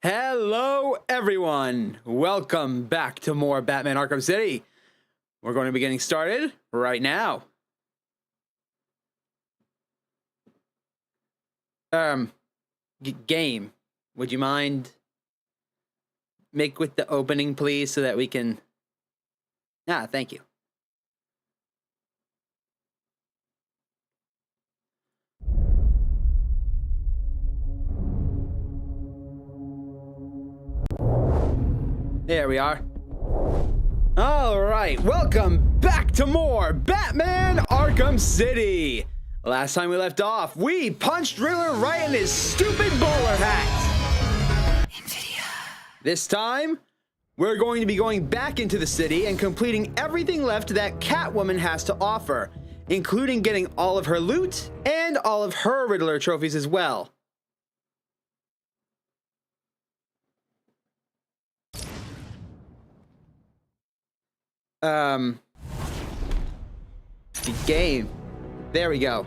Hello, everyone. Welcome back to more Batman Arkham City. We're going to be getting started right now. Game, would you mind make with the opening, please, so that we can... thank you. There we are. All right, welcome back to more Batman Arkham City. Last time we left off, we punched Riddler right in his stupid bowler hat. NVIDIA. This time, we're going to be going back into the city and completing everything left that Catwoman has to offer, including getting all of her loot and all of her Riddler trophies as well. The game. There we go.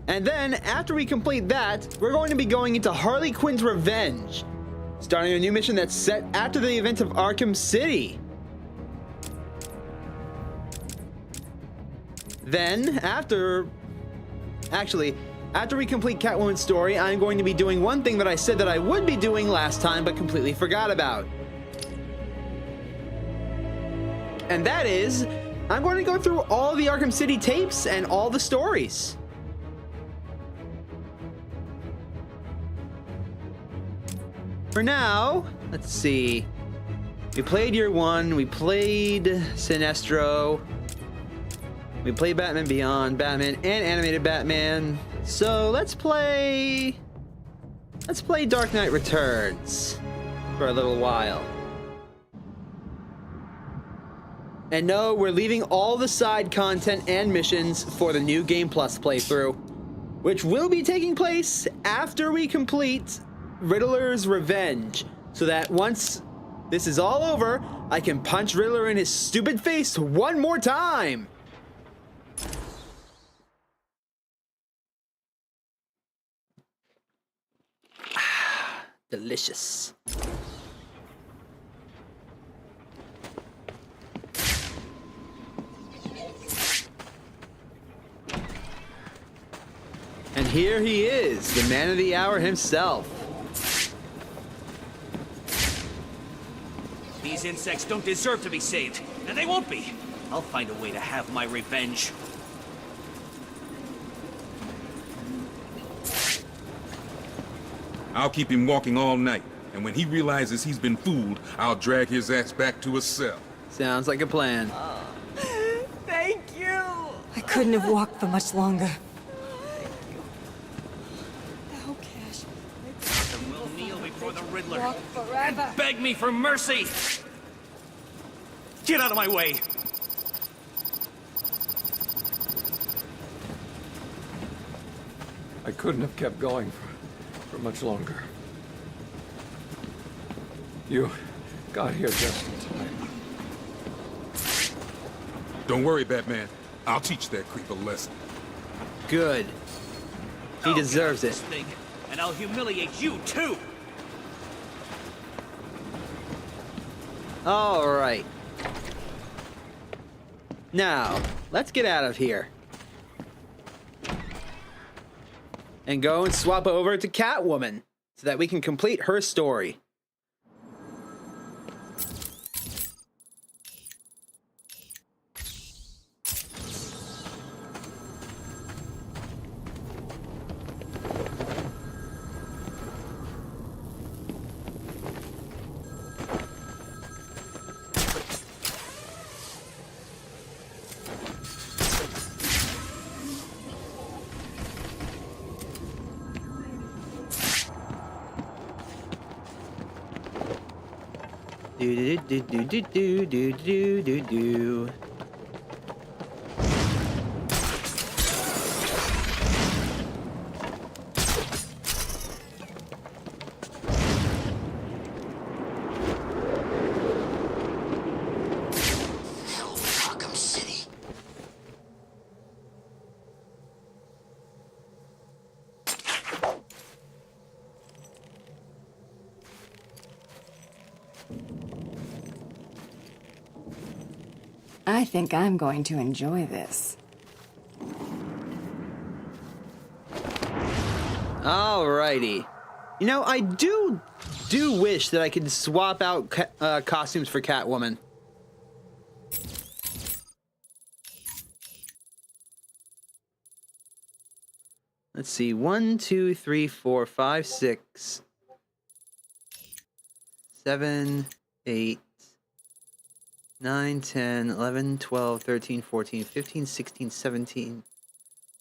And then, after we complete that, we're going to be going into Harley Quinn's Revenge, starting a new mission that's set after the events of Arkham City. Then, after we complete Catwoman's story, I'm going to be doing one thing that I said that I would be doing last time, but completely forgot about. And that is, I'm going to go through all the Arkham City tapes and all the stories. For now, let's see. We played Year One, we played Sinestro, we played Batman Beyond, Batman and Animated Batman. So let's play Dark Knight Returns for a little while. And no, we're leaving all the side content and missions for the New Game Plus playthrough, which will be taking place after we complete Riddler's Revenge, so that once this is all over, I can punch Riddler in his stupid face one more time. Delicious. And here he is, the man of the hour himself. These insects don't deserve to be saved, and they won't be. I'll find a way to have my revenge. I'll keep him walking all night, and when he realizes he's been fooled, I'll drag his ass back to his cell. Sounds like a plan. Thank you! I couldn't have walked for much longer. Gotham will kneel before the Riddler Walk forever. and beg me for mercy! Get out of my way! I couldn't have kept going for much longer. You got here just in time. Don't worry, Batman. I'll teach that creep a lesson. Good. He deserves it. This thing, and I'll humiliate you too! All right. Now, let's get out of here. And go and swap over to Catwoman so that we can complete her story. Do do do do do do do do do. Arkham City. I think I'm going to enjoy this. Alrighty. You know, I do wish that I could swap out costumes for Catwoman. Let's see. 1, 2, 3, 4, 5, 6, 7, 8, 9, 10, 11, 12, 13, 14, 15, 16, 17.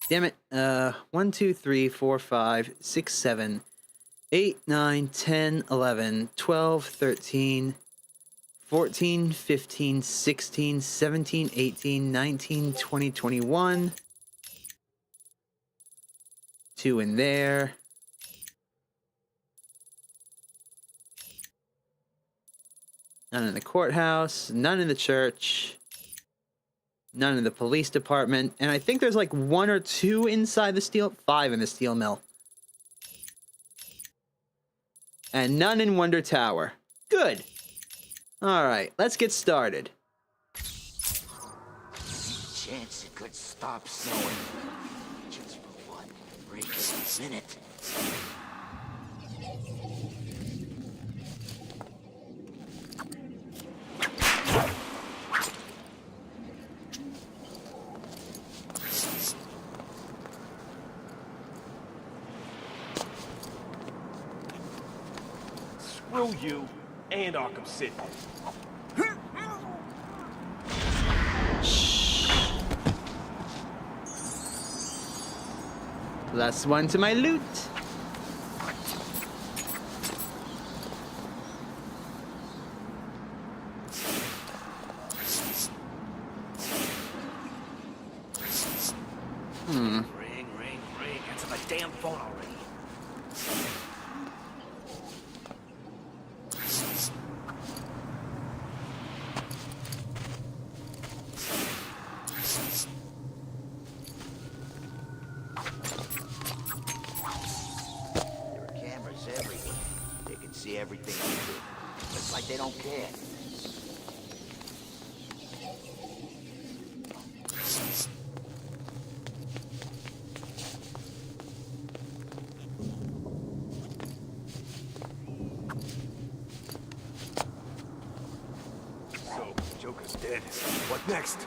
Damn it. 1, 2, 3, 4, 5, 6, 7, 8, 9, 10, 11, 12, 13, 14, 15, 16, 17, 18, 19, 20, 21. 2 in there. None in the courthouse. None in the church. None in the police department. And I think there's like 1 or 2 inside the steel. 5 in the steel mill. And none in Wonder Tower. Good. Alright, let's get started. Chance it could stop snowing. Just for 1 brief minute. Screw you and Arkham City. Last one to my loot. Ring, ring, ring. Answer the damn phone already. There are cameras everywhere. They can see everything you do. It's like they don't care. So, Joker's dead. What next?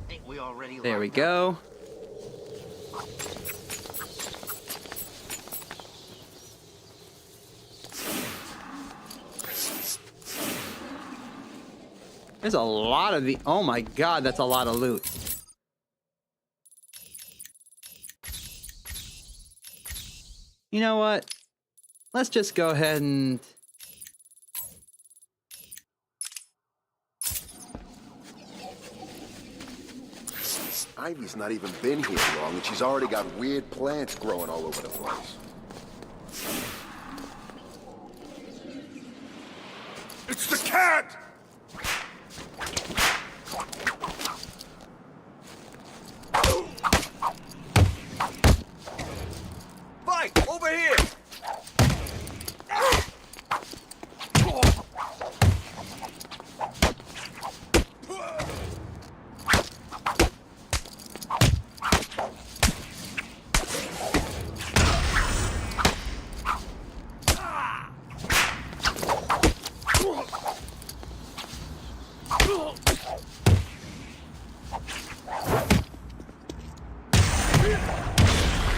Think we already There we locked go. There's a lot of the... Oh my god, that's a lot of loot. You know what? Let's just go ahead and... Ivy's not even been here long, and she's already got weird plants growing all over the place. It's the cat! Fight! Over here!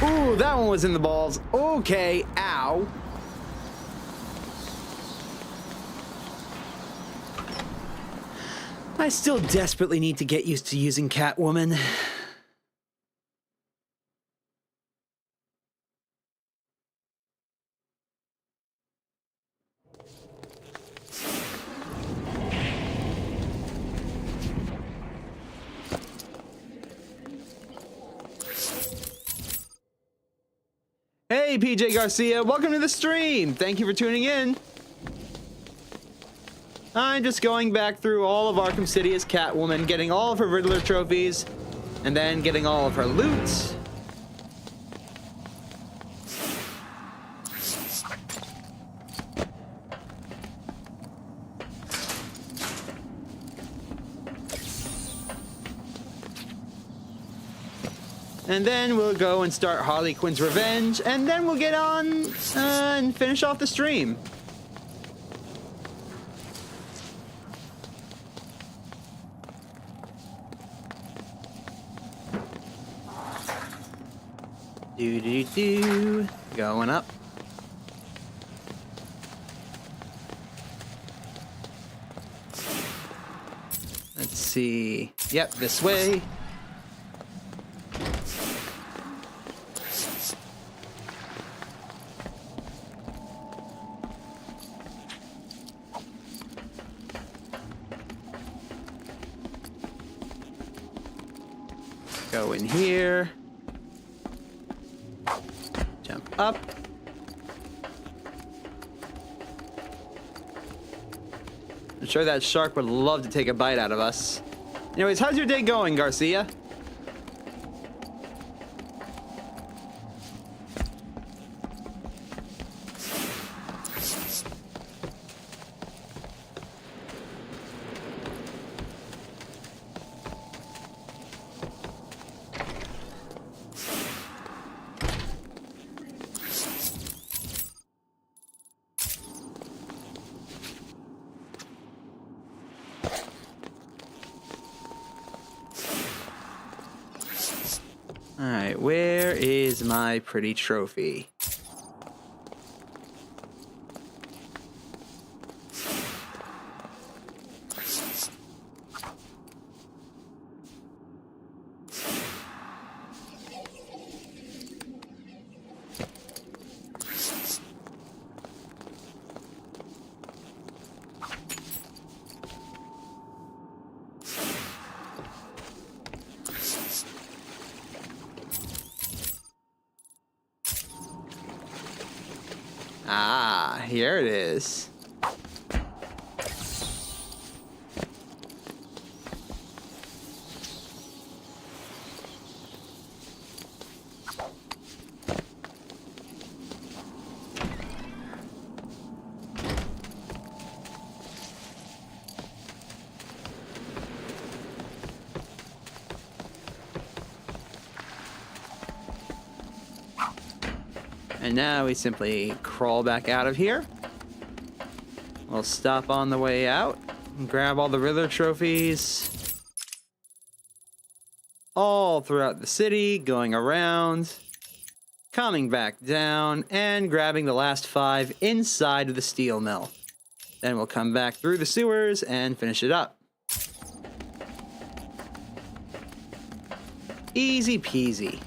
Ooh, that one was in the balls. Okay, ow. I still desperately need to get used to using Catwoman. Hey, PJ Garcia, welcome to the stream. Thank you for tuning in. I'm just going back through all of Arkham City as Catwoman, getting all of her Riddler trophies, and then getting all of her loot. And then we'll go and start Harley Quinn's revenge, and then we'll get on and finish off the stream. Do. Going up. Let's see. Yep, this way. Go in here. Jump up. I'm sure that shark would love to take a bite out of us. Anyways, how's your day going, Garcia? Alright, where is my pretty trophy? Ah, here it is. And now we simply crawl back out of here. We'll stop on the way out and grab all the Riddler trophies. All throughout the city, going around, coming back down, and grabbing the last 5 inside of the steel mill. Then we'll come back through the sewers and finish it up. Easy peasy.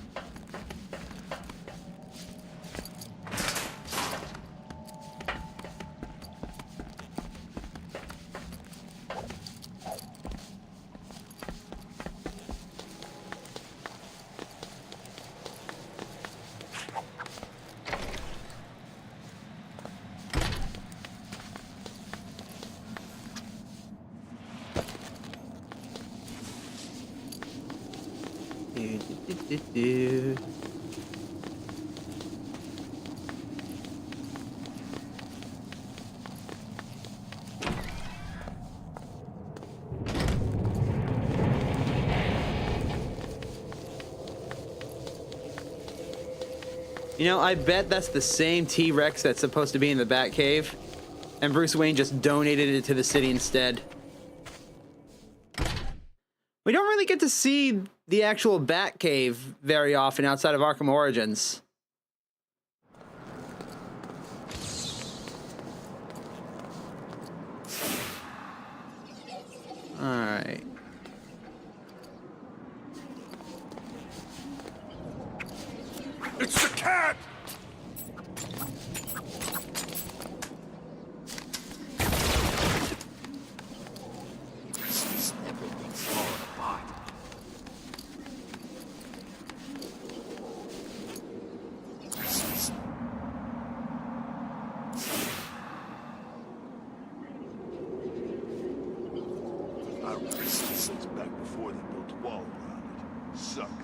Do. You know, I bet that's the same T-Rex that's supposed to be in the Batcave, and Bruce Wayne just donated it to the city instead. We don't really get to see the actual Batcave very often outside of Arkham Origins. Alright. It's the cat! Everything's falling apart.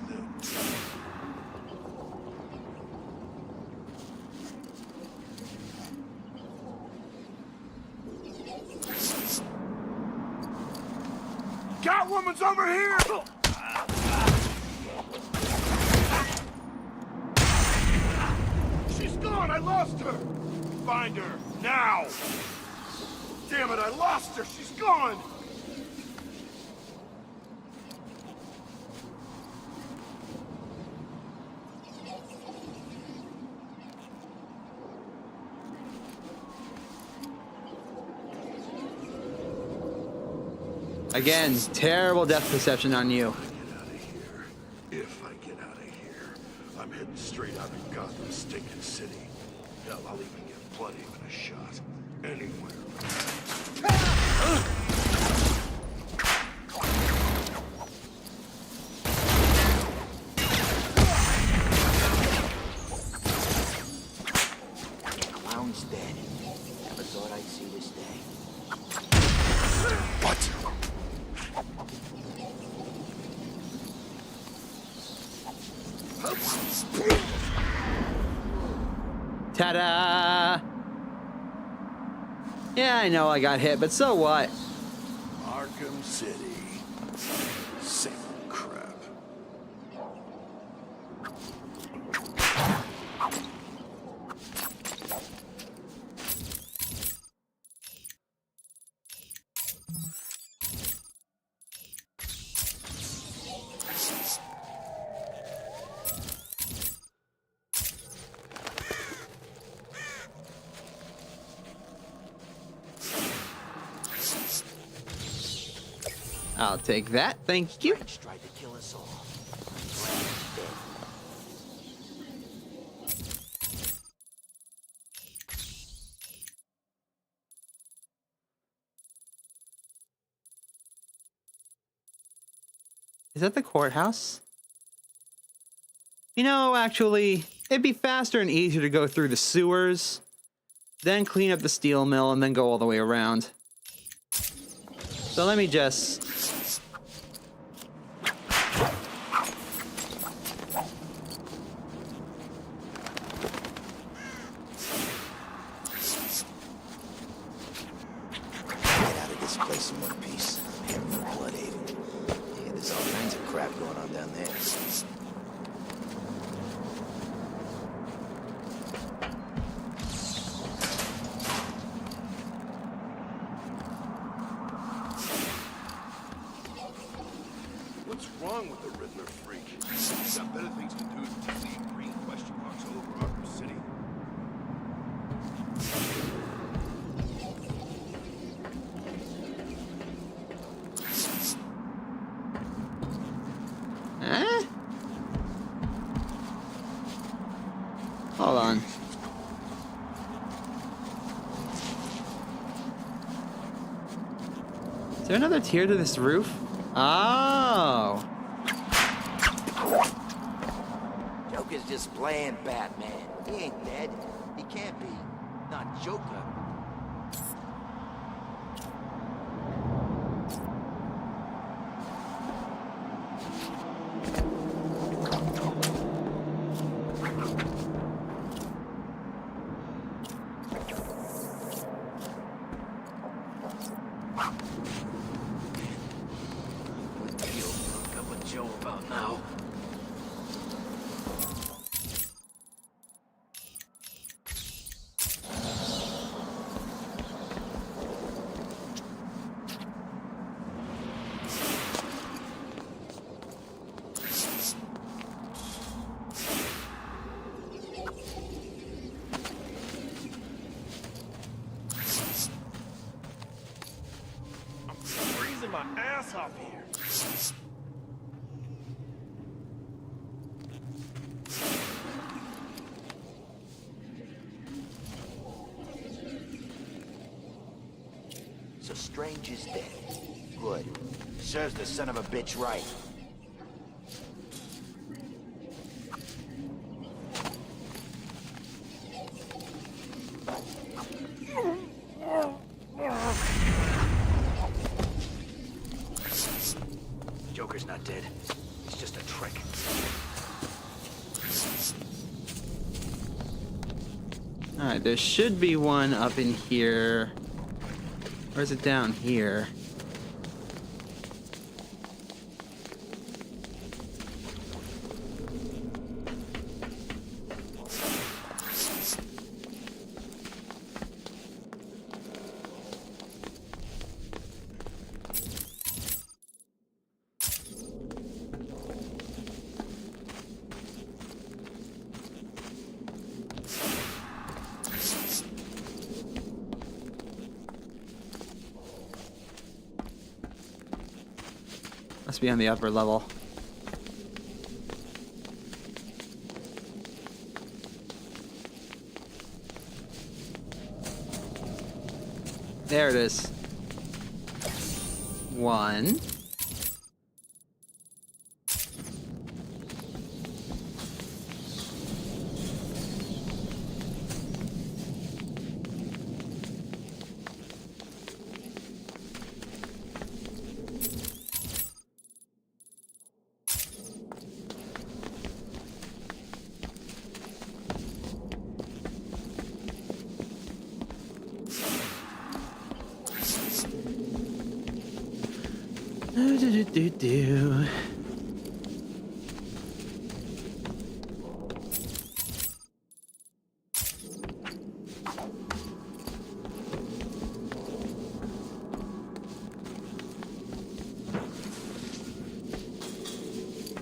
then. Catwoman's over here! She's gone! I lost her! Find her, now! Damn it, I lost her! She's gone! Again, terrible depth perception on you. Get out of here. If I get out of here, I'm heading straight out of Gotham stinking city. Hell, I'll even give Bloodyman a shot. Anywhere. Clown's dead. Never thought I'd see this day. What? Ta-da! Yeah, I know I got hit, but so what? Arkham City. Same crap. I'll take that, thank you. Strange tried to kill us all. Is that the courthouse? You know, actually, it'd be faster and easier to go through the sewers, then clean up the steel mill, and then go all the way around. So let me just... Get out of this place in one piece. I'm heading for Bloodhaven. Yeah, there's all kinds of crap going on down there. What's wrong with the Riddler freak? He's got better things to do than see green question marks all over Arkham City. Eh? Hold on. Is there another tier to this roof? Oh. Joker's just playing Batman. He ain't dead. He can't be. Not Joker. What do you hook up with Joe about now? I'm freezing my ass off here. So Strange is dead. Good. Serves the son of a bitch right. Joker's not dead. It's just a trick. Alright, there should be one up in here. Or is it down here? Must be on the upper level. There it is. One. Do.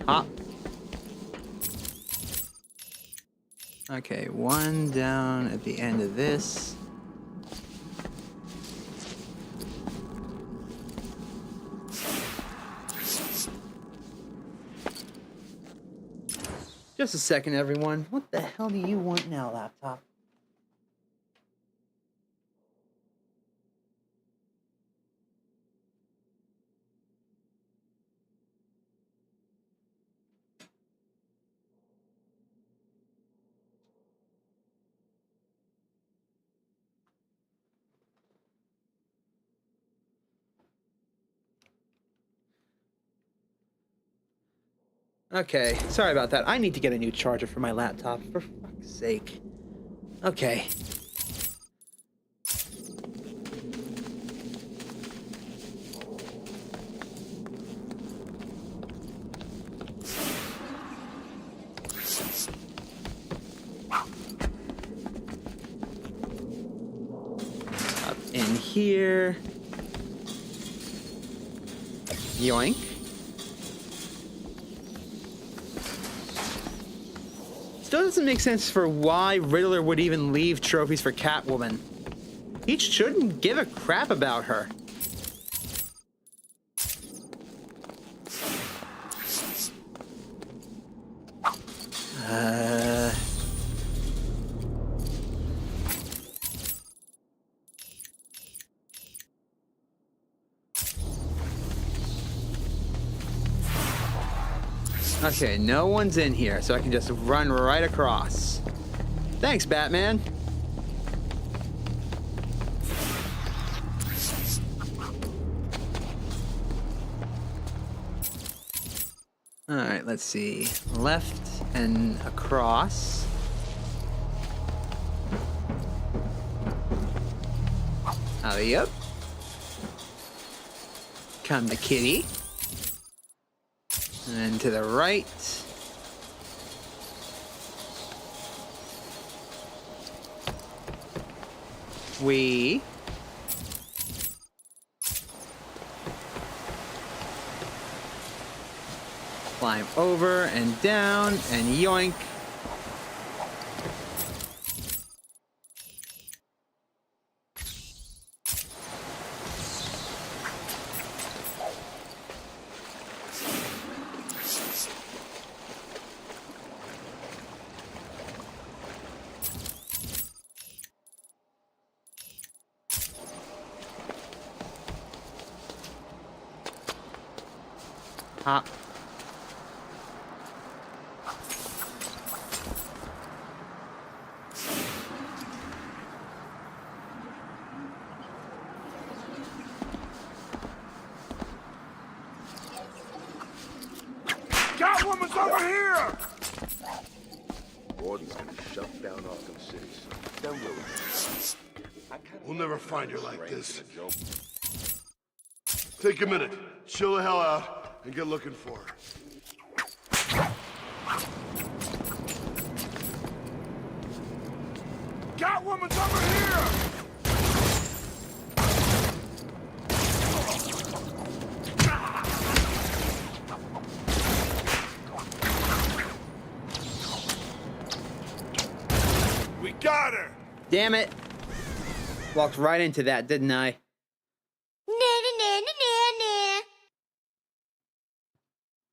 Ah. Okay, one down at the end of this. Just a second, everyone. What the hell do you want now, laptop? Okay, sorry about that. I need to get a new charger for my laptop, for fuck's sake. Okay. Up in here. Yoink. Still doesn't make sense for why Riddler would even leave trophies for Catwoman. He shouldn't give a crap about her. Okay, no one's in here, so I can just run right across. Thanks, Batman. Alright, let's see. Left and across. Alley up. Come to kitty. And to the right. We climb over and down and yoink. Hop. Catwoman's over here! Gordon's gonna shut down Arkham City. there will We'll never find her like this. Take a minute, chill the hell out, and get looking for her. Catwoman's over here! We got her! Damn it. Walked right into that, didn't I?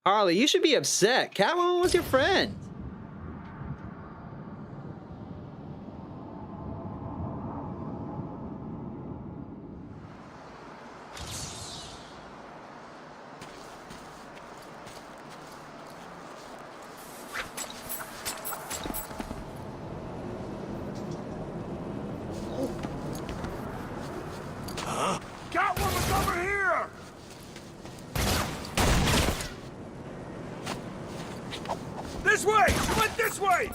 Harley, you should be upset. Catwoman was your friend. Catwoman's over here! This way! She went this way!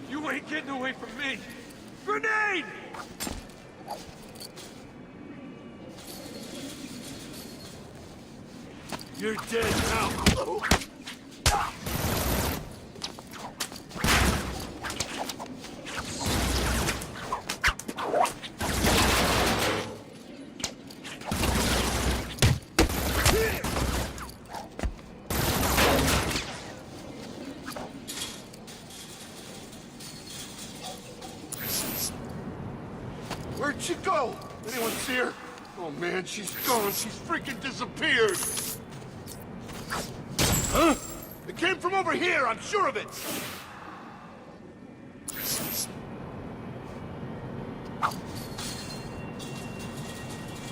You ain't getting away from me! Grenade! You're dead now. Where'd she go? Anyone see her? Oh man, she's gone. She's freaking disappeared. Huh? It came from over here, I'm sure of it.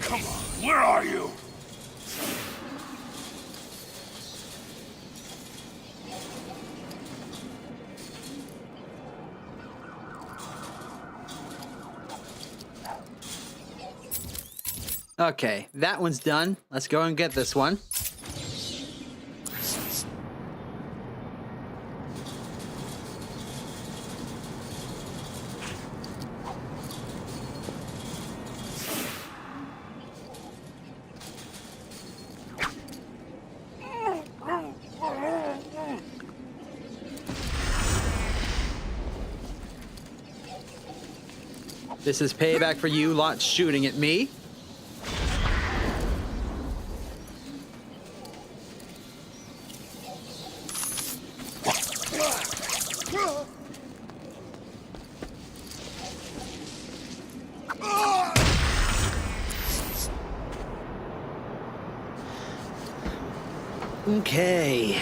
Come on, where are you? Okay, that one's done. Let's go and get this one. This is payback for you lot shooting at me. Okay.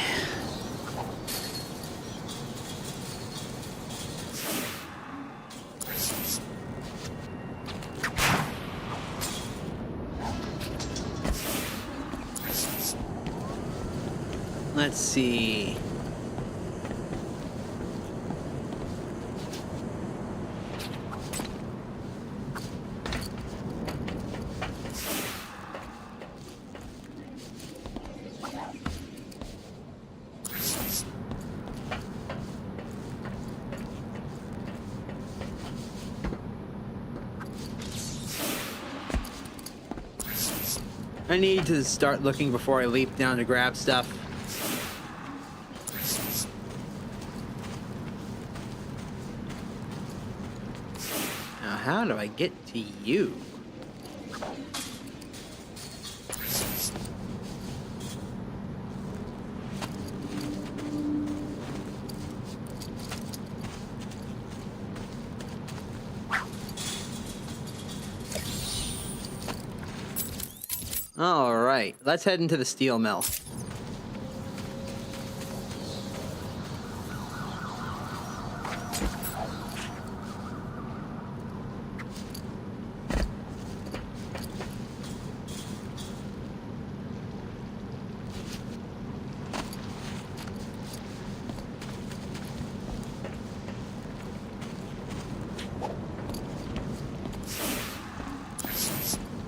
Let's see. I need to start looking before I leap down to grab stuff. Now, how do I get to you? All right, let's head into the steel mill.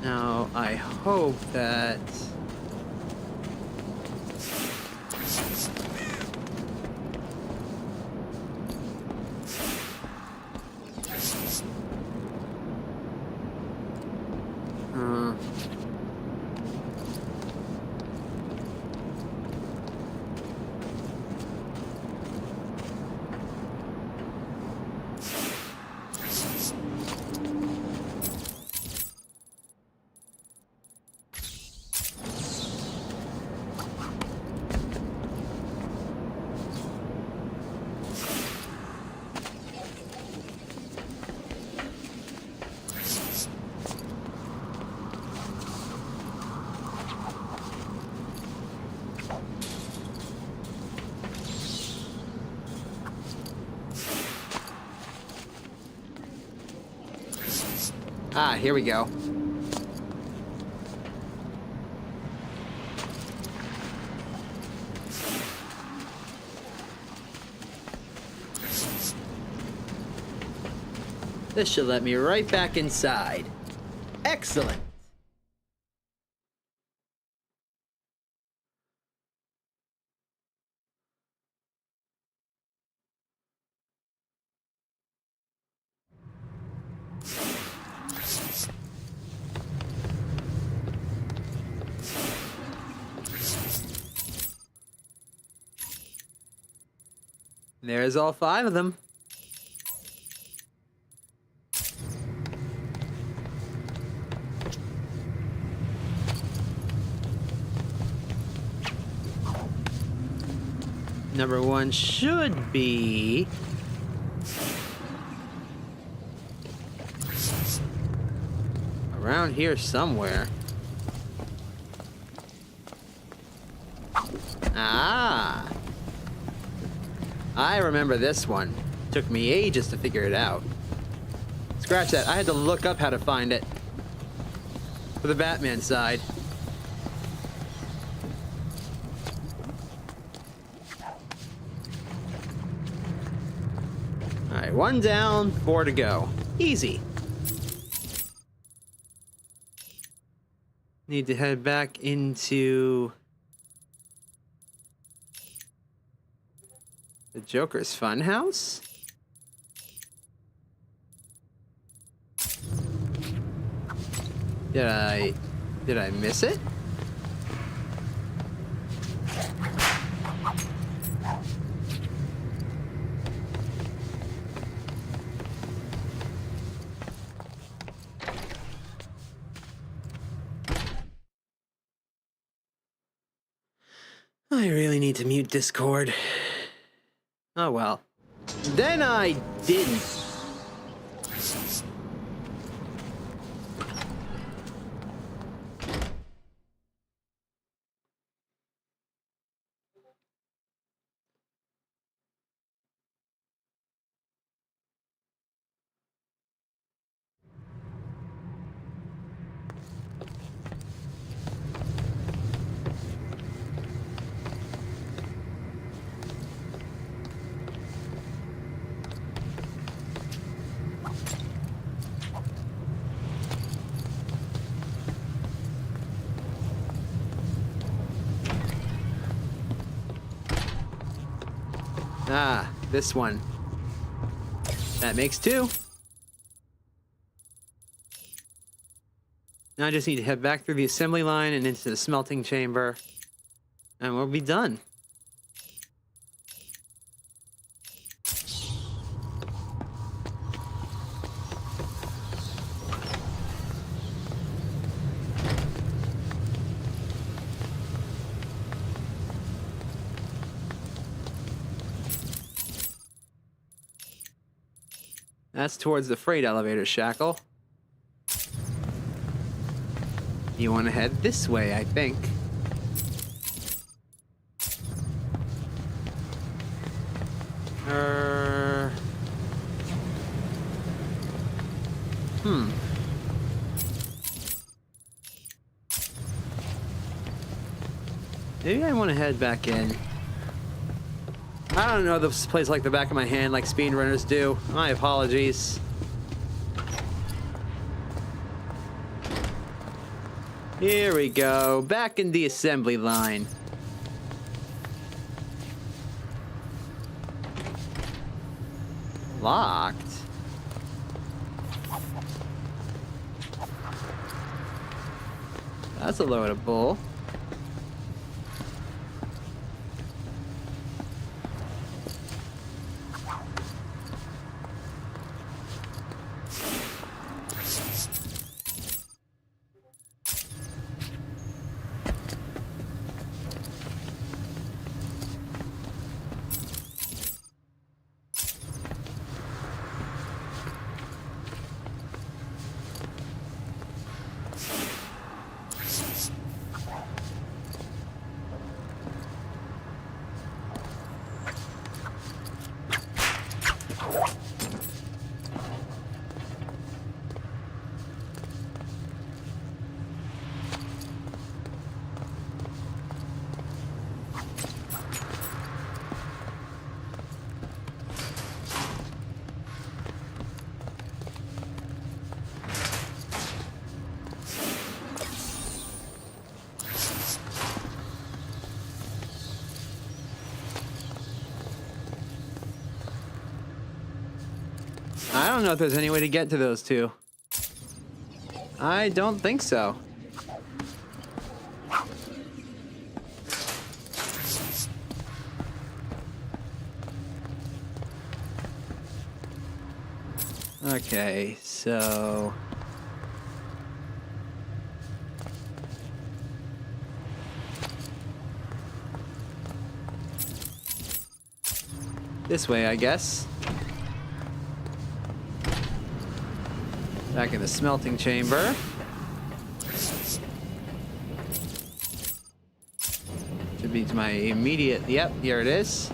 Now, I hope that... Ah, here we go. This should let me right back inside. Excellent. There's all 5 of them. Number 1 should be... around here somewhere. Ah! I remember this one. Took me ages to figure it out. Scratch that. I had to look up how to find it. For the Batman side. Alright, 1 down, 4 to go. Easy. Need to head back into... the Joker's Funhouse? Did I miss it? I really need to mute Discord. Oh well. Then I didn't. Ah, this one. That makes 2. Now I just need to head back through the assembly line and into the smelting chamber. And we'll be done. That's towards the freight elevator shackle. You want to head this way, I think. Maybe I want to head back in. I don't know this place like the back of my hand like speedrunners do. My apologies. Here we go. Back in the assembly line. Locked? That's a load of bull. don't know if there's any way to get to those two. I don't think so. Okay, so... this way, I guess. Back in the smelting chamber. Should be to my immediate... yep, here it is.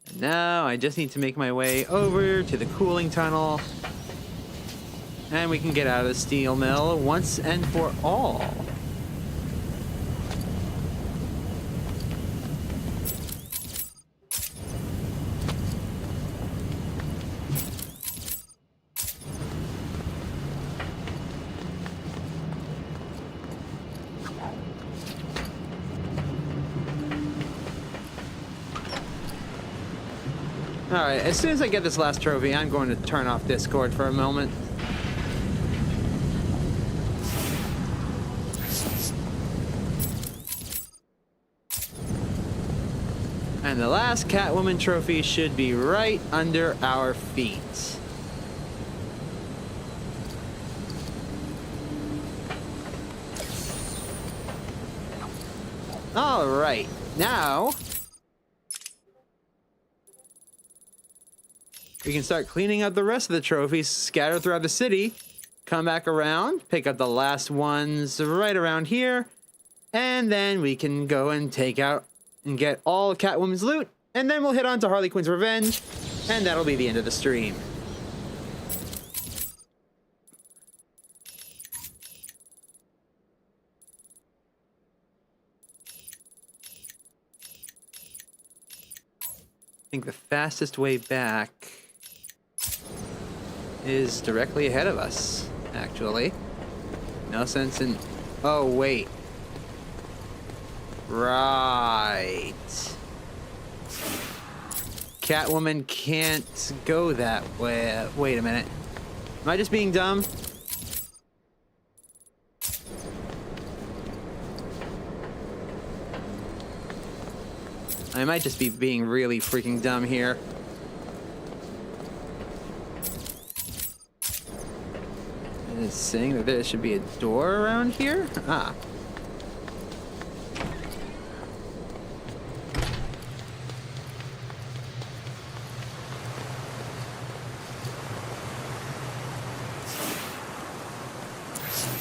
And now I just need to make my way over to the cooling tunnel. And we can get out of the steel mill once and for all. Alright, as soon as I get this last trophy, I'm going to turn off Discord for a moment. And the last Catwoman trophy should be right under our feet. Alright, now we can start cleaning up the rest of the trophies scattered throughout the city. Come back around, pick up the last ones right around here, and then we can go and take out and get all of Catwoman's loot, and then we'll hit on to Harley Quinn's revenge, and that'll be the end of the stream. I think the fastest way back is directly ahead of us, actually. No sense in... oh, wait. Right. Catwoman can't go that way. Wait a minute. Am I just being dumb? I might just be being really freaking dumb here. And it's saying that there should be a door around here? Ah.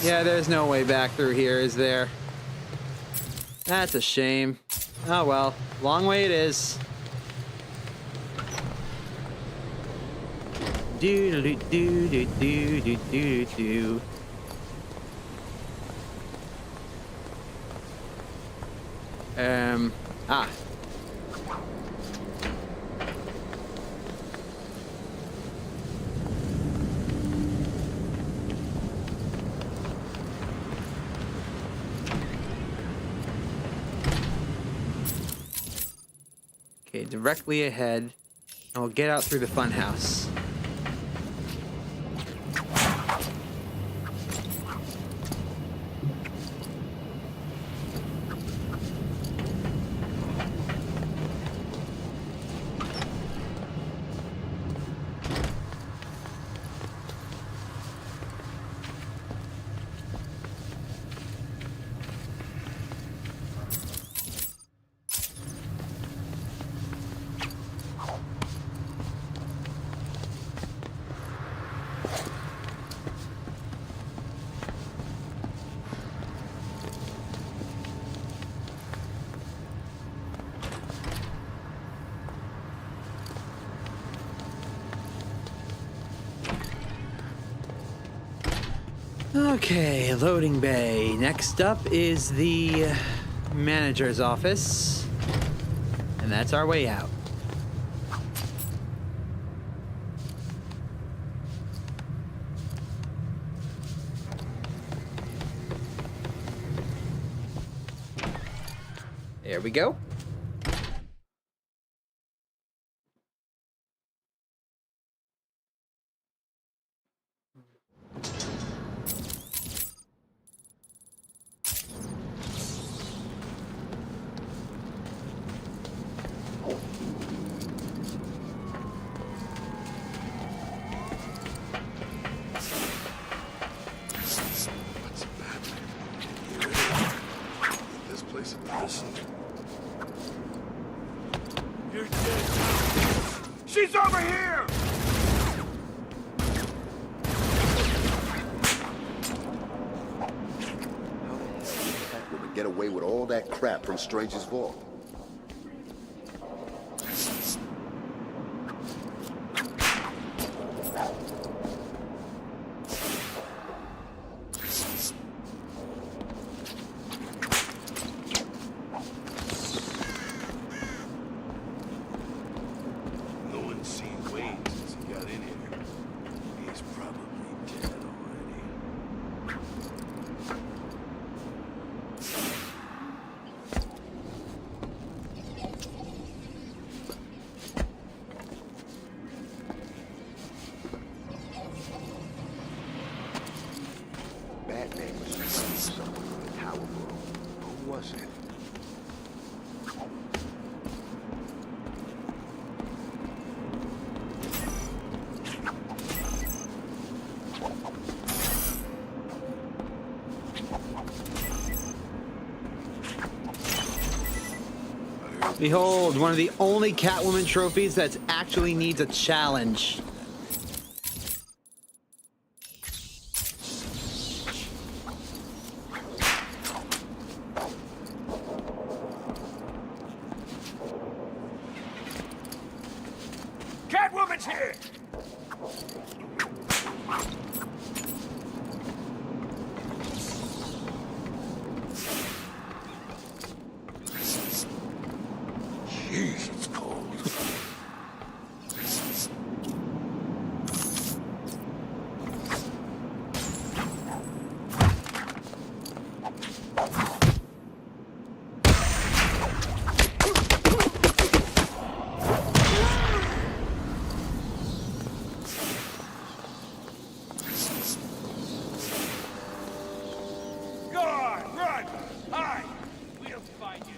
Yeah, there's no way back through here, is there? That's a shame. Oh well, long way it is. Do do do do do do do do. Ah. Okay, directly ahead, and we'll get out through the funhouse. Okay, loading bay. Next up is the manager's office, and that's our way out. There we go. What's Batman? Can you hear it? Get this place a prison. You're dead now. She's over here! How the hell did Catwoman get away with all that crap from Strange's vault? No one's seen Wayne since he got in here. He's probably dead already. Batman was fighting someone in the Tower Bro. Who was it? Behold, one of the only Catwoman trophies that actually needs a challenge. Catwoman's here! Jeez, it's cold. Go on, run! Hide! We'll find you.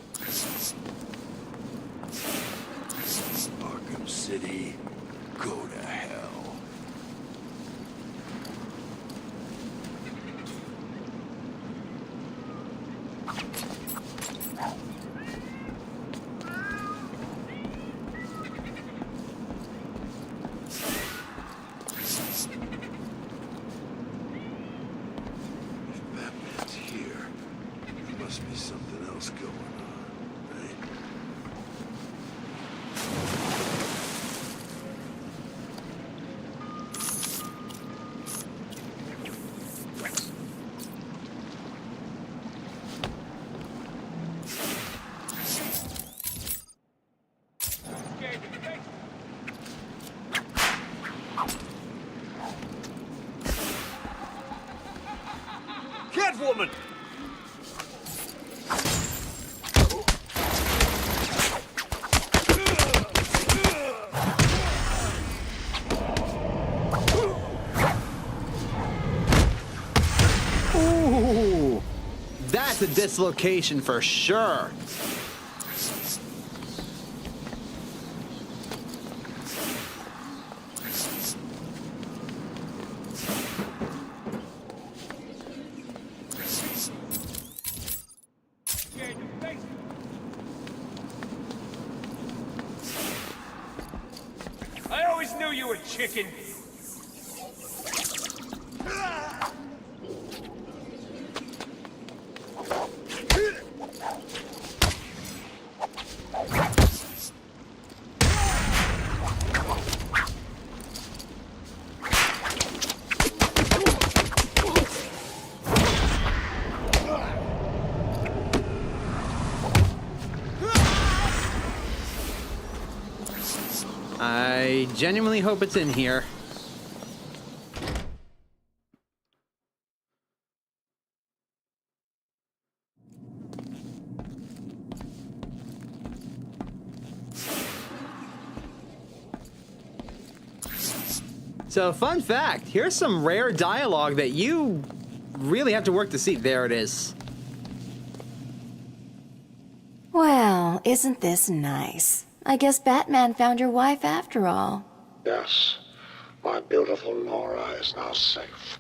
Arkham City, go to hell. If Batman's here, there must be something else going on, right? Catwoman! Ooh, that's a dislocation for sure. I always knew you were chicken. I genuinely hope it's in here. So, fun fact, here's some rare dialogue that you really have to work to see. There it is. Well, isn't this nice? I guess Batman found your wife after all. Yes, my beautiful Nora is now safe.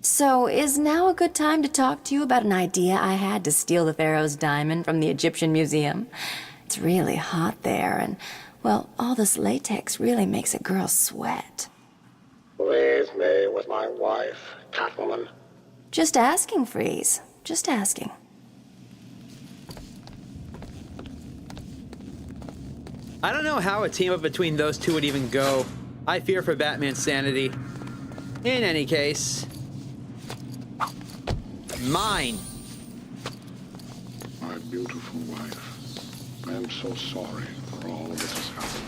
So, is now a good time to talk to you about an idea I had to steal the Pharaoh's diamond from the Egyptian Museum? It's really hot there, and, well, all this latex really makes a girl sweat. Leave me with my wife, Catwoman. Just asking, Freeze. Just asking. I don't know how a team up between those two would even go. I fear for Batman's sanity. In any case... Mine. My beautiful wife. I am so sorry for all that has happened.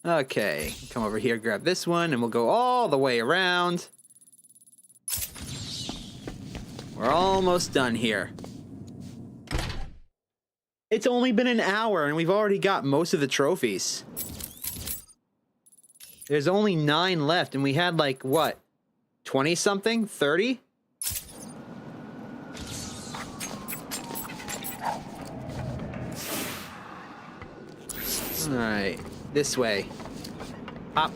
Okay, come over here, grab this one, and we'll go all the way around. We're almost done here. It's only been an hour, and we've already got most of the trophies. There's only 9 left, and we had, like, what? 20-something? 30? Alright, this way. Hop.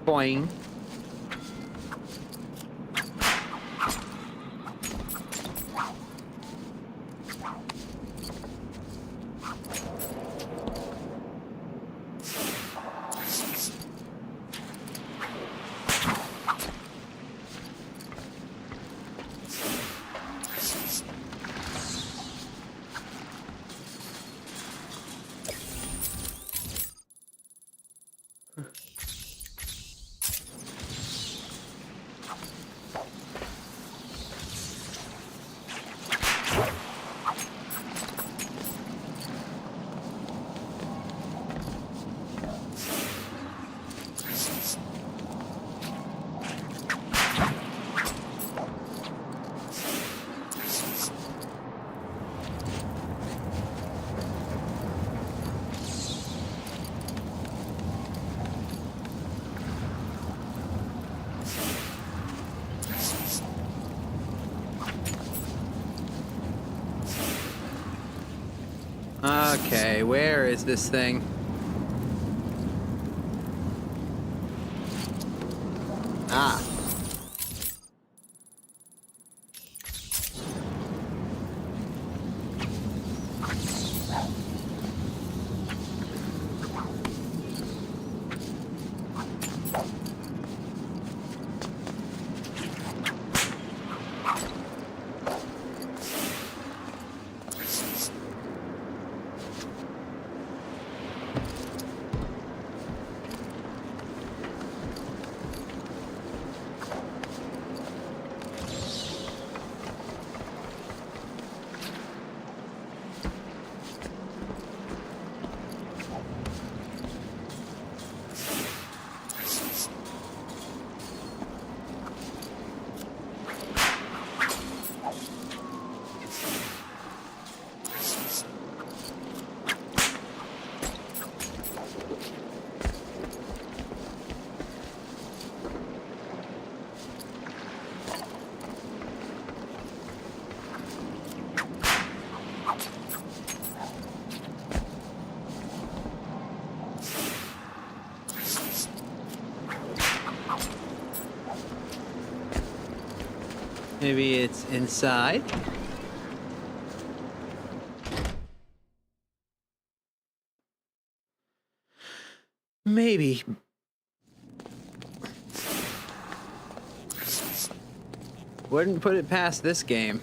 Boing. Okay, where is this thing? Ah. Maybe it's inside? Maybe. Wouldn't put it past this game.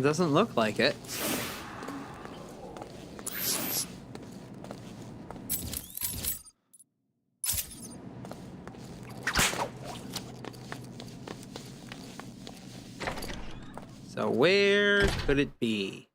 Doesn't look like it. So where could it be?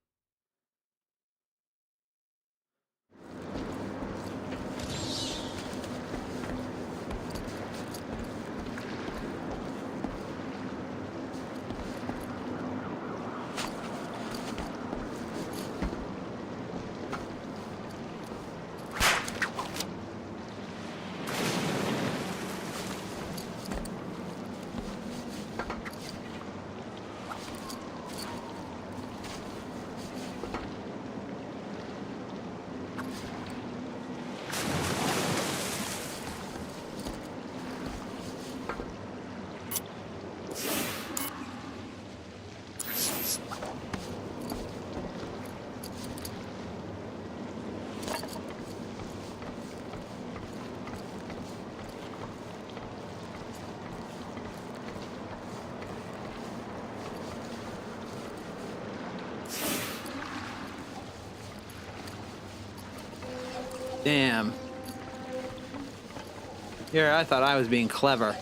Damn. Here, I thought I was being clever.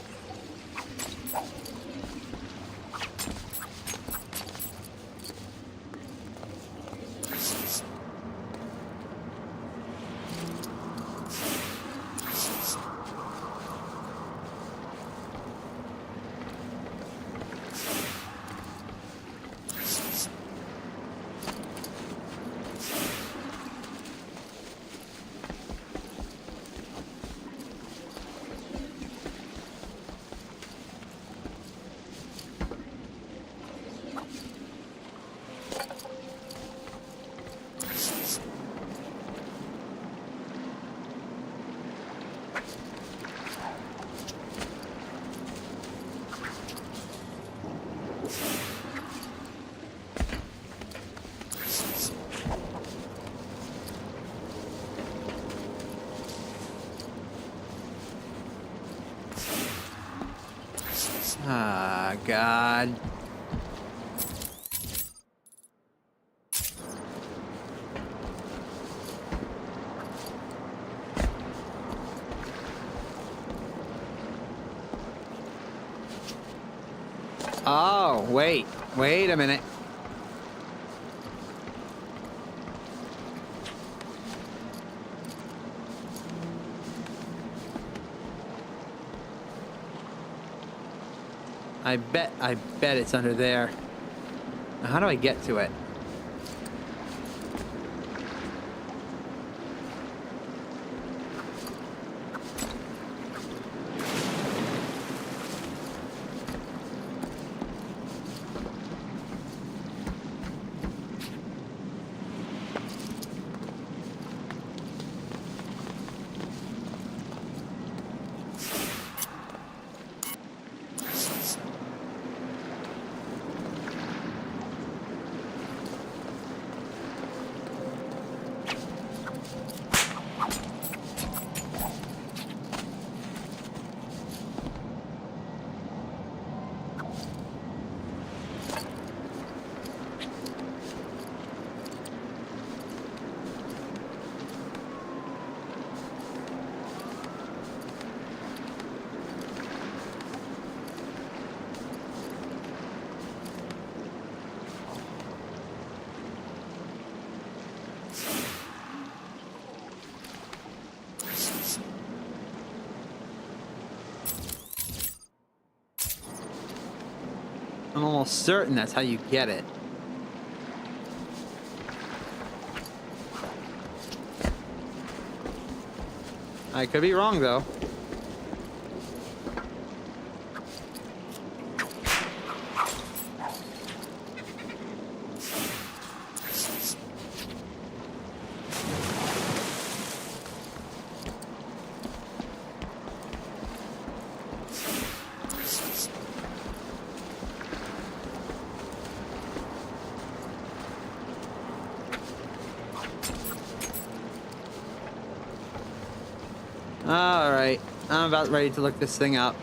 Ah, God. Oh, wait a minute. I bet it's under there. Now, how do I get to it? I'm almost certain that's how you get it. I could be wrong, though. All right, I'm about ready to look this thing up.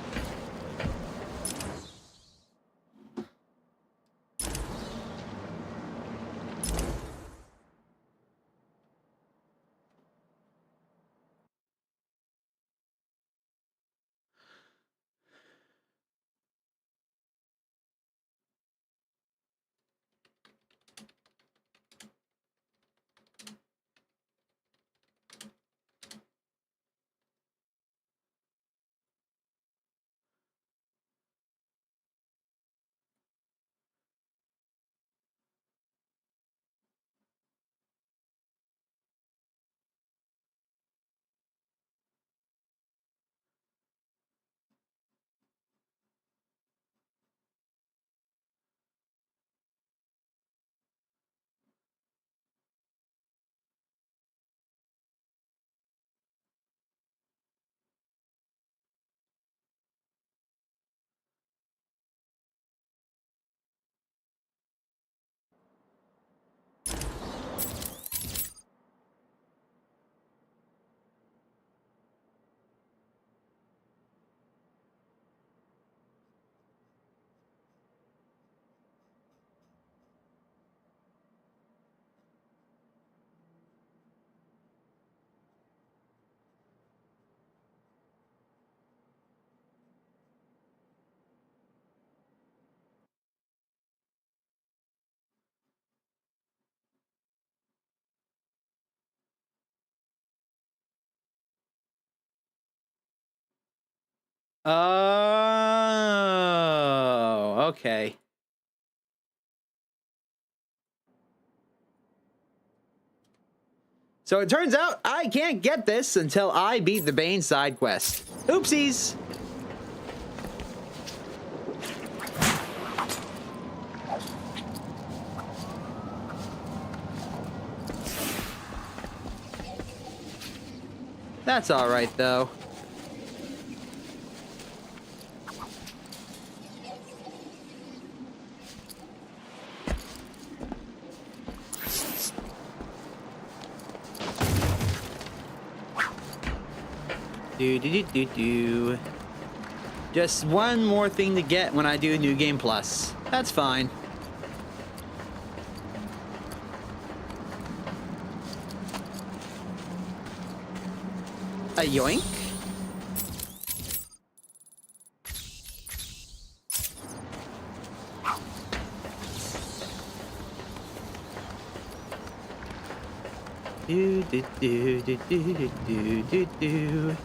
Oh, okay. So it turns out I can't get this until I beat the Bane side quest. Oopsies! That's alright, though. Do. Just one more thing to get when I do New Game Plus. That's fine. A yoink. Do.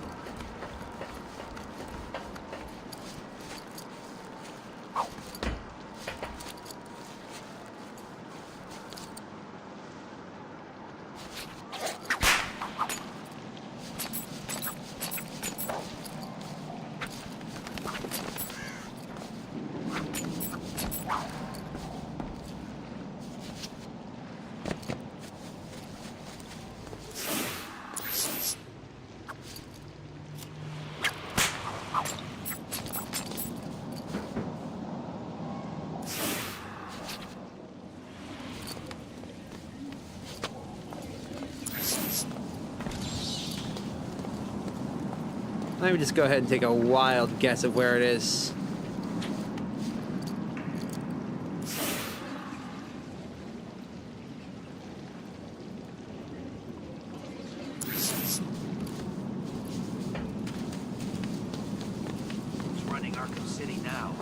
Let me just go ahead and take a wild guess of where it is. Who's running Arkham City now?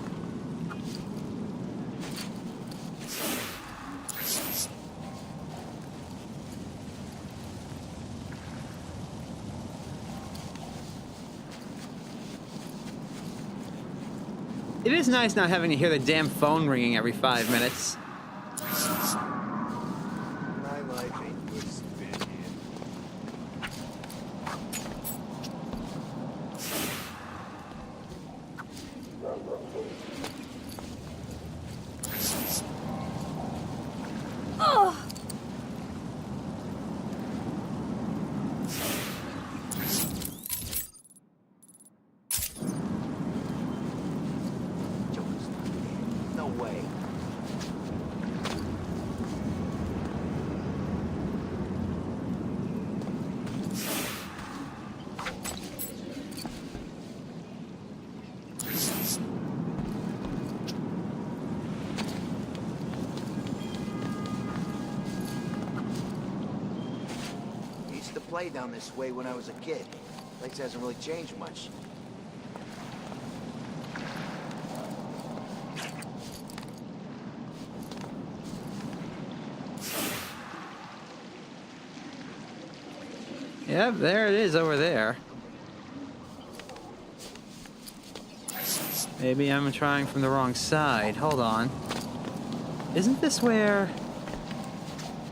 It is nice not having to hear the damn phone ringing every 5 minutes. My life ain't good spin here. No way. I used to play down this way when I was a kid. Place hasn't really changed much. Yep, there it is over there. Maybe I'm trying from the wrong side. Hold on. Isn't this where...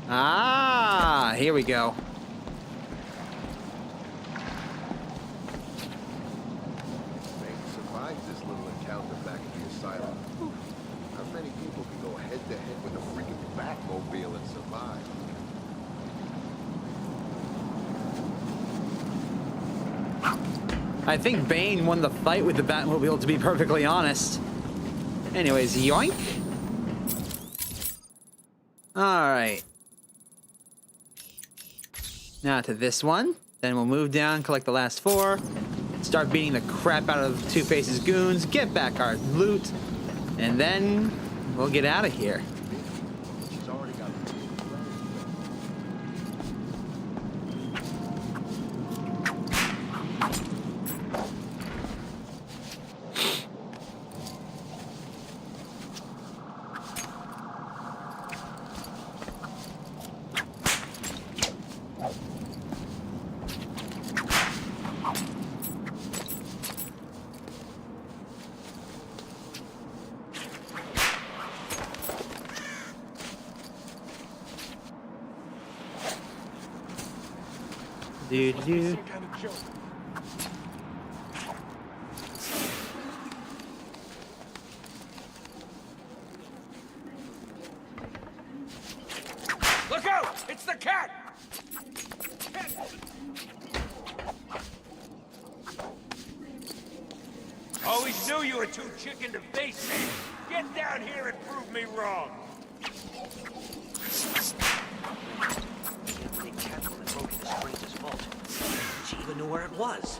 Ah, here we go. Maybe survives this little encounter back at the asylum. How many people can go head to head with a freaking Batmobile and survive? I think Bane won the fight with the Batmobile, to be perfectly honest. Anyways, yoink. Alright. Now to this one. Then we'll move down, collect the last 4. Start beating the crap out of Two-Face's goons, get back our loot, and then we'll get out of here. She's already got Do Must be do. some kind of joke. Look out! It's the cat! Always knew you were too chicken to face me. Get down here and prove me wrong. Can't believe Catwoman broke into Strange's vault. She even knew where it was.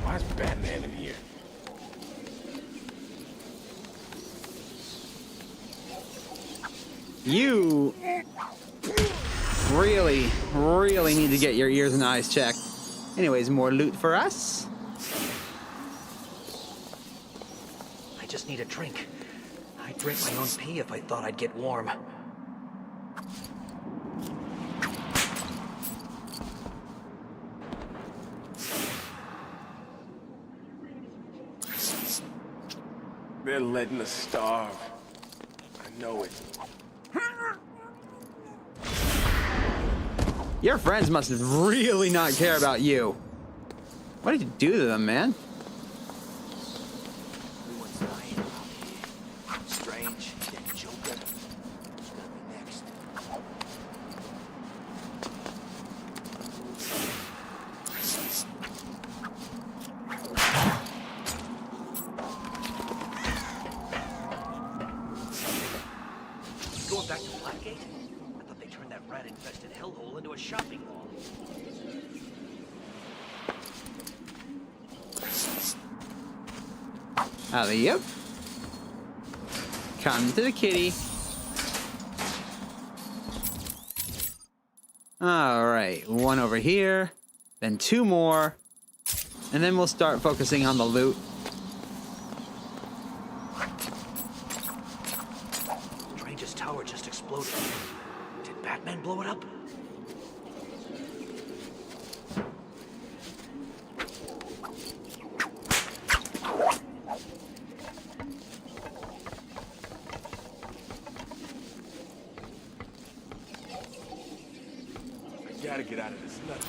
Why's Batman in here? You really need to get your ears and eyes checked. Anyways, more loot for us. I just need a drink. I'd drink my own pee if I thought I'd get warm. They're letting us starve. I know it. Your friends must really not care about you. What did you do to them, man? Everyone's dying around here. Strange, then Joker. Who's gonna be next? Going back to Blackgate? I thought they turned that rat-infested hellhole into a shopping mall. Alley-oop. Come to the kitty. Alright, one over here, then two more, and then we'll start focusing on the loot. Strange's tower just exploded. Did Batman blow it up? I gotta get out of this nut.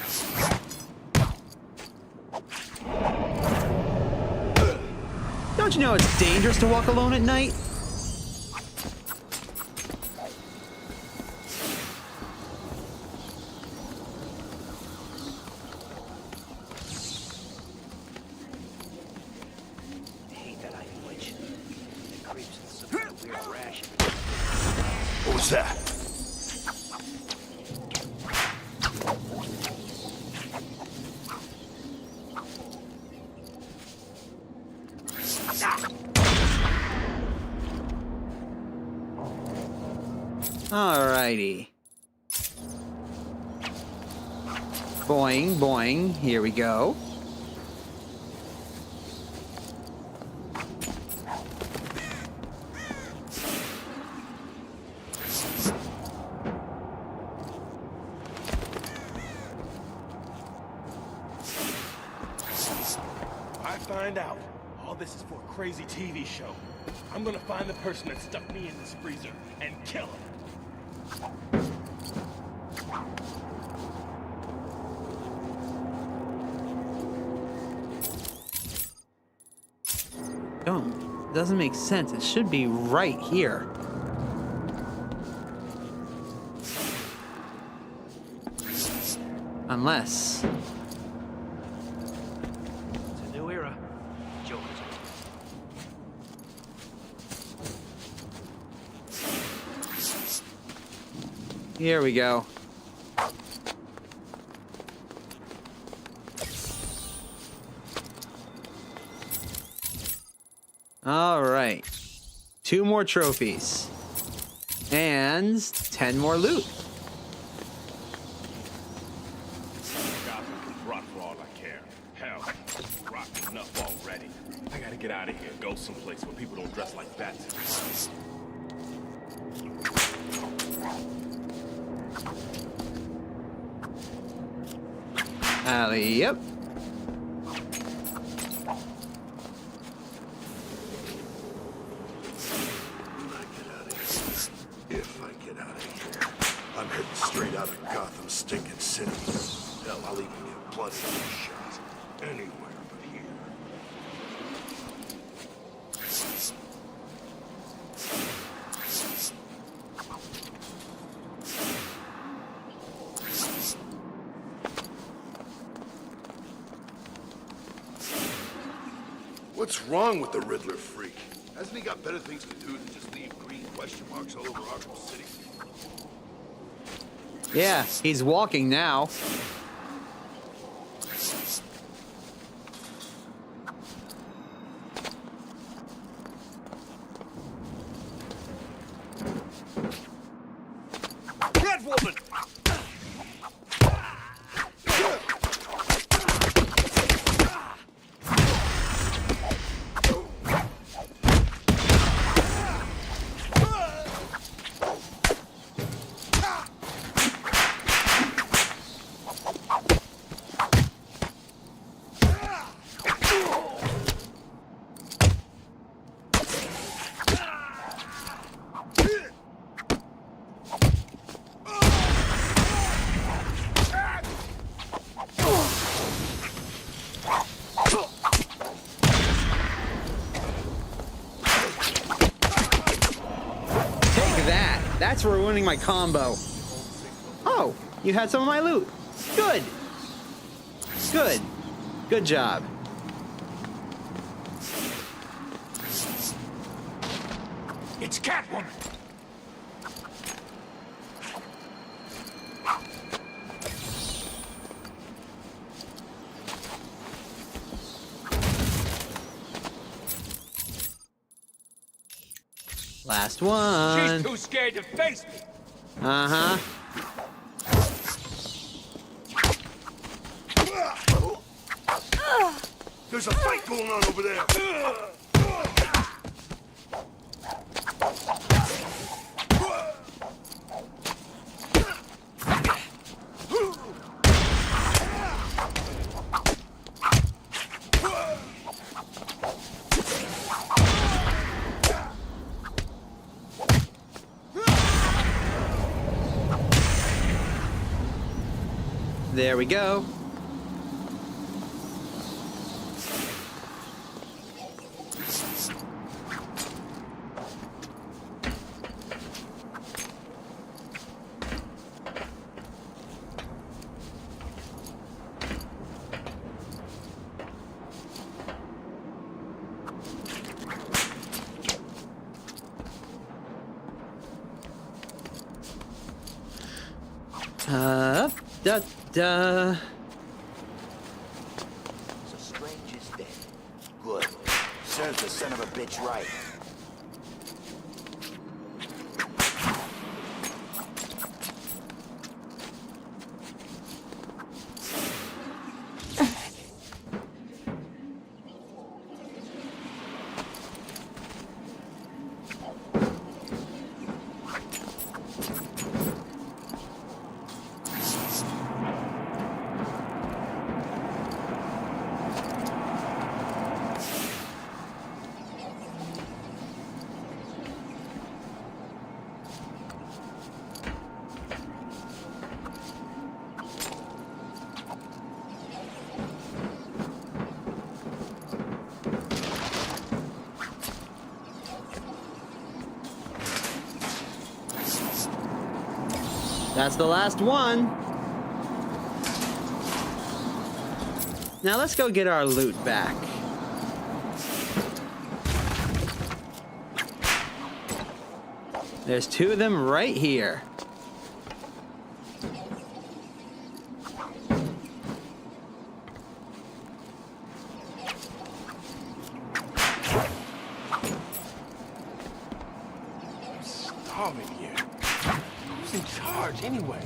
Don't you know it's dangerous to walk alone at night? I hate that ivy witch. It creeps in some kind of weird rash. What was that? Alrighty. Boing, boing. Here we go. I find out all this is for a crazy TV show. I'm gonna find the person that stuck me in this freezer and kill him. Doesn't make sense. It should be right here. Unless... It's a new era. Joker's Here we go. All right. 2 more trophies. And 10 more loot. Gotham can rot for all I care. Hell, it's rotten enough already. I gotta get out of here and go someplace where people don't dress like bats. Alley, yep. If I get out of here, I'm heading straight out of Gotham stinking city. Hell, I'll even get bloody in a shot. Anywhere but here. What's wrong with the Riddler freak? Hasn't he got better things to do than just leave green question marks all over Arkham City? Yeah, he's walking now. Catwoman! That's ruining my combo. Oh, you had some of my loot. Good. Good. Good job. It's Catwoman! Last one. She's too scared to face me! Uh-huh. There's a fight going on over there. There we go. Da. So Strange is dead. Good. Serves the son of a bitch right. That's the last one. Now let's go get our loot back. There's two of them right here. Starving here. Who's in charge anyway?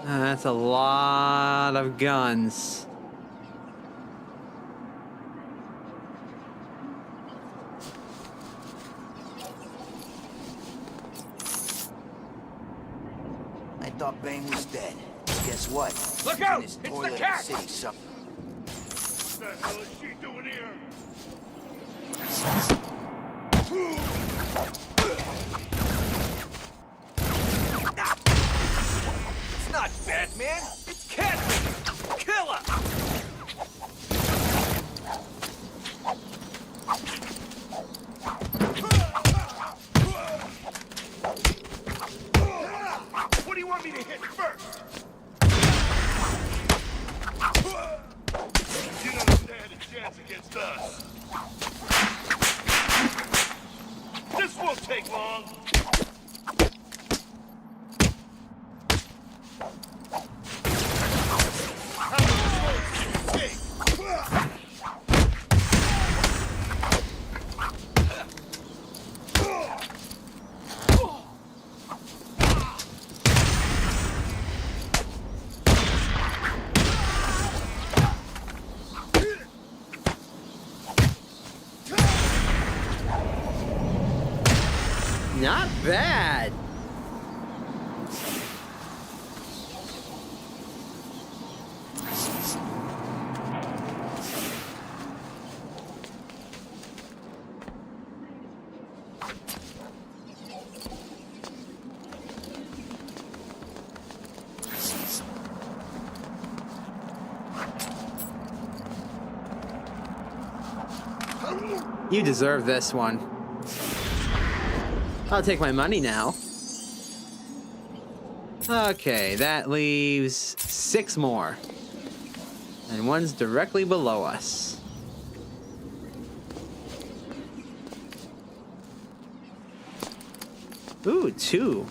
That's a lot of guns. Bane was dead. Guess what? Look He's out! in his It's the toilet cat! city, so What the hell is she doing here? It's not Batman! It's Catwoman! Kill her! What do you want me to hit first? You don't stand a chance against us. This won't take long. How many bullets can you take? Not bad. You deserve this one. I'll take my money now. Okay, that leaves 6 more. And one's directly below us. Ooh, 2.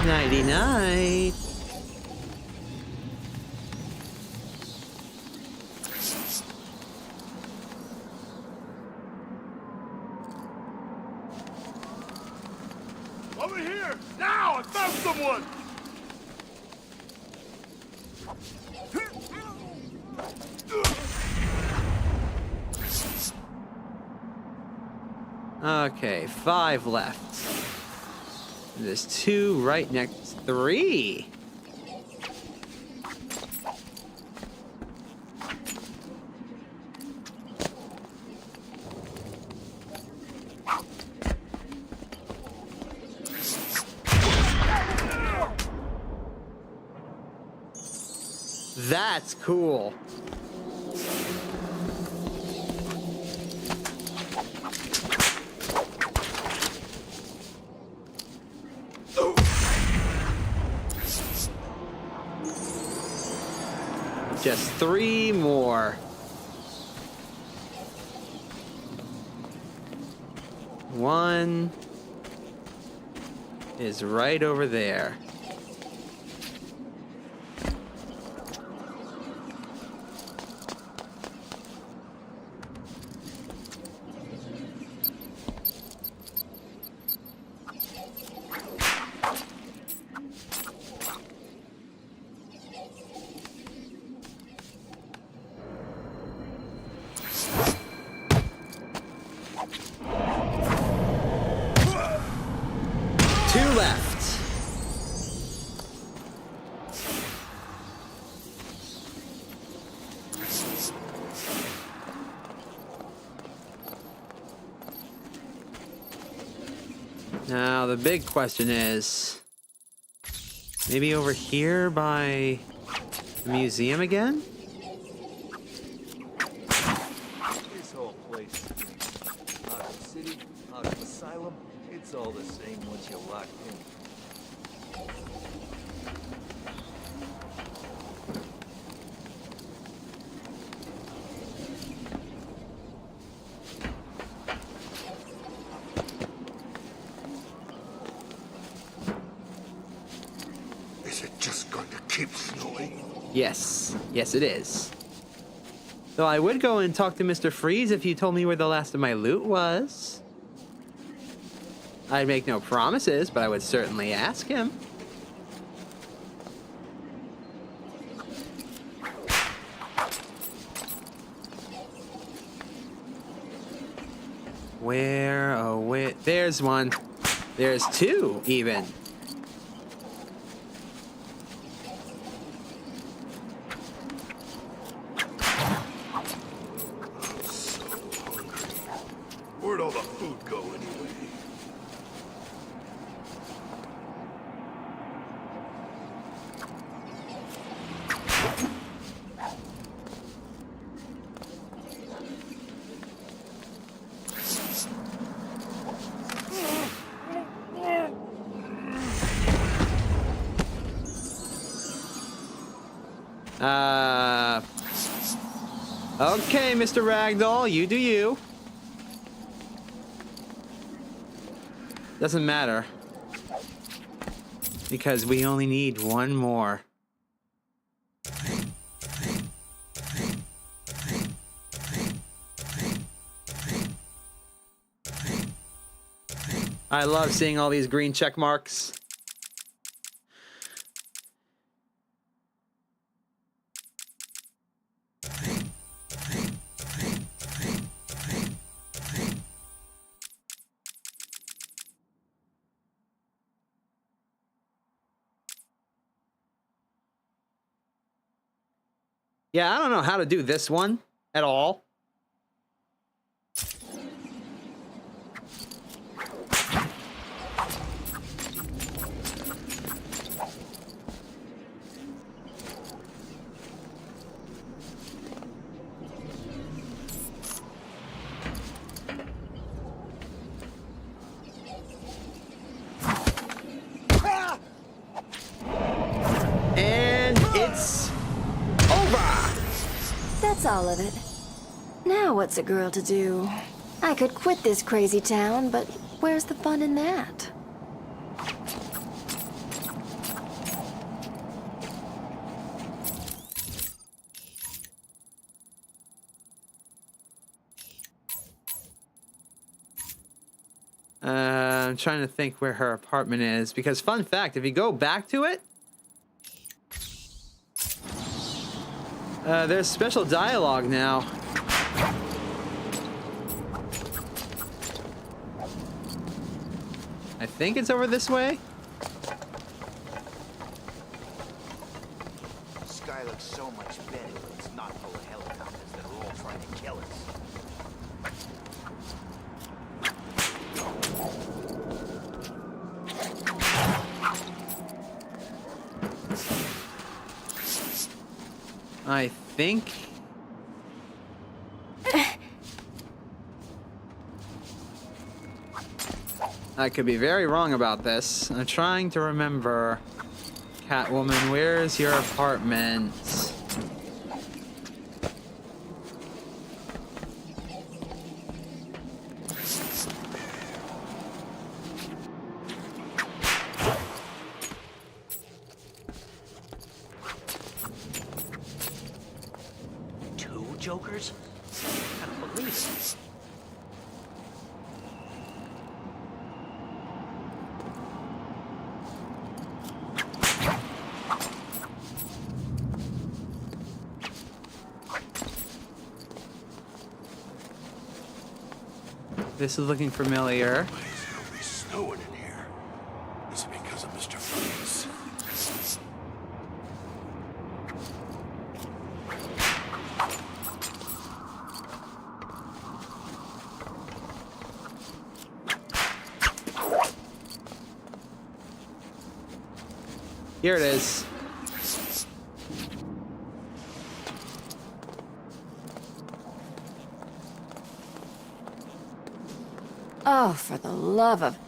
Nighty-night. Over here! Now! I found someone! Okay, 5 left. There's 2 right next. 3. That's cool. Just 3 more. 1 is right over there. Left. Now the big question is, maybe over here by the museum again? this whole place. Arkham City, Arkham Asylum, it's all the same once you're locked in. Is it just going to keep snowing? Yes. Yes, it is. Though I would go and talk to Mr. Freeze if you told me where the last of my loot was. I'd make no promises, but I would certainly ask him. Where, oh, wait, there's one. There's two, even. Where'd all the food go anyway? Okay, Mr. Ragdoll, you do you. Doesn't matter. Because we only need one more. I love seeing all these green check marks. Yeah, I don't know how to do this one at all. And it's over. That's all of it. Now what's a girl to do? I could quit this crazy town, but where's the fun in that? I'm trying to think where her apartment is, because fun fact, if you go back to it, there's special dialogue now. I think it's over this way. The sky looks so much better when it's not full of helicopters that are all trying to kill us. I think. I could be very wrong about this. I'm trying to remember. Catwoman, where's your apartment? Two Jokers? I don't believe it. This is looking familiar. Why is it always snowing in here? Is it because of Mr. Freeze? Here it is. Oh, for the love of...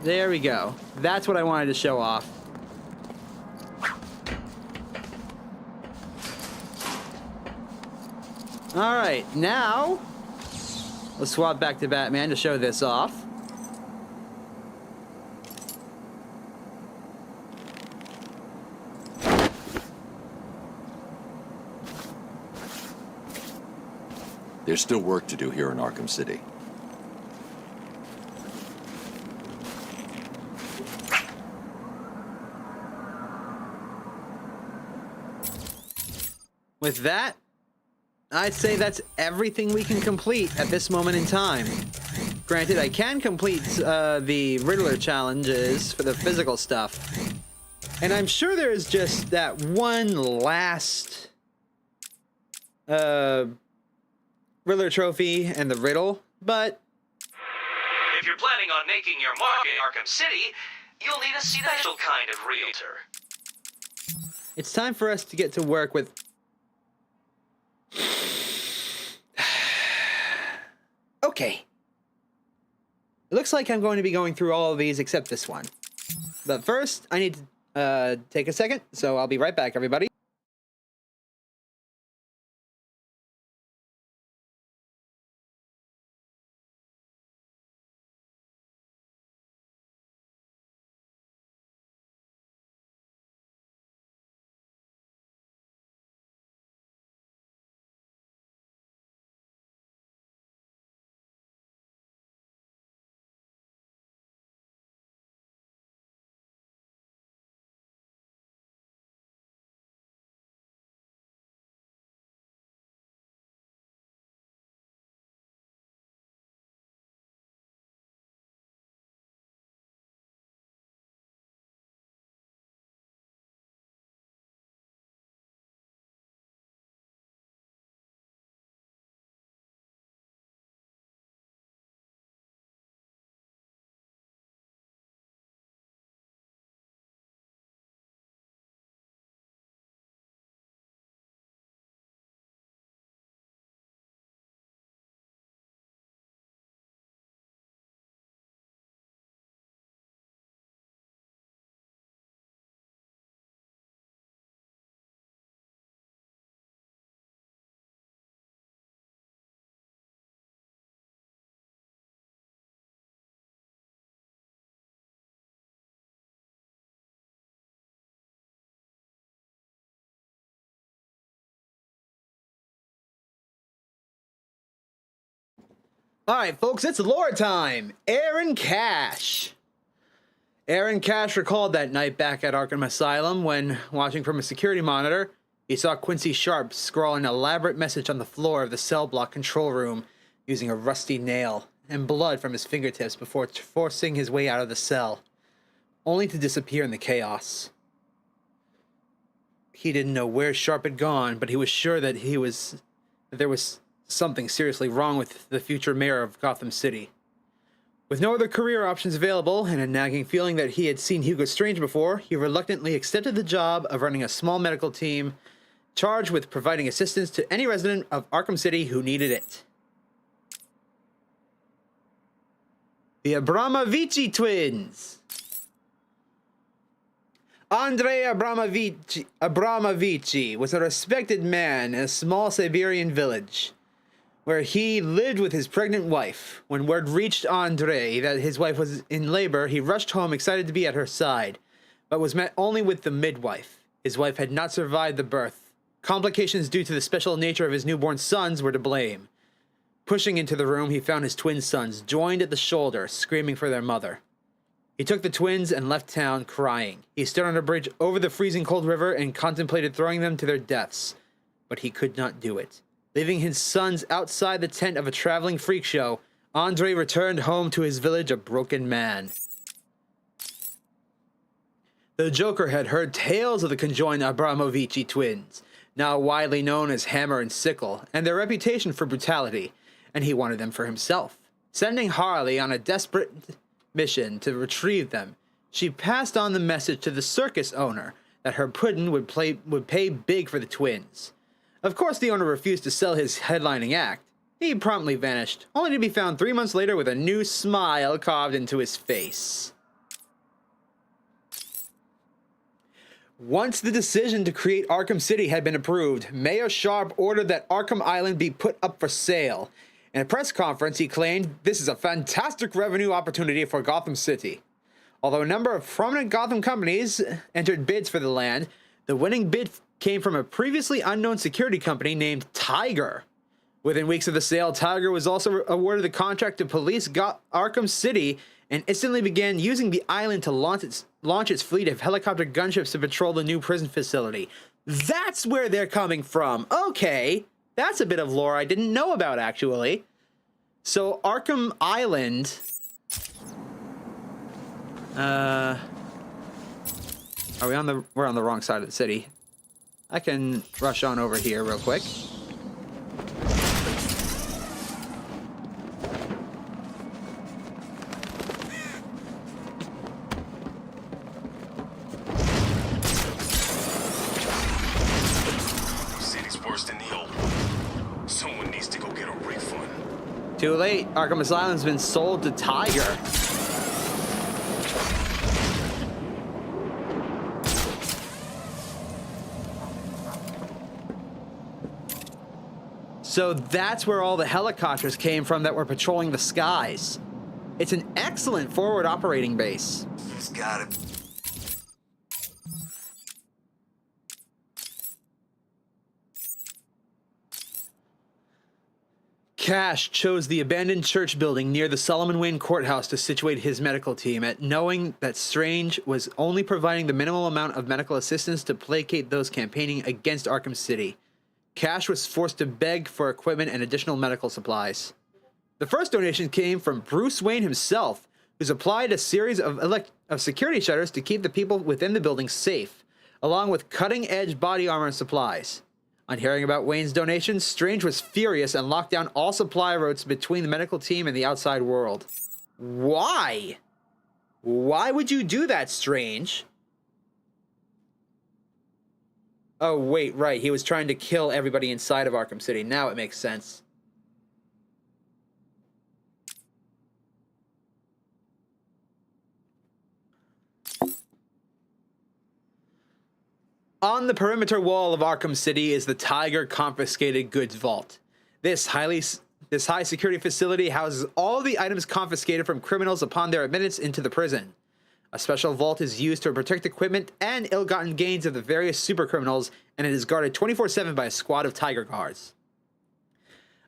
There we go. That's what I wanted to show off. All right, now let's swap back to Batman to show this off. There's still work to do here in Arkham City. With that, I'd say that's everything we can complete at this moment in time. Granted, I can complete the Riddler challenges for the physical stuff. And I'm sure there's just that one last Riddler trophy and the riddle, but... If you're planning on making your mark in Arkham City, you'll need a special kind of realtor. It's time for us to get to work with... Okay. It looks like I'm going to be going through all of these except this one. But first, I need to take a second, so I'll be right back, everybody. Alright, folks, it's lore time! Aaron Cash! Aaron Cash recalled that night back at Arkham Asylum when, watching from a security monitor, he saw Quincy Sharp scrawl an elaborate message on the floor of the cell block control room using a rusty nail and blood from his fingertips before forcing his way out of the cell, only to disappear in the chaos. He didn't know where Sharp had gone, but he was sure that there was something seriously wrong with the future mayor of Gotham City. With no other career options available and a nagging feeling that he had seen Hugo Strange before, he reluctantly accepted the job of running a small medical team charged with providing assistance to any resident of Arkham City who needed it. The Abramovici twins. Andrei Abramovici was a respected man in a small Siberian village, where he lived with his pregnant wife. When word reached Andrei that his wife was in labor, he rushed home excited to be at her side, but was met only with the midwife. His wife had not survived the birth. Complications due to the special nature of his newborn sons were to blame. Pushing into the room, he found his twin sons, joined at the shoulder, screaming for their mother. He took the twins and left town crying. He stood on a bridge over the freezing cold river and contemplated throwing them to their deaths, but he could not do it. Leaving his sons outside the tent of a traveling freak show, Andrei returned home to his village a broken man. The Joker had heard tales of the conjoined Abramovici twins, now widely known as Hammer and Sickle, and their reputation for brutality, and he wanted them for himself. Sending Harley on a desperate mission to retrieve them, she passed on the message to the circus owner that her puddin' would pay big for the twins. Of course, the owner refused to sell his headlining act. He promptly vanished, only to be found 3 months later with a new smile carved into his face. Once the decision to create Arkham City had been approved, Mayor Sharp ordered that Arkham Island be put up for sale. In a press conference, he claimed, "This is a fantastic revenue opportunity for Gotham City." Although a number of prominent Gotham companies entered bids for the land, the winning bid came from a previously unknown security company named Tiger. Within weeks of the sale, Tiger was also awarded the contract to police Arkham City and instantly began using the island to launch its fleet of helicopter gunships to patrol the new prison facility. That's where they're coming from. Okay, that's a bit of lore I didn't know about, actually. So Arkham Island... we're on the wrong side of the city. I can rush on over here real quick. City's worse than the old. Someone needs to go get a refund. Too late. Arkham Asylum's been sold to Tiger. So that's where all the helicopters came from that were patrolling the skies. It's an excellent forward operating base. It's gotta... Cash chose the abandoned church building near the Solomon Wayne courthouse to situate his medical team at, knowing that Strange was only providing the minimal amount of medical assistance to placate those campaigning against Arkham City. Cash was forced to beg for equipment and additional medical supplies. The first donation came from Bruce Wayne himself, who supplied a series of security shutters to keep the people within the building safe, along with cutting-edge body armor and supplies. On hearing about Wayne's donation, Strange was furious and locked down all supply routes between the medical team and the outside world. Why? Why would you do that, Strange? Oh, wait, right. He was trying to kill everybody inside of Arkham City. Now it makes sense. On the perimeter wall of Arkham City is the Tiger Confiscated Goods Vault. This high security facility houses all the items confiscated from criminals upon their admittance into the prison. A special vault is used to protect equipment and ill-gotten gains of the various supercriminals, and it is guarded 24/7 by a squad of Tiger guards.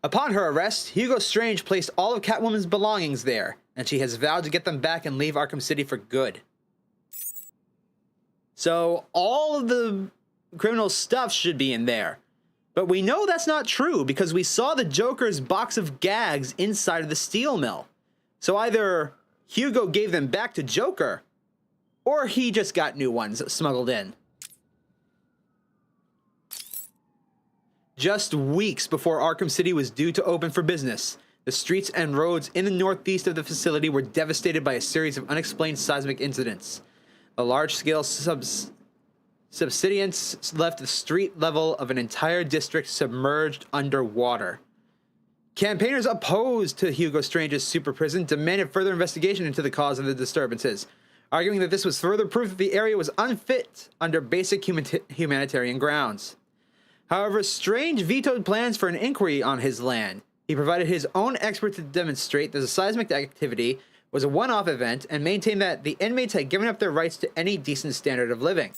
Upon her arrest, Hugo Strange placed all of Catwoman's belongings there, and she has vowed to get them back and leave Arkham City for good. So all of the criminal stuff should be in there. But we know that's not true because we saw the Joker's box of gags inside of the steel mill. So either Hugo gave them back to Joker, or he just got new ones smuggled in. Just weeks before Arkham City was due to open for business, the streets and roads in the northeast of the facility were devastated by a series of unexplained seismic incidents. A large-scale subsidence left the street level of an entire district submerged underwater. Campaigners opposed to Hugo Strange's super prison demanded further investigation into the cause of the disturbances, arguing that this was further proof that the area was unfit under basic humanitarian grounds. However, Strange vetoed plans for an inquiry on his land. He provided his own expert to demonstrate that the seismic activity was a one-off event and maintained that the inmates had given up their rights to any decent standard of living.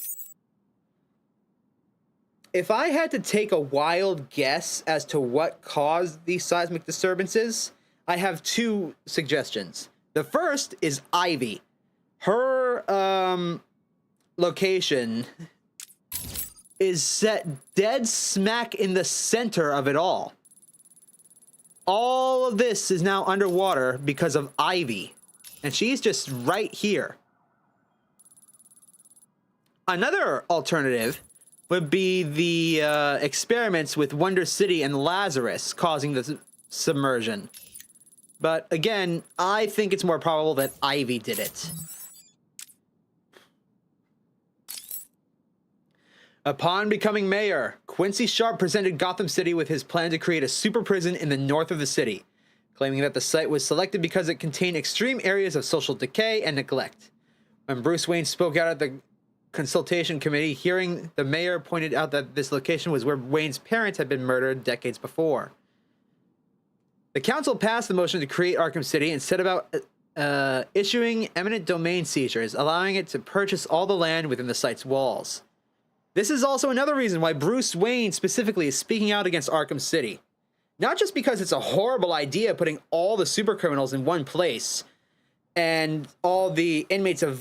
If I had to take a wild guess as to what caused these seismic disturbances, I have two suggestions. The first is Ivy. Her location is set dead smack in the center of it all. All of this is now underwater because of Ivy. And she's just right here. Another alternative would be the experiments with Wonder City and Lazarus causing the submersion. But again, I think it's more probable that Ivy did it. Upon becoming mayor, Quincy Sharp presented Gotham City with his plan to create a super prison in the north of the city, claiming that the site was selected because it contained extreme areas of social decay and neglect. When Bruce Wayne spoke out at the consultation committee hearing, the mayor pointed out that this location was where Wayne's parents had been murdered decades before. The council passed the motion to create Arkham City and set about issuing eminent domain seizures, allowing it to purchase all the land within the site's walls. This is also another reason why Bruce Wayne specifically is speaking out against Arkham City. Not just because it's a horrible idea putting all the super criminals in one place and all the inmates of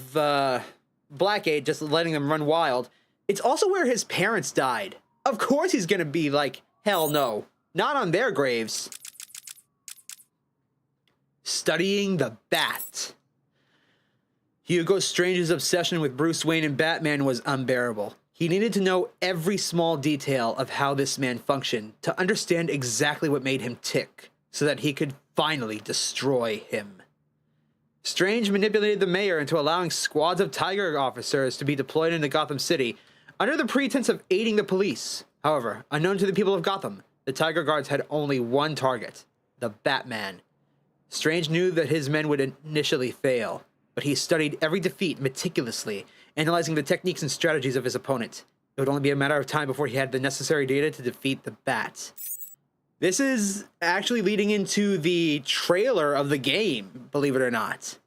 Blackgate just letting them run wild. It's also where his parents died. Of course he's gonna be like, hell no. Not on their graves. Studying the Bat. Hugo Strange's obsession with Bruce Wayne and Batman was unbearable. He needed to know every small detail of how this man functioned to understand exactly what made him tick, so that he could finally destroy him. Strange manipulated the mayor into allowing squads of Tiger officers to be deployed into Gotham City under the pretense of aiding the police. However, unknown to the people of Gotham, the Tiger Guards had only one target, the Batman. Strange knew that his men would initially fail, but he studied every defeat meticulously, analyzing the techniques and strategies of his opponent. It would only be a matter of time before he had the necessary data to defeat the Bat. This is actually leading into the trailer of the game, believe it or not.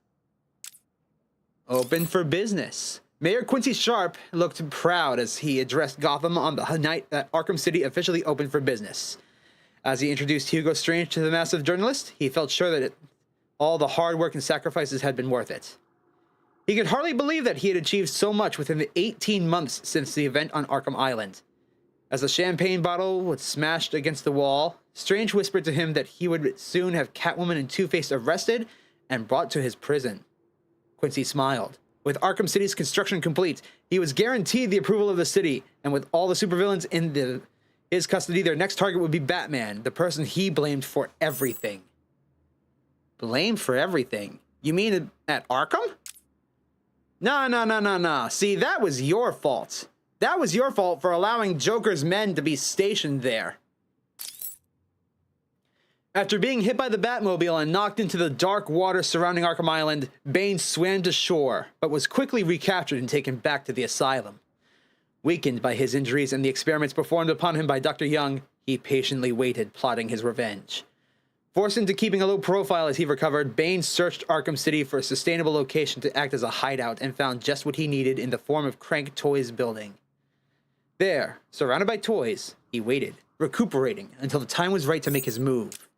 Open for business. Mayor Quincy Sharp looked proud as he addressed Gotham on the night that Arkham City officially opened for business. As he introduced Hugo Strange to the massive journalist, he felt sure that all the hard work and sacrifices had been worth it. He could hardly believe that he had achieved so much within the 18 months since the event on Arkham Island. As the champagne bottle was smashed against the wall, Strange whispered to him that he would soon have Catwoman and Two-Face arrested and brought to his prison. Quincy smiled. With Arkham City's construction complete, he was guaranteed the approval of the city, and with all the supervillains in his custody, their next target would be Batman, the person he blamed for everything. Blamed for everything? You mean at Arkham? No. See, that was your fault. That was your fault for allowing Joker's men to be stationed there. After being hit by the Batmobile and knocked into the dark water surrounding Arkham Island, Bane swam to shore, but was quickly recaptured and taken back to the asylum. Weakened by his injuries and the experiments performed upon him by Dr. Young, he patiently waited, plotting his revenge. Forced into keeping a low profile as he recovered, Bane searched Arkham City for a sustainable location to act as a hideout and found just what he needed in the form of Crank Toys building. There, surrounded by toys, he waited, recuperating until the time was right to make his move.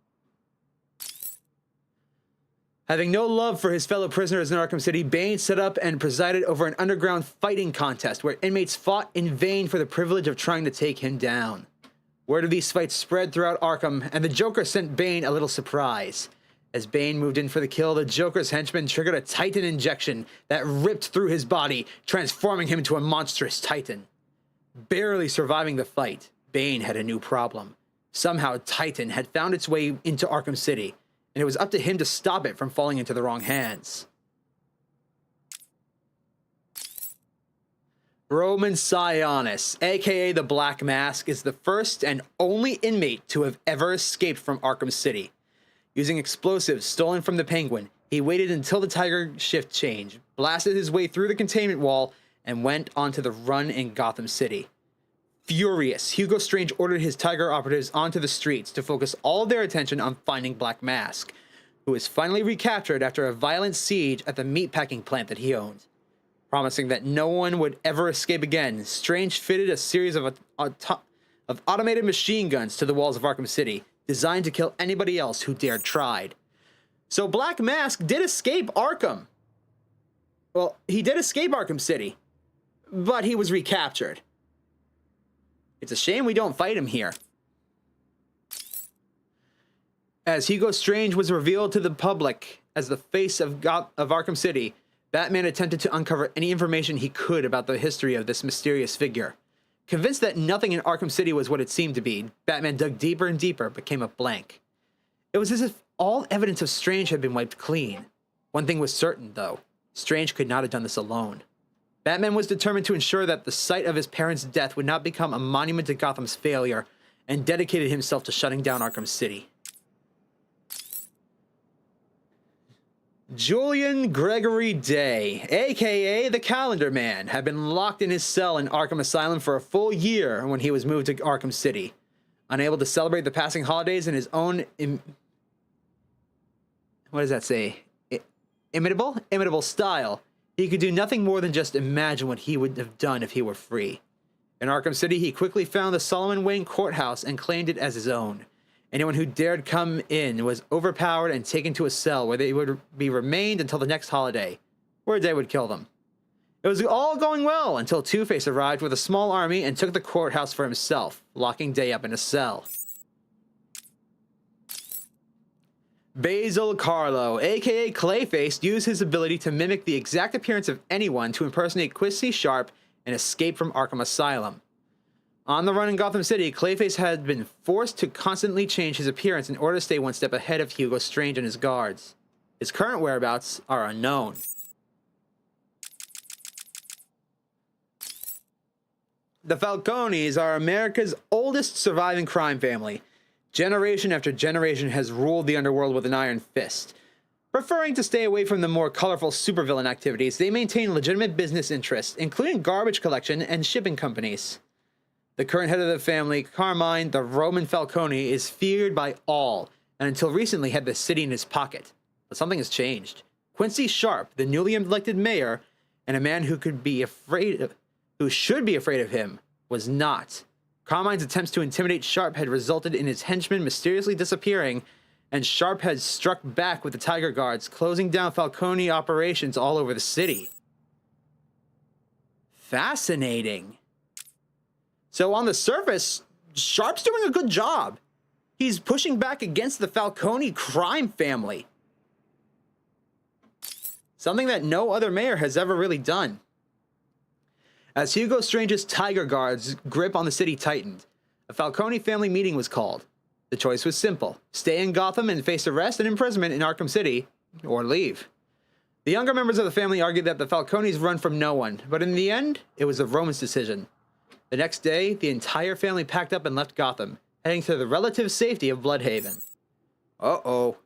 Having no love for his fellow prisoners in Arkham City, Bane set up and presided over an underground fighting contest where inmates fought in vain for the privilege of trying to take him down. Word of these fights spread throughout Arkham, and the Joker sent Bane a little surprise. As Bane moved in for the kill, the Joker's henchman triggered a Titan injection that ripped through his body, transforming him into a monstrous Titan. Barely surviving the fight, Bane had a new problem. Somehow Titan had found its way into Arkham City, and it was up to him to stop it from falling into the wrong hands. Roman Sionis, aka the Black Mask, is the first and only inmate to have ever escaped from Arkham City. Using explosives stolen from the Penguin, he waited until the Tiger shift change, blasted his way through the containment wall, and went onto the run in Gotham City. Furious, Hugo Strange ordered his Tiger operatives onto the streets to focus all their attention on finding Black Mask, who was finally recaptured after a violent siege at the meatpacking plant that he owned. Promising that no one would ever escape again, Strange fitted a series of automated machine guns to the walls of Arkham City, designed to kill anybody else who dared try. So Black Mask did escape Arkham. Well, he did escape Arkham City, but he was recaptured. It's a shame we don't fight him here. As Hugo Strange was revealed to the public as the face of Arkham City, Batman attempted to uncover any information he could about the history of this mysterious figure. Convinced that nothing in Arkham City was what it seemed to be, Batman dug deeper and deeper, but came up blank. It was as if all evidence of Strange had been wiped clean. One thing was certain, though. Strange could not have done this alone. Batman was determined to ensure that the site of his parents' death would not become a monument to Gotham's failure, and dedicated himself to shutting down Arkham City. Julian Gregory Day, aka the Calendar Man, had been locked in his cell in Arkham Asylum for a full year when he was moved to Arkham City. Unable to celebrate the passing holidays in his own imitable style, he could do nothing more than just imagine what he would have done if he were free. In Arkham City, he quickly found the Solomon Wayne courthouse and claimed it as his own. Anyone who dared come in was overpowered and taken to a cell where they would be remained until the next holiday, where a day would kill them. It was all going well until Two-Face arrived with a small army and took the courthouse for himself, locking Day up in a cell. Basil Carlo, aka Clayface, used his ability to mimic the exact appearance of anyone to impersonate Quincy Sharp and escape from Arkham Asylum. On the run in Gotham City, Clayface had been forced to constantly change his appearance in order to stay one step ahead of Hugo Strange and his guards. His current whereabouts are unknown. The Falcones are America's oldest surviving crime family. Generation after generation has ruled the underworld with an iron fist. Preferring to stay away from the more colorful supervillain activities, they maintain legitimate business interests, including garbage collection and shipping companies. The current head of the family, Carmine the Roman Falcone, is feared by all, and until recently had the city in his pocket. But something has changed. Quincy Sharp, the newly elected mayor, and a man who should be afraid of him, was not. Carmine's attempts to intimidate Sharp had resulted in his henchmen mysteriously disappearing, and Sharp had struck back with the Tiger Guards, closing down Falcone operations all over the city. Fascinating. So on the surface, Sharp's doing a good job. He's pushing back against the Falcone crime family. Something that no other mayor has ever really done. As Hugo Strange's Tiger Guards' grip on the city tightened, a Falcone family meeting was called. The choice was simple: stay in Gotham and face arrest and imprisonment in Arkham City, or leave. The younger members of the family argued that the Falcones run from no one, but in the end, it was the Romans' decision. The next day, the entire family packed up and left Gotham, heading to the relative safety of Bloodhaven. Uh-oh.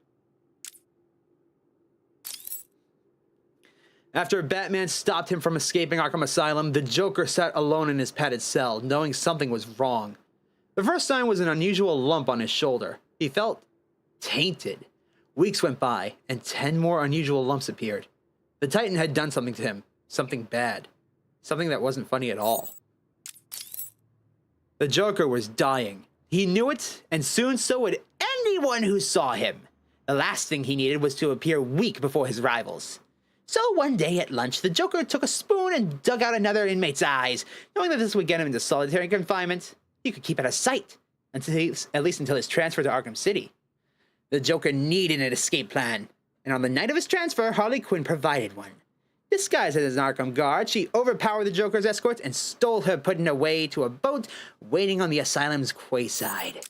After Batman stopped him from escaping Arkham Asylum, the Joker sat alone in his padded cell, knowing something was wrong. The first sign was an unusual lump on his shoulder. He felt tainted. Weeks went by, and 10 more unusual lumps appeared. The Titan had done something to him. Something bad. Something that wasn't funny at all. The Joker was dying. He knew it, and soon so would anyone who saw him. The last thing he needed was to appear weak before his rivals. So one day at lunch, the Joker took a spoon and dug out another inmate's eyes, knowing that this would get him into solitary confinement. He could keep out of sight, at least until his transfer to Arkham City. The Joker needed an escape plan, and on the night of his transfer, Harley Quinn provided one. Disguised as an Arkham guard, she overpowered the Joker's escort and stole her, putting away to a boat waiting on the asylum's quayside.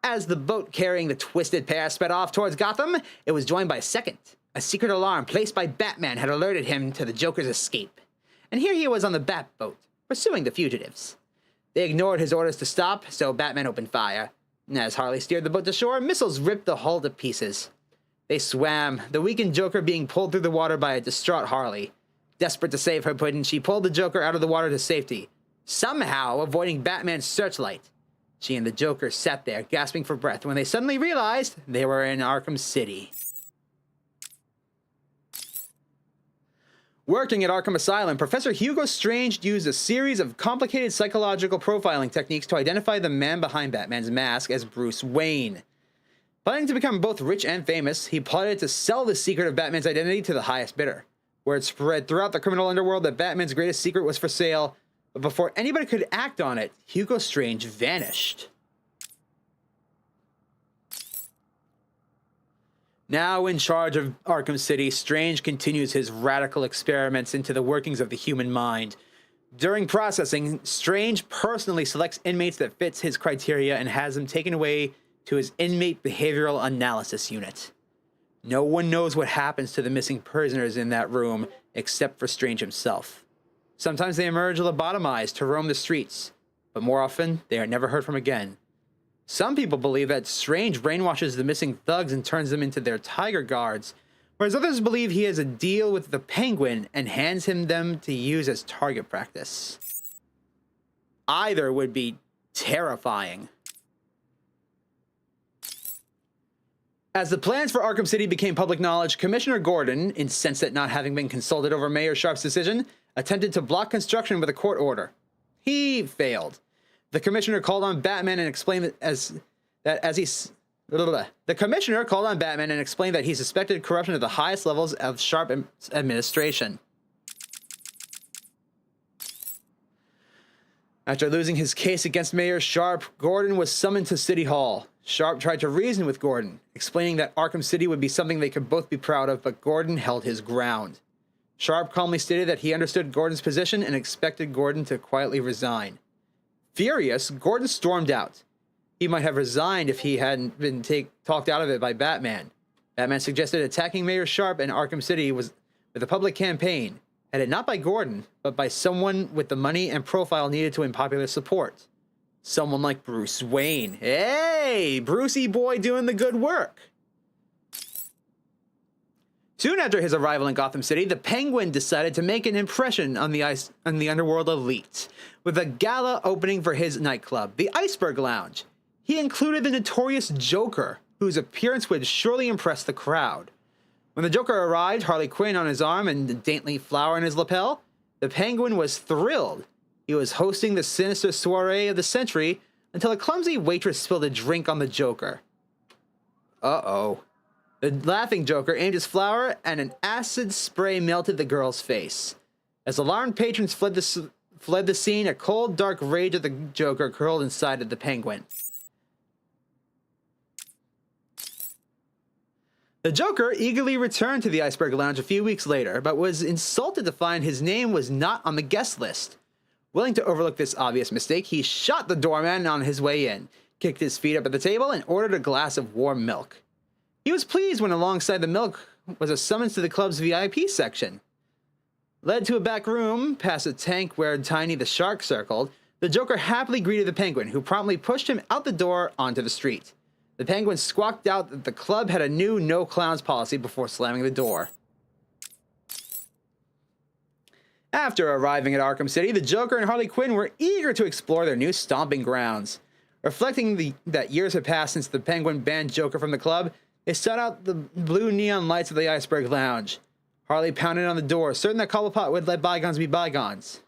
As the boat carrying the twisted pair sped off towards Gotham, it was joined by a second. A secret alarm placed by Batman had alerted him to the Joker's escape. And here he was on the Bat-boat, pursuing the fugitives. They ignored his orders to stop, so Batman opened fire. As Harley steered the boat to shore, missiles ripped the hull to pieces. They swam, the weakened Joker being pulled through the water by a distraught Harley. Desperate to save her pudding, she pulled the Joker out of the water to safety, somehow avoiding Batman's searchlight. She and the Joker sat there, gasping for breath, when they suddenly realized they were in Arkham City. Working at Arkham Asylum, Professor Hugo Strange used a series of complicated psychological profiling techniques to identify the man behind Batman's mask as Bruce Wayne. Planning to become both rich and famous, he plotted to sell the secret of Batman's identity to the highest bidder. Word spread throughout the criminal underworld that Batman's greatest secret was for sale, but before anybody could act on it, Hugo Strange vanished. Now in charge of Arkham City, Strange continues his radical experiments into the workings of the human mind. During processing, Strange personally selects inmates that fits his criteria and has them taken away to his inmate behavioral analysis unit. No one knows what happens to the missing prisoners in that room except for Strange himself. Sometimes they emerge lobotomized to roam the streets, but more often they are never heard from again. Some people believe that Strange brainwashes the missing thugs and turns them into their Tiger Guards, whereas others believe he has a deal with the Penguin and hands him them to use as target practice. Either would be terrifying. As the plans for Arkham City became public knowledge, Commissioner Gordon, incensed at not having been consulted over Mayor Sharp's decision, attempted to block construction with a court order. He failed. The commissioner called on Batman and explained the commissioner called on Batman and explained that he suspected corruption at the highest levels of Sharp administration. After losing his case against Mayor Sharp, Gordon was summoned to City Hall. Sharp tried to reason with Gordon, explaining that Arkham City would be something they could both be proud of, but Gordon held his ground. Sharp calmly stated that he understood Gordon's position and expected Gordon to quietly resign. Furious, Gordon stormed out. He might have resigned if he hadn't been talked out of it by Batman. Batman suggested attacking Mayor Sharp and Arkham City was with a public campaign, headed not by Gordon, but by someone with the money and profile needed to win popular support. Someone like Bruce Wayne. Hey, Brucey boy doing the good work. Soon after his arrival in Gotham City, the Penguin decided to make an impression on the underworld elite, with a gala opening for his nightclub, the Iceberg Lounge. He included the notorious Joker, whose appearance would surely impress the crowd. When the Joker arrived, Harley Quinn on his arm and a dainty flower in his lapel, the Penguin was thrilled. He was hosting the sinister soiree of the century until a clumsy waitress spilled a drink on the Joker. Uh-oh. The laughing Joker aimed his flower, and an acid spray melted the girl's face. As alarmed patrons fled the scene, a cold, dark rage of the Joker curled inside of the Penguin. The Joker eagerly returned to the Iceberg Lounge a few weeks later, but was insulted to find his name was not on the guest list. Willing to overlook this obvious mistake, he shot the doorman on his way in, kicked his feet up at the table, and ordered a glass of warm milk. He was pleased when alongside the milk was a summons to the club's VIP section. Led to a back room, past a tank where Tiny the Shark circled, the Joker happily greeted the Penguin, who promptly pushed him out the door onto the street. The Penguin squawked out that the club had a new no clowns policy before slamming the door. After arriving at Arkham City, the Joker and Harley Quinn were eager to explore their new stomping grounds. Reflecting that years had passed since the Penguin banned Joker from the club, they sought out the blue neon lights of the Iceberg Lounge. Harley pounded on the door, certain that Cobblepot would let bygones be bygones.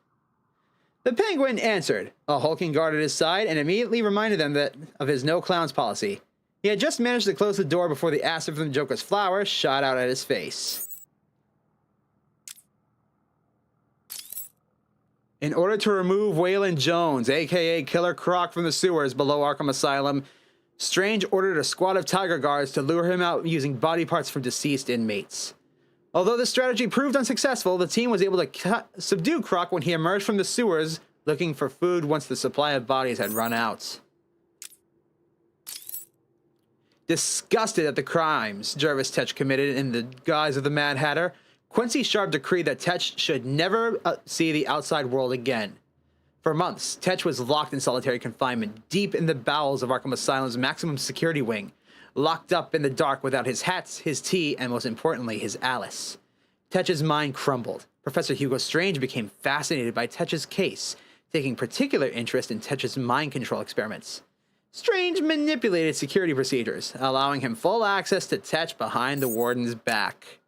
The Penguin answered, a hulking guard at his side, and immediately reminded them of his no clowns policy. He had just managed to close the door before the acid from the Joker's flower shot out at his face. In order to remove Waylon Jones, aka Killer Croc, from the sewers below Arkham Asylum, Strange ordered a squad of Tiger Guards to lure him out using body parts from deceased inmates. Although the strategy proved unsuccessful, the team was able to subdue Croc when he emerged from the sewers looking for food once the supply of bodies had run out. Disgusted at the crimes Jervis Tetch committed in the guise of the Mad Hatter, Quincy Sharp decreed that Tetch should never see the outside world again. For months, Tetch was locked in solitary confinement, deep in the bowels of Arkham Asylum's maximum security wing, locked up in the dark without his hats, his tea, and most importantly, his Alice. Tetch's mind crumbled. Professor Hugo Strange became fascinated by Tetch's case, taking particular interest in Tetch's mind control experiments. Strange manipulated security procedures, allowing him full access to Tetch behind the warden's back.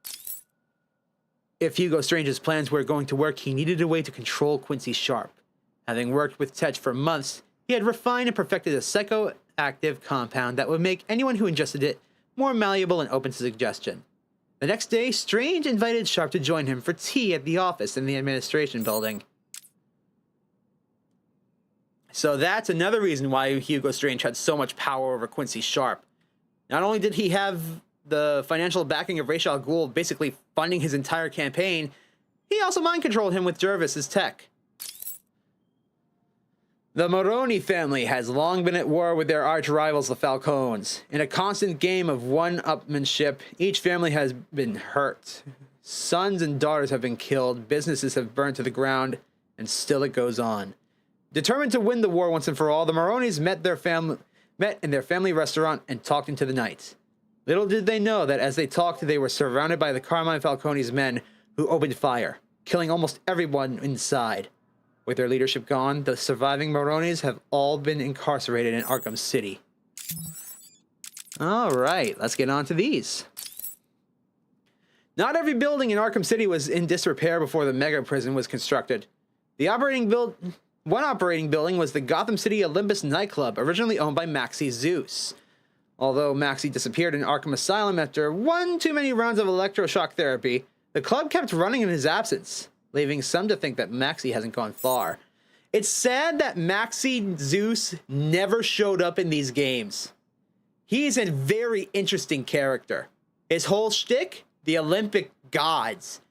If Hugo Strange's plans were going to work, he needed a way to control Quincy Sharp. Having worked with Tetch for months, he had refined and perfected a psychoactive compound that would make anyone who ingested it more malleable and open to suggestion. The next day, Strange invited Sharp to join him for tea at the office in the administration building. So that's another reason why Hugo Strange had so much power over Quincy Sharp. Not only did he have the financial backing of Ra's al Ghul basically funding his entire campaign, he also mind-controlled him with Jervis's tech. The Moroni family has long been at war with their arch-rivals, the Falcones. In a constant game of one-upmanship, each family has been hurt. Sons and daughters have been killed, businesses have burned to the ground, and still it goes on. Determined to win the war once and for all, the Moronis met in their family restaurant and talked into the night. Little did they know that as they talked, they were surrounded by the Carmine Falcone's men, who opened fire, killing almost everyone inside. With their leadership gone, the surviving Moronis have all been incarcerated in Arkham City. Alright, let's get on to these. Not every building in Arkham City was in disrepair before the megaprison was constructed. The operating One operating building was the Gotham City Olympus nightclub, originally owned by Maxie Zeus. Although Maxie disappeared in Arkham Asylum after one too many rounds of electroshock therapy, the club kept running in his absence, leaving some to think that Maxie hasn't gone far. It's sad that Maxie Zeus never showed up in these games. He's a very interesting character. His whole shtick? The Olympic gods.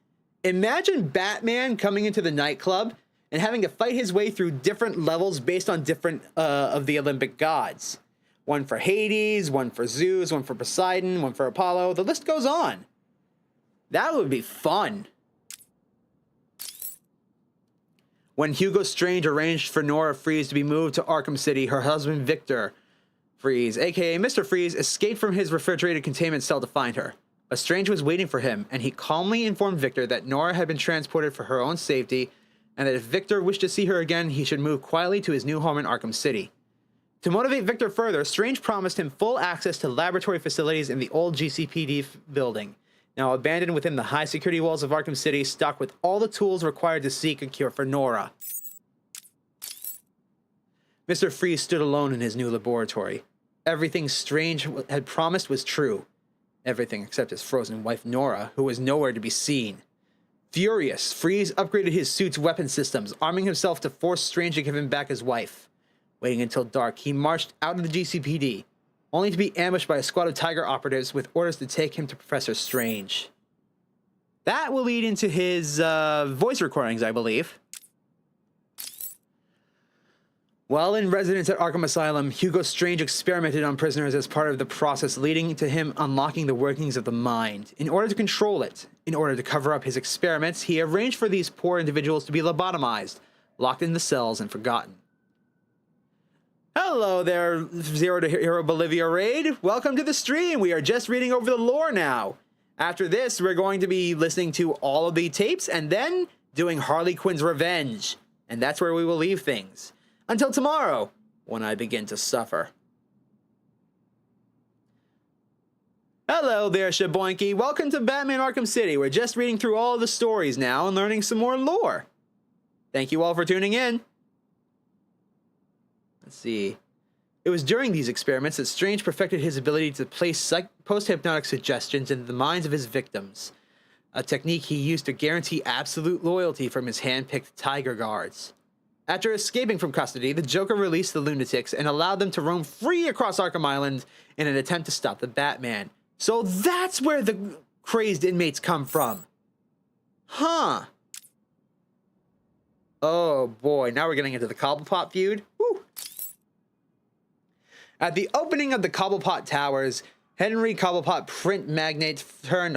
Imagine Batman coming into the nightclub and having to fight his way through different levels based on different of the Olympic gods. One for Hades, one for Zeus, one for Poseidon, one for Apollo. The list goes on. That would be fun. When Hugo Strange arranged for Nora Freeze to be moved to Arkham City, her husband Victor Freeze, aka Mr. Freeze, escaped from his refrigerated containment cell to find her. But Strange was waiting for him, and he calmly informed Victor that Nora had been transported for her own safety, and that if Victor wished to see her again, he should move quietly to his new home in Arkham City. To motivate Victor further, Strange promised him full access to laboratory facilities in the old GCPD building, now abandoned within the high-security walls of Arkham City, stocked with all the tools required to seek a cure for Nora. Mr. Freeze stood alone in his new laboratory. Everything Strange had promised was true. Everything except his frozen wife Nora, who was nowhere to be seen. Furious, Freeze upgraded his suit's weapon systems, arming himself to force Strange to give him back his wife. Waiting until dark, he marched out of the GCPD, only to be ambushed by a squad of Tiger operatives with orders to take him to Professor Strange. That will lead into his voice recordings, I believe. While in residence at Arkham Asylum, Hugo Strange experimented on prisoners as part of the process leading to him unlocking the workings of the mind. In order to control it, in order to cover up his experiments, he arranged for these poor individuals to be lobotomized, locked in the cells, and forgotten. Hello there, Zero to Hero Bolivia Raid. Welcome to the stream. We are just reading over the lore now. After this, we're going to be listening to all of the tapes and then doing Harley Quinn's Revenge. And that's where we will leave things. Until tomorrow, when I begin to suffer. Hello there, Shaboinky. Welcome to Batman Arkham City. We're just reading through all the stories now and learning some more lore. Thank you all for tuning in. Let's see. It was during these experiments that Strange perfected his ability to place post-hypnotic suggestions into the minds of his victims, a technique he used to guarantee absolute loyalty from his hand-picked Tiger guards. After escaping from custody, the Joker released the lunatics and allowed them to roam free across Arkham Island in an attempt to stop the Batman. So that's where the crazed inmates come from. Huh. Oh boy, now we're getting into the Cobblepot feud. Woo. At the opening of the Cobblepot Towers, Henry Cobblepot, print magnate turned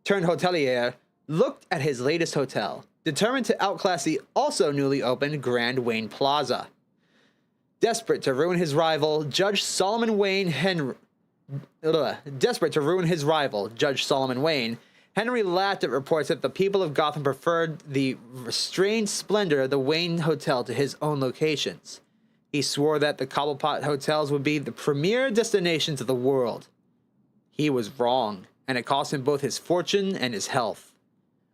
hotelier, looked at his latest hotel, determined to outclass the also newly opened Grand Wayne Plaza. Desperate to ruin his rival, Judge Solomon Wayne, Henry laughed at reports that the people of Gotham preferred the restrained splendor of the Wayne Hotel to his own locations. He swore that the Cobblepot hotels would be the premier destinations of the world. He was wrong, and it cost him both his fortune and his health.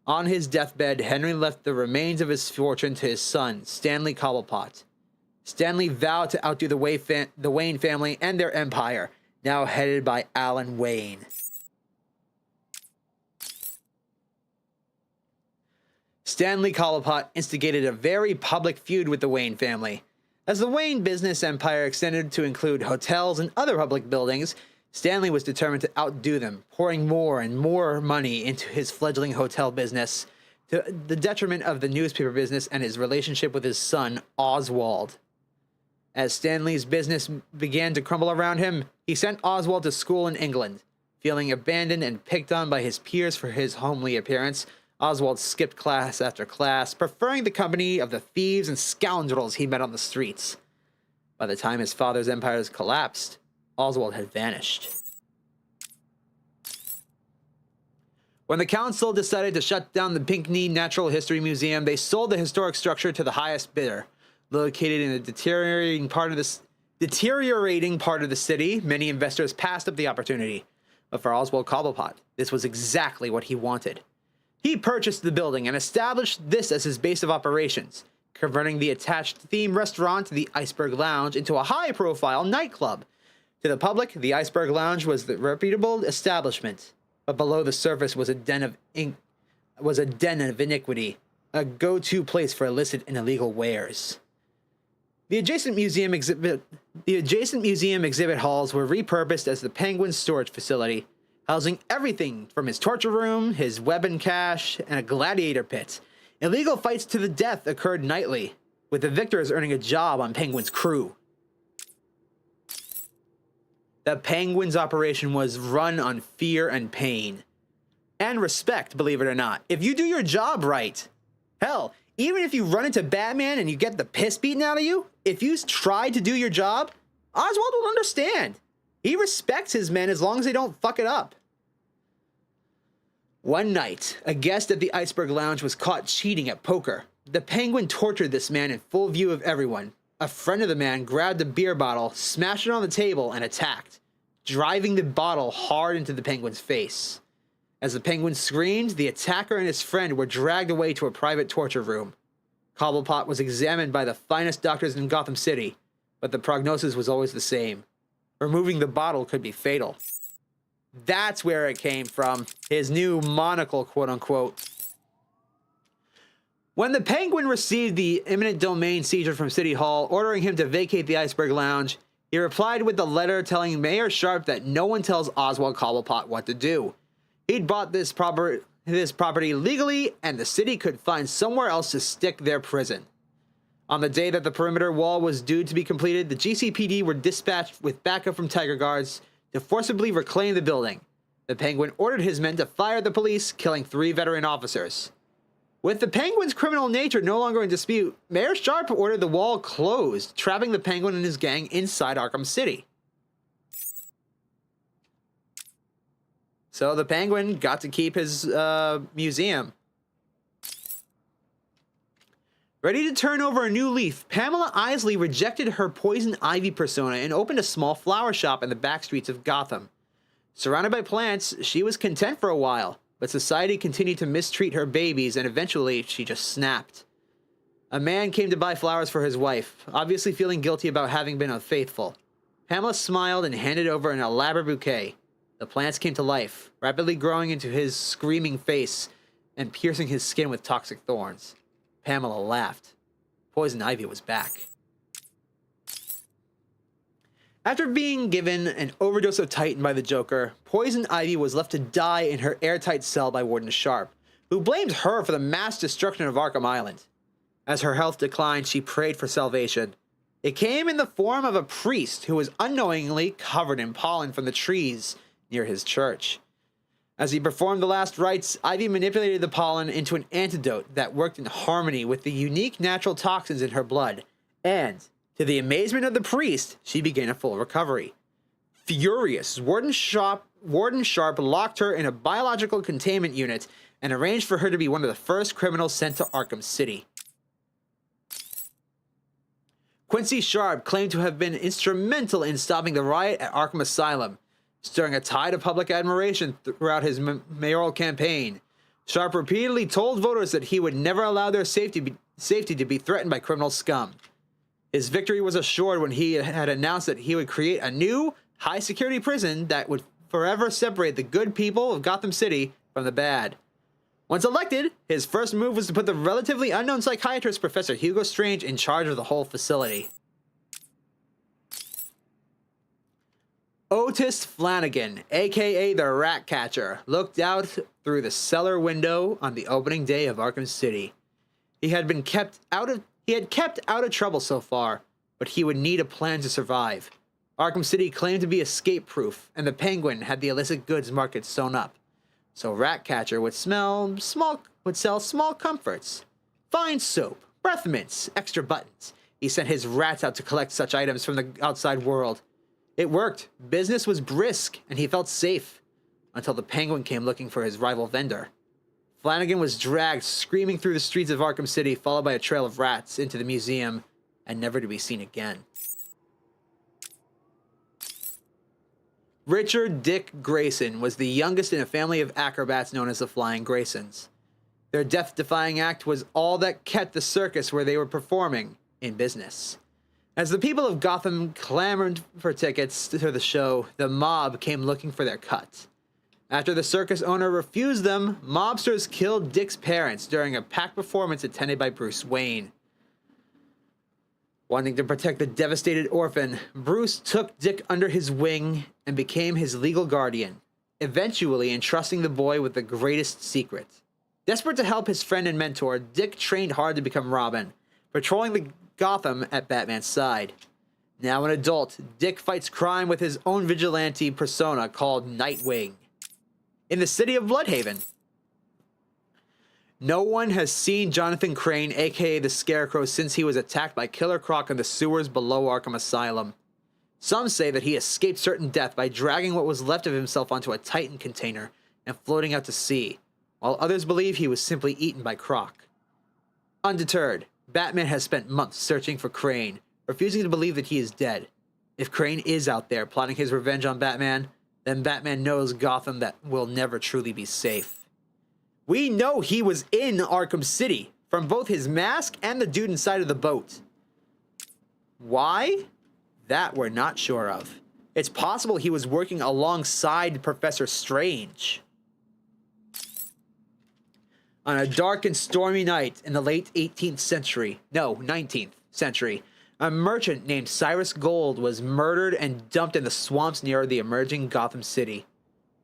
On his deathbed, Henry left the remains of his fortune to his son, Stanley Cobblepot. Stanley vowed to outdo the Wayne family and their empire, now headed by Alan Wayne. Stanley Cobblepot instigated a very public feud with the Wayne family. As the Wayne business empire extended to include hotels and other public buildings, Stanley was determined to outdo them, pouring more and more money into his fledgling hotel business, to the detriment of the newspaper business and his relationship with his son, Oswald. As Stanley's business began to crumble around him, he sent Oswald to school in England. Feeling abandoned and picked on by his peers for his homely appearance, Oswald skipped class after class, preferring the company of the thieves and scoundrels he met on the streets. By the time his father's empires collapsed, Oswald had vanished. When the council decided to shut down the Pinckney Natural History Museum, they sold the historic structure to the highest bidder. Located in a deteriorating part of the city, many investors passed up the opportunity. But for Oswald Cobblepot, this was exactly what he wanted. He purchased the building and established this as his base of operations, converting the attached theme restaurant, the Iceberg Lounge, into a high-profile nightclub. To the public, the Iceberg Lounge was the reputable establishment, but below the surface was a den of iniquity, a go-to place for illicit and illegal wares. The adjacent museum exhibit halls were repurposed as the Penguin's storage facility, housing everything from his torture room, his weapon cache, and a gladiator pit. Illegal fights to the death occurred nightly, with the victors earning a job on Penguin's crew. The Penguin's operation was run on fear and pain. And respect, believe it or not. If you do your job right, hell, even if you run into Batman and you get the piss beaten out of you, if you try to do your job, Oswald will understand. He respects his men as long as they don't fuck it up. One night, a guest at the Iceberg Lounge was caught cheating at poker. The Penguin tortured this man in full view of everyone. A friend of the man grabbed a beer bottle, smashed it on the table, and attacked, driving the bottle hard into the Penguin's face. As the Penguin screamed, the attacker and his friend were dragged away to a private torture room. Cobblepot was examined by the finest doctors in Gotham City, but the prognosis was always the same. Removing the bottle could be fatal. That's where it came from, his new monocle, quote-unquote. When the Penguin received the eminent domain seizure from City Hall, ordering him to vacate the Iceberg Lounge, he replied with a letter telling Mayor Sharp that no one tells Oswald Cobblepot what to do. He'd bought this property legally, and the city could find somewhere else to stick their prison. On the day that the perimeter wall was due to be completed, the GCPD were dispatched with backup from Tiger Guards to forcibly reclaim the building. The Penguin ordered his men to fire the police, killing 3 veteran officers. With the Penguin's criminal nature no longer in dispute, Mayor Sharp ordered the wall closed, trapping the Penguin and his gang inside Arkham City. So the Penguin got to keep his museum. Ready to turn over a new leaf, Pamela Isley rejected her poison ivy persona and opened a small flower shop in the back streets of Gotham. Surrounded by plants, she was content for a while, but society continued to mistreat her babies, and eventually she just snapped. A man came to buy flowers for his wife, obviously feeling guilty about having been unfaithful. Pamela smiled and handed over an elaborate bouquet. The plants came to life, rapidly growing into his screaming face and piercing his skin with toxic thorns. Pamela laughed. Poison ivy was back. After being given an overdose of Titan by the Joker, Poison Ivy was left to die in her airtight cell by Warden Sharp, who blamed her for the mass destruction of Arkham Island. As her health declined, she prayed for salvation. It came in the form of a priest who was unknowingly covered in pollen from the trees near his church. As he performed the last rites, Ivy manipulated the pollen into an antidote that worked in harmony with the unique natural toxins in her blood, and, to the amazement of the priest, she began a full recovery. Furious, Warden Sharp locked her in a biological containment unit and arranged for her to be one of the first criminals sent to Arkham City. Quincy Sharp claimed to have been instrumental in stopping the riot at Arkham Asylum, stirring a tide of public admiration throughout his mayoral campaign. Sharp repeatedly told voters that he would never allow their safety to be threatened by criminal scum. His victory was assured when he had announced that he would create a new, high-security prison that would forever separate the good people of Gotham City from the bad. Once elected, his first move was to put the relatively unknown psychiatrist Professor Hugo Strange in charge of the whole facility. Otis Flanagan, aka the Rat Catcher, looked out through the cellar window on the opening day of Arkham City. He had kept out of trouble so far, but he would need a plan to survive. Arkham City claimed to be escape-proof, and the Penguin had the illicit goods market sewn up. So Ratcatcher would sell small comforts. Fine soap, breath mints, extra buttons. He sent his rats out to collect such items from the outside world. It worked. Business was brisk, and he felt safe, until the Penguin came looking for his rival vendor. Flanagan was dragged screaming through the streets of Arkham City, followed by a trail of rats into the museum, and never to be seen again. Richard Dick Grayson was the youngest in a family of acrobats known as the Flying Graysons. Their death-defying act was all that kept the circus where they were performing in business. As the people of Gotham clamored for tickets to the show, the mob came looking for their cut. After the circus owner refused them, mobsters killed Dick's parents during a packed performance attended by Bruce Wayne. Wanting to protect the devastated orphan, Bruce took Dick under his wing and became his legal guardian, eventually entrusting the boy with the greatest secret. Desperate to help his friend and mentor, Dick trained hard to become Robin, patrolling the Gotham at Batman's side. Now an adult, Dick fights crime with his own vigilante persona called Nightwing. In the city of Bloodhaven, no one has seen Jonathan Crane, aka the Scarecrow, since he was attacked by Killer Croc in the sewers below Arkham Asylum. Some say that he escaped certain death by dragging what was left of himself onto a Titan container and floating out to sea, while others believe he was simply eaten by Croc. Undeterred, Batman has spent months searching for Crane, refusing to believe that he is dead. If Crane is out there plotting his revenge on Batman, then Batman knows Gotham that will never truly be safe. We know he was in Arkham City, from both his mask and the dude inside of the boat. Why? That we're not sure of. It's possible he was working alongside Professor Strange. On a dark and stormy night in the late 19th century, a merchant named Cyrus Gold was murdered and dumped in the swamps near the emerging Gotham City.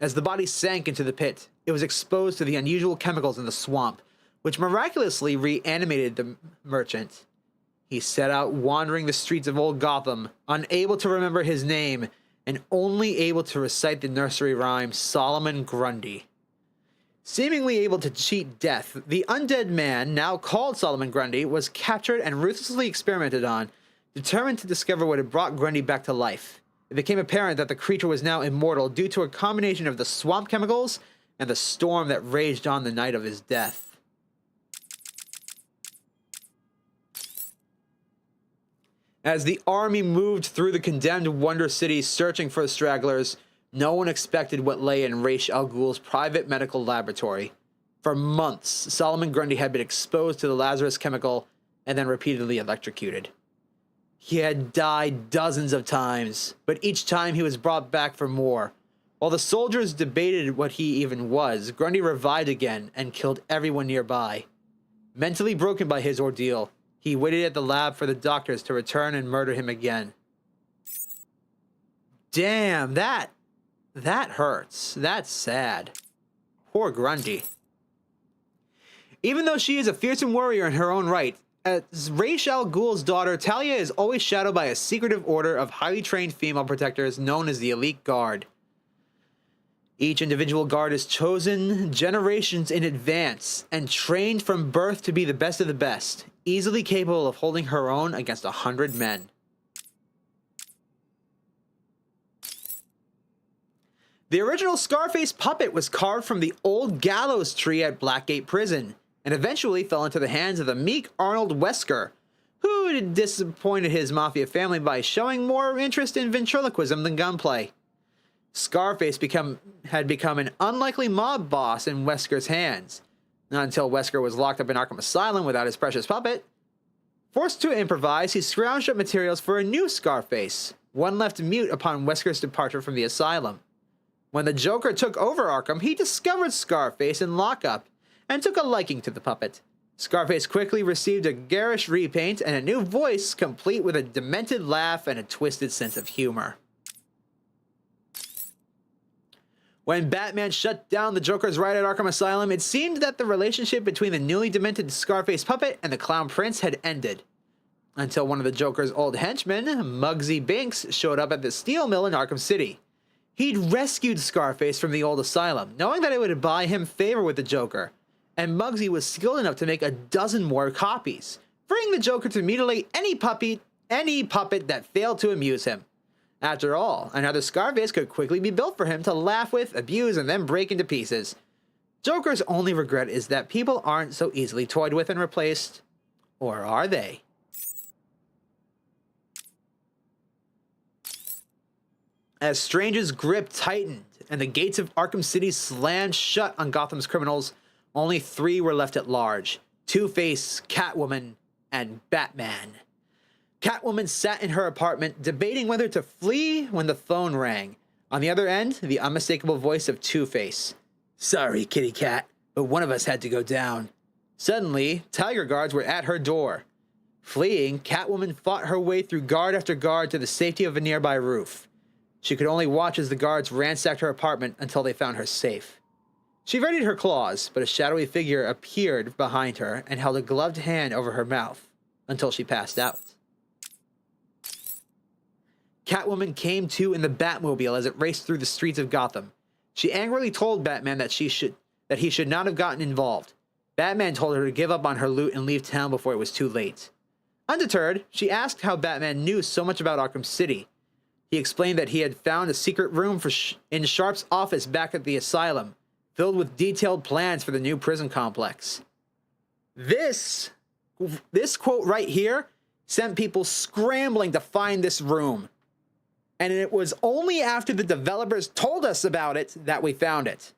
As the body sank into the pit, it was exposed to the unusual chemicals in the swamp, which miraculously reanimated the merchant. He set out wandering the streets of old Gotham, unable to remember his name, and only able to recite the nursery rhyme Solomon Grundy. Seemingly able to cheat death, the undead man, now called Solomon Grundy, was captured and ruthlessly experimented on, determined to discover what had brought Grundy back to life. It became apparent that the creature was now immortal due to a combination of the swamp chemicals and the storm that raged on the night of his death. As the army moved through the condemned Wonder City searching for the stragglers, no one expected what lay in Ra's al Ghul's private medical laboratory. For months, Solomon Grundy had been exposed to the Lazarus chemical and then repeatedly electrocuted. He had died dozens of times, but each time he was brought back for more. While the soldiers debated what he even was, Grundy revived again and killed everyone nearby. Mentally broken by his ordeal, he waited at the lab for the doctors to return and murder him again. Damn, that hurts. That's sad. Poor Grundy. Even though she is a fearsome warrior in her own right, as Ra's al Ghul's daughter, Talia is always shadowed by a secretive order of highly trained female protectors known as the Elite Guard. Each individual guard is chosen generations in advance and trained from birth to be the best of the best, easily capable of holding her own against 100 men. The original Scarface puppet was carved from the old gallows tree at Blackgate Prison, and eventually fell into the hands of the meek Arnold Wesker, who had disappointed his mafia family by showing more interest in ventriloquism than gunplay. Scarface had become an unlikely mob boss in Wesker's hands, not until Wesker was locked up in Arkham Asylum without his precious puppet. Forced to improvise, he scrounged up materials for a new Scarface, one left mute upon Wesker's departure from the asylum. When the Joker took over Arkham, he discovered Scarface in lockup, and took a liking to the puppet. Scarface quickly received a garish repaint and a new voice, complete with a demented laugh and a twisted sense of humor. When Batman shut down the Joker's ride at Arkham Asylum, it seemed that the relationship between the newly demented Scarface puppet and the Clown Prince had ended. Until one of the Joker's old henchmen, Muggsy Binks, showed up at the steel mill in Arkham City. He'd rescued Scarface from the old asylum, knowing that it would buy him favor with the Joker, and Muggsy was skilled enough to make a dozen more copies, freeing the Joker to mutilate any puppet that failed to amuse him. After all, another Scarface could quickly be built for him to laugh with, abuse, and then break into pieces. Joker's only regret is that people aren't so easily toyed with and replaced. Or are they? As Strange's grip tightened and the gates of Arkham City slammed shut on Gotham's criminals, only 3 were left at large: Two-Face, Catwoman, and Batman. Catwoman sat in her apartment, debating whether to flee when the phone rang. On the other end, the unmistakable voice of Two-Face. "Sorry, kitty cat, but one of us had to go down." Suddenly, tiger guards were at her door. Fleeing, Catwoman fought her way through guard after guard to the safety of a nearby roof. She could only watch as the guards ransacked her apartment until they found her safe. She readied her claws, but a shadowy figure appeared behind her and held a gloved hand over her mouth until she passed out. Catwoman came to in the Batmobile as it raced through the streets of Gotham. She angrily told Batman that he should not have gotten involved. Batman told her to give up on her loot and leave town before it was too late. Undeterred, she asked how Batman knew so much about Arkham City. He explained that he had found a secret room in Sharp's office back at the asylum, filled with detailed plans for the new prison complex. This quote right here sent people scrambling to find this room. And it was only after the developers told us about it that we found it.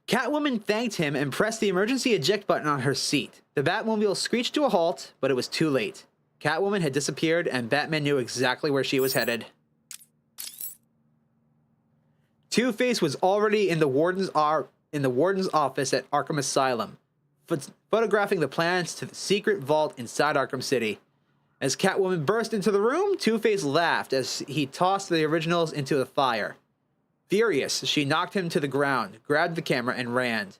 Catwoman thanked him and pressed the emergency eject button on her seat. The Batmobile screeched to a halt, but it was too late. Catwoman had disappeared, and Batman knew exactly where she was headed. Two-Face was already in the warden's office at Arkham Asylum, photographing the plans to the secret vault inside Arkham City. As Catwoman burst into the room, Two-Face laughed as he tossed the originals into the fire. Furious, she knocked him to the ground, grabbed the camera, and ran.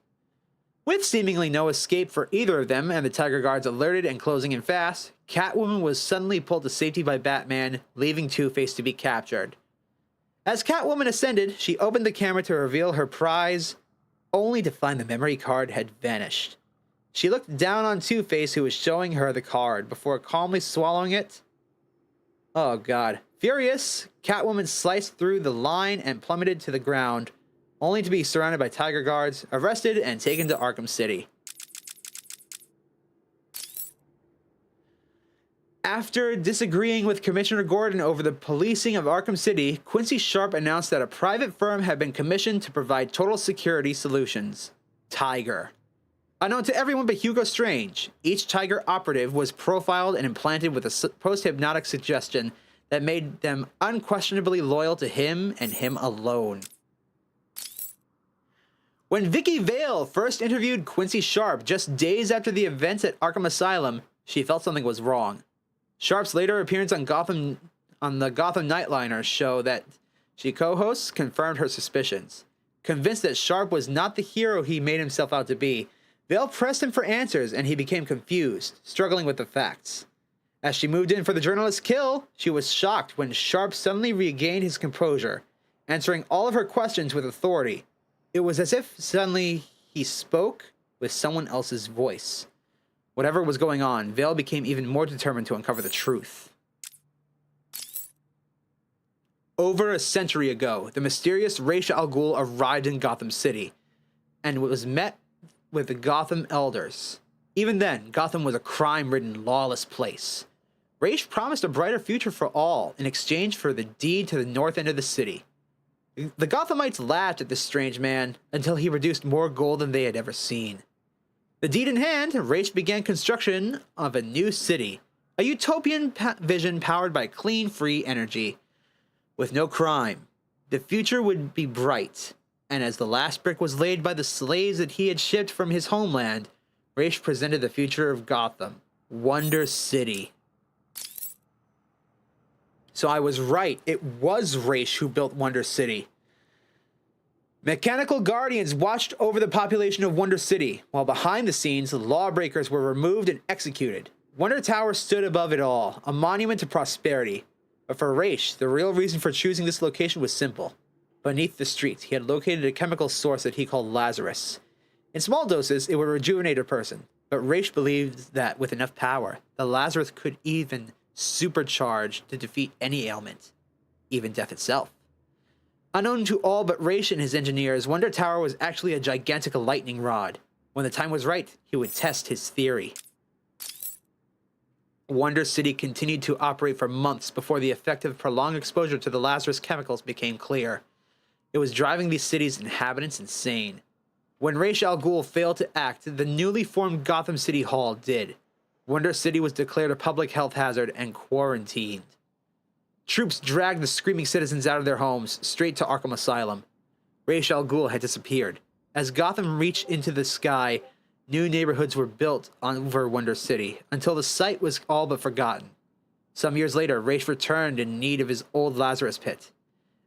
With seemingly no escape for either of them and the Tiger Guards alerted and closing in fast, Catwoman was suddenly pulled to safety by Batman, leaving Two-Face to be captured. As Catwoman ascended, she opened the camera to reveal her prize, only to find the memory card had vanished. She looked down on Two-Face, who was showing her the card, before calmly swallowing it. Oh god. Furious, Catwoman sliced through the line and plummeted to the ground, only to be surrounded by Tiger Guards, arrested, and taken to Arkham City. After disagreeing with Commissioner Gordon over the policing of Arkham City, Quincy Sharp announced that a private firm had been commissioned to provide total security solutions. Tiger. Unknown to everyone but Hugo Strange, each Tiger operative was profiled and implanted with a post-hypnotic suggestion that made them unquestionably loyal to him and him alone. When Vicky Vale first interviewed Quincy Sharp just days after the events at Arkham Asylum, she felt something was wrong. Sharp's later appearance on the Gotham Nightliner show that she co-hosts confirmed her suspicions. Convinced that Sharp was not the hero he made himself out to be, Vale pressed him for answers and he became confused, struggling with the facts. As she moved in for the journalist's kill, she was shocked when Sharp suddenly regained his composure, answering all of her questions with authority. It was as if suddenly he spoke with someone else's voice. Whatever was going on, Vale became even more determined to uncover the truth. Over a century ago, the mysterious Ra's al Ghul arrived in Gotham City, and was met with the Gotham Elders. Even then, Gotham was a crime-ridden, lawless place. Ra's promised a brighter future for all in exchange for the deed to the north end of the city. The Gothamites laughed at this strange man until he produced more gold than they had ever seen. The deed in hand, Ra's began construction of a new city, a utopian vision powered by clean, free energy. With no crime, the future would be bright, and as the last brick was laid by the slaves that he had shipped from his homeland, Ra's presented the future of Gotham, Wonder City. So I was right, it was Ra's who built Wonder City. Mechanical guardians watched over the population of Wonder City, while behind the scenes, lawbreakers were removed and executed. Wonder Tower stood above it all, a monument to prosperity. But for Ra's, the real reason for choosing this location was simple. Beneath the streets, he had located a chemical source that he called Lazarus. In small doses, it would rejuvenate a person, but Ra's believed that with enough power, the Lazarus could even supercharge to defeat any ailment, even death itself. Unknown to all but Ra's and his engineers, Wonder Tower was actually a gigantic lightning rod. When the time was right, he would test his theory. Wonder City continued to operate for months before the effect of prolonged exposure to the Lazarus chemicals became clear. It was driving the city's inhabitants insane. When Ra's al Ghul failed to act, the newly formed Gotham City Hall did. Wonder City was declared a public health hazard and quarantined. Troops dragged the screaming citizens out of their homes, straight to Arkham Asylum. Ra's al Ghul had disappeared. As Gotham reached into the sky, new neighborhoods were built over Wonder City, until the site was all but forgotten. Some years later, Ra's returned in need of his old Lazarus pit.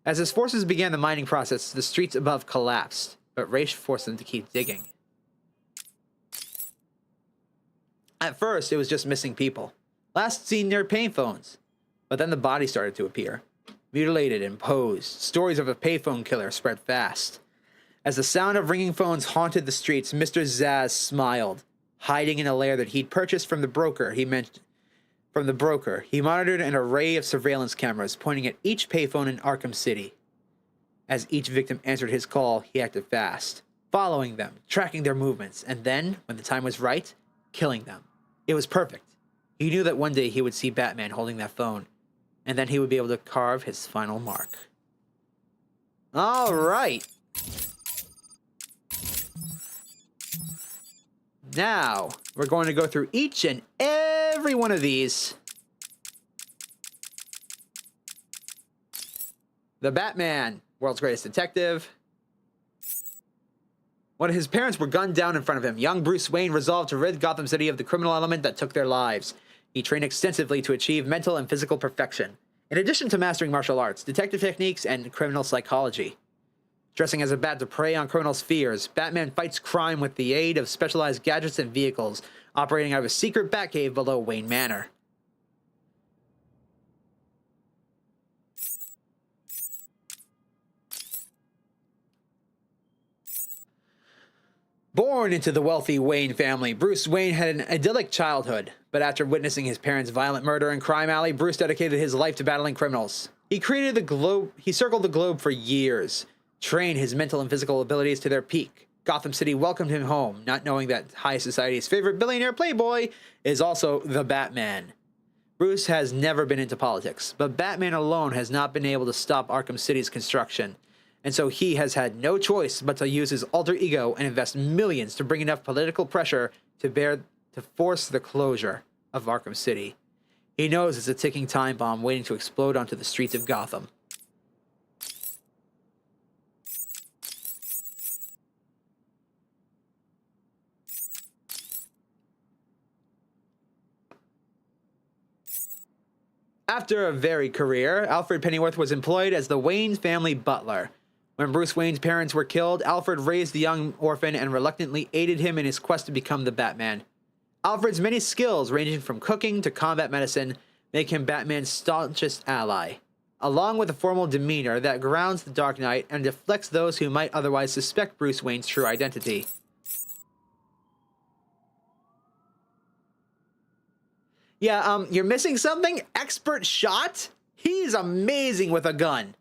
As his forces began the mining process, the streets above collapsed, but Ra's forced them to keep digging. At first, it was just missing people, last seen near payphones. But then the bodies started to appear, mutilated and posed. Stories of a payphone killer spread fast. As the sound of ringing phones haunted the streets, Mr. Zsasz smiled, hiding in a lair that he'd purchased from the broker he monitored an array of surveillance cameras pointing at each payphone in Arkham City. As each victim answered his call, he acted fast, following them, tracking their movements, and then, when the time was right, killing them. It was perfect. He knew that one day he would see Batman holding that phone, and then he would be able to carve his final mark. All right. Now, we're going to go through each and every one of these. The Batman, world's greatest detective. When his parents were gunned down in front of him, young Bruce Wayne resolved to rid Gotham City of the criminal element that took their lives. He trained extensively to achieve mental and physical perfection, in addition to mastering martial arts, detective techniques, and criminal psychology. Dressing as a bat to prey on criminals' fears, Batman fights crime with the aid of specialized gadgets and vehicles, operating out of a secret Batcave below Wayne Manor. Born into the wealthy Wayne family, Bruce Wayne had an idyllic childhood, but after witnessing his parents' violent murder in Crime Alley, Bruce dedicated his life to battling criminals. He circled the globe for years, trained his mental and physical abilities to their peak. Gotham City welcomed him home, not knowing that high society's favorite billionaire playboy is also the Batman. Bruce has never been into politics, but Batman alone has not been able to stop Arkham City's construction. And so he has had no choice but to use his alter ego and invest millions to bring enough political pressure to force the closure of Arkham City. He knows it's a ticking time bomb waiting to explode onto the streets of Gotham. After a varied career, Alfred Pennyworth was employed as the Wayne family butler. When Bruce Wayne's parents were killed, Alfred raised the young orphan and reluctantly aided him in his quest to become the Batman. Alfred's many skills, ranging from cooking to combat medicine, make him Batman's staunchest ally, along with a formal demeanor that grounds the Dark Knight and deflects those who might otherwise suspect Bruce Wayne's true identity. Yeah, you're missing something? Expert shot? He's amazing with a gun.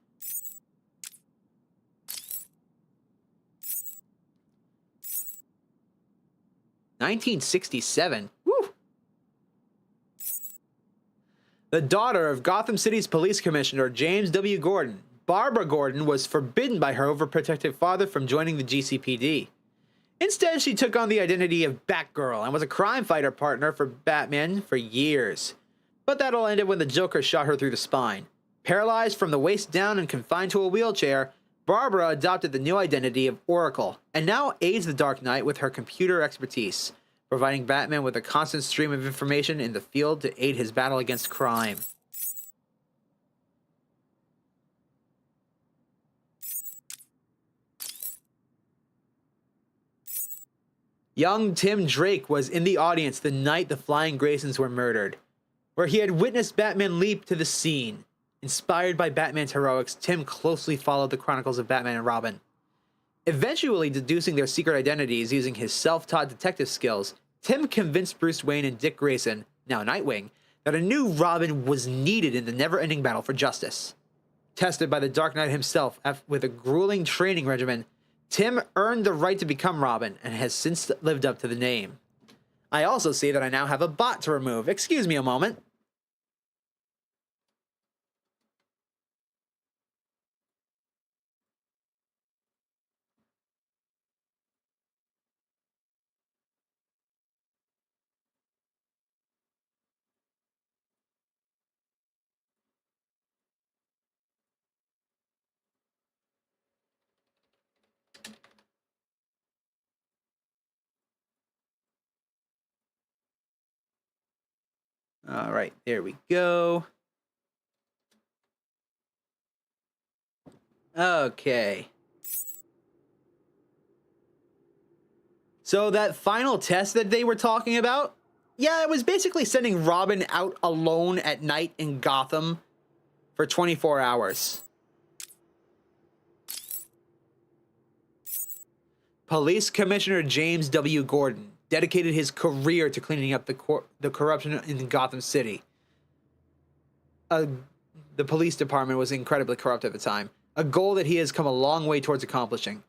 (1967). Woo! The daughter of Gotham City's police commissioner, James W. Gordon, Barbara Gordon was forbidden by her overprotective father from joining the GCPD. Instead, she took on the identity of Batgirl and was a crime fighter partner for Batman for years. But that all ended when the Joker shot her through the spine. Paralyzed from the waist down and confined to a wheelchair, Barbara adopted the new identity of Oracle, and now aids the Dark Knight with her computer expertise, providing Batman with a constant stream of information in the field to aid his battle against crime. Young Tim Drake was in the audience the night the Flying Graysons were murdered, where he had witnessed Batman leap to the scene. Inspired by Batman's heroics, Tim closely followed the chronicles of Batman and Robin. Eventually deducing their secret identities using his self-taught detective skills, Tim convinced Bruce Wayne and Dick Grayson, now Nightwing, that a new Robin was needed in the never-ending battle for justice. Tested by the Dark Knight himself with a grueling training regimen, Tim earned the right to become Robin and has since lived up to the name. I also see that I now have a bot to remove. Excuse me a moment. All right, there we go. Okay. So that final test that they were talking about, yeah, it was basically sending Robin out alone at night in Gotham for 24 hours. Police Commissioner James W. Gordon dedicated his career to cleaning up the corruption in Gotham City. The police department was incredibly corrupt at the time, a goal that he has come a long way towards accomplishing.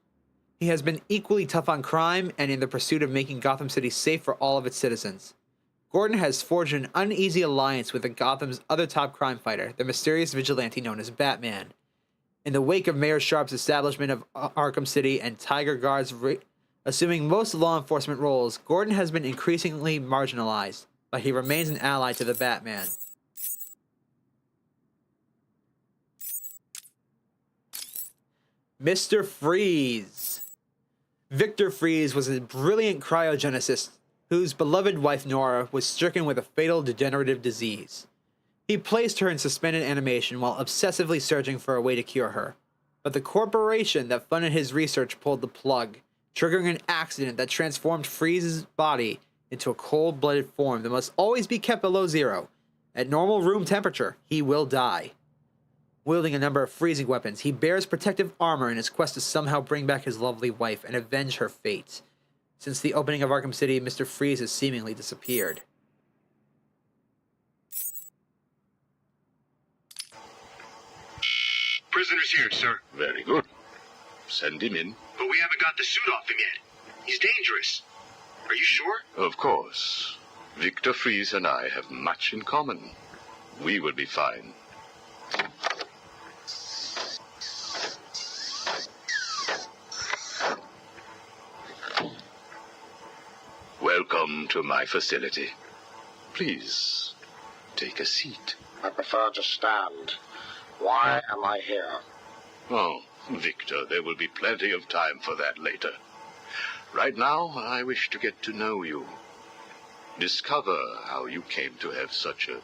He has been equally tough on crime and in the pursuit of making Gotham City safe for all of its citizens. Gordon has forged an uneasy alliance with Gotham's other top crime fighter, the mysterious vigilante known as Batman. In the wake of Mayor Sharp's establishment of Arkham City and Tiger Guard's assuming most law enforcement roles, Gordon has been increasingly marginalized, but he remains an ally to the Batman. Mr. Freeze. Victor Freeze was a brilliant cryogenicist whose beloved wife Nora was stricken with a fatal degenerative disease. He placed her in suspended animation while obsessively searching for a way to cure her. But the corporation that funded his research pulled the plug, triggering an accident that transformed Freeze's body into a cold-blooded form that must always be kept below zero. At normal room temperature, he will die. Wielding a number of freezing weapons, he bears protective armor in his quest to somehow bring back his lovely wife and avenge her fate. Since the opening of Arkham City, Mr. Freeze has seemingly disappeared. Prisoner's here, sir. Very good. Send him in. But we haven't got the suit off him yet. He's dangerous. Are you sure? Of course. Victor Freeze and I have much in common. We will be fine. Welcome to my facility. Please, take a seat. I prefer to stand. Why am I here? Oh, Victor, there will be plenty of time for that later. Right now, I wish to get to know you. Discover how you came to have such a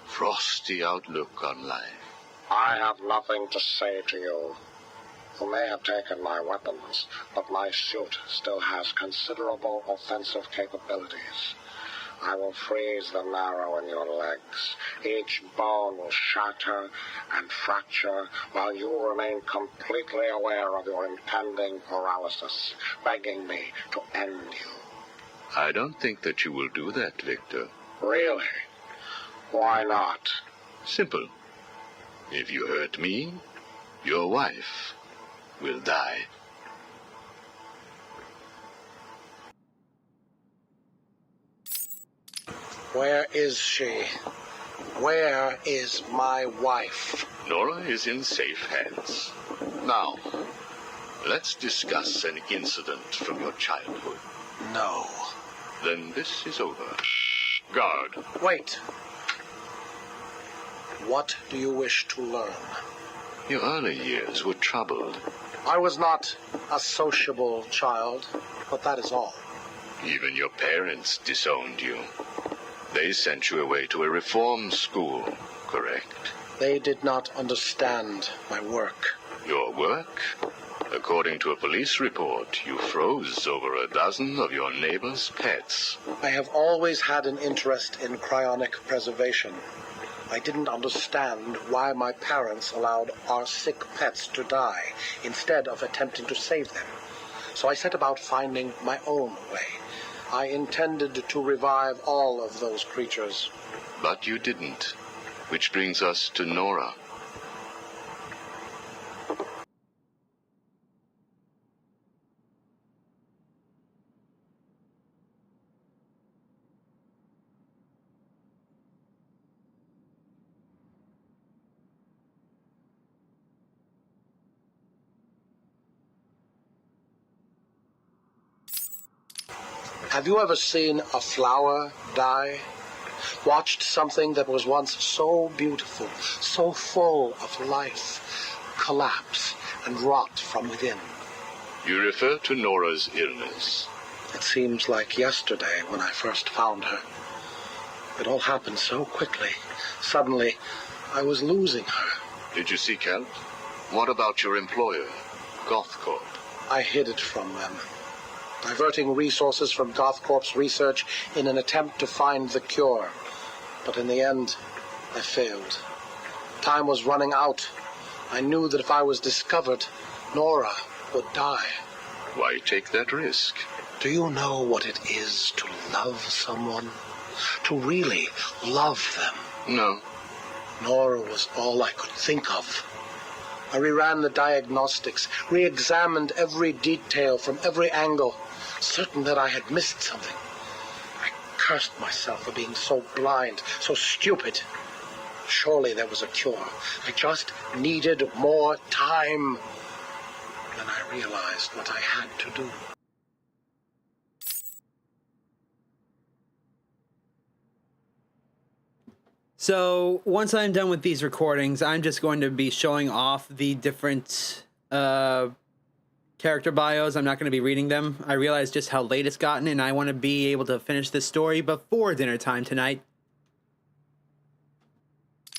frosty outlook on life. I have nothing to say to you. You may have taken my weapons, but my suit still has considerable offensive capabilities. I will freeze the marrow in your legs. Each bone will shatter and fracture while you remain completely aware of your impending paralysis, begging me to end you. I don't think that you will do that, Victor. Really? Why not? Simple. If you hurt me, your wife will die. Where is she? Where is my wife? Nora is in safe hands. Now, let's discuss an incident from your childhood. No. Then this is over. Guard. Wait. What do you wish to learn? Your early years were troubled. I was not a sociable child, but that is all. Even your parents disowned you. They sent you away to a reform school, correct? They did not understand my work. Your work? According to a police report, you froze over a dozen of your neighbor's pets. I have always had an interest in cryonic preservation. I didn't understand why my parents allowed our sick pets to die instead of attempting to save them. So I set about finding my own way. I intended to revive all of those creatures. But you didn't. Which brings us to Nora. Have you ever seen a flower die? Watched something that was once so beautiful, so full of life, collapse and rot from within? You refer to Nora's illness. It seems like yesterday when I first found her. It all happened so quickly. Suddenly, I was losing her. Did you seek help? What about your employer, GothCorp? I hid it from them, diverting resources from GothCorp's research in an attempt to find the cure. But in the end, I failed. Time was running out. I knew that if I was discovered, Nora would die. Why take that risk? Do you know what it is to love someone? To really love them? No. Nora was all I could think of. I reran the diagnostics, re-examined every detail from every angle, certain that I had missed something. I cursed myself for being so blind, so stupid. Surely there was a cure. I just needed more time. Then I realized what I had to do. So once I'm done with these recordings, I'm just going to be showing off the different character bios. I'm not going to be reading them. I realize just how late it's gotten, and I want to be able to finish this story before dinner time tonight.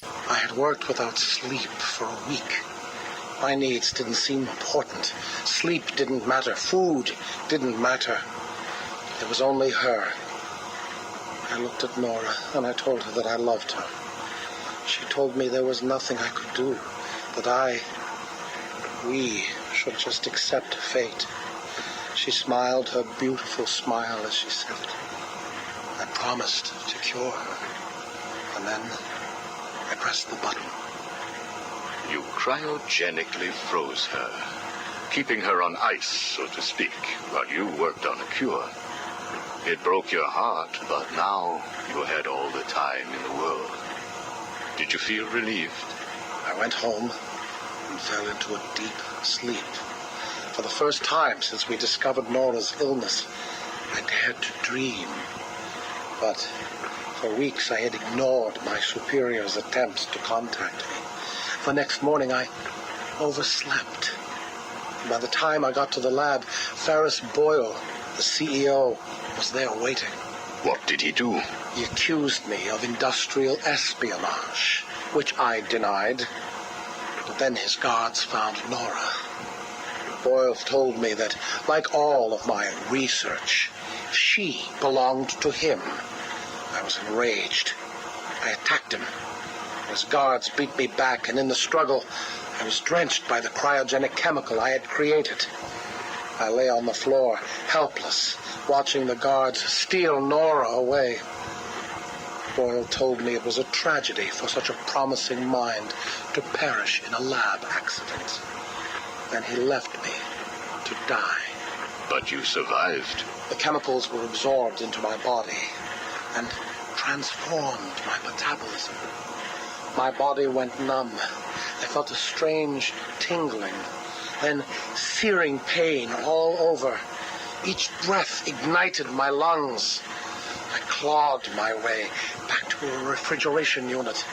I had worked without sleep for a week. My needs didn't seem important. Sleep didn't matter. Food didn't matter. It was only her. I looked at Nora, and I told her that I loved her. She told me there was nothing I could do, that we should just accept fate. She smiled her beautiful smile as she said it. I promised to cure her, and then I pressed the button. You cryogenically froze her, keeping her on ice, so to speak, while you worked on a cure. It broke your heart, but now you had all the time in the world. Did you feel relieved? I went home and fell into a deep sleep. For the first time since we discovered Nora's illness, I dared to dream. But for weeks I had ignored my superior's attempts to contact me. The next morning I overslept. By the time I got to the lab, Ferris Boyle, the CEO, was there waiting. What did he do? He accused me of industrial espionage, which I denied. But then his guards found Nora. Boyle told me that, like all of my research, she belonged to him. I was enraged. I attacked him. His guards beat me back, and in the struggle, I was drenched by the cryogenic chemical I had created. I lay on the floor, helpless, watching the guards steal Nora away. Boyle told me it was a tragedy for such a promising mind to perish in a lab accident. Then he left me to die. But you survived. The chemicals were absorbed into my body and transformed my metabolism. My body went numb. I felt a strange tingling, then searing pain all over. Each breath ignited my lungs. I clawed my way back to a refrigeration unit,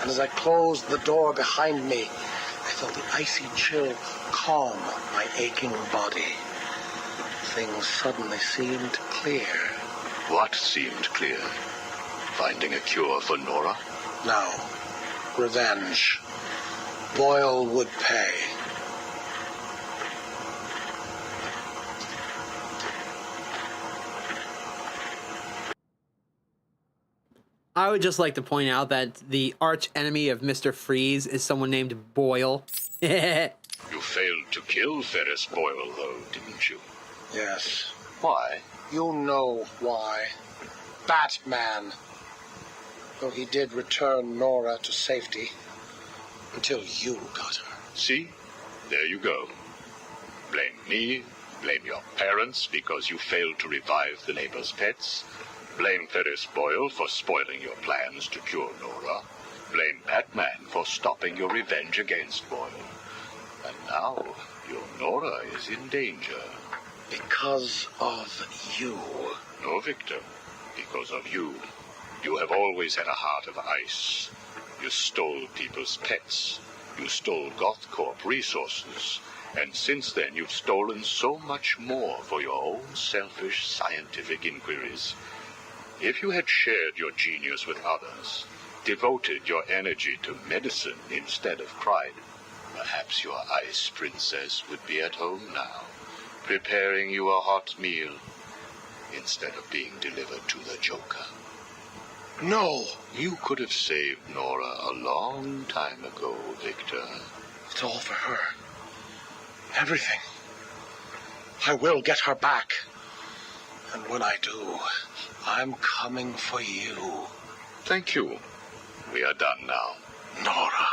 and as I closed the door behind me, I felt the icy chill calm my aching body. Things suddenly seemed clear. What seemed clear? Finding a cure for Nora? No. Revenge. Boyle would pay. I would just like to point out that the arch enemy of Mr. Freeze is someone named Boyle. You failed to kill Ferris Boyle, though, didn't you? Yes. Why? You know why. Batman. Though he did return Nora to safety. Until you got her. See? There you go. Blame me, blame your parents because you failed to revive the neighbor's pets. Blame Ferris Boyle for spoiling your plans to cure Nora. Blame Batman for stopping your revenge against Boyle. And now, your Nora is in danger. Because of you. No, Victor. Because of you. You have always had a heart of ice. You stole people's pets. You stole GothCorp resources. And since then, you've stolen so much more for your own selfish scientific inquiries. If you had shared your genius with others, devoted your energy to medicine instead of crime, perhaps your ice princess would be at home now, preparing you a hot meal instead of being delivered to the Joker. No! You could have saved Nora a long time ago, Victor. It's all for her. Everything. I will get her back. And when I do, I'm coming for you. Thank you. We are done now. Nora.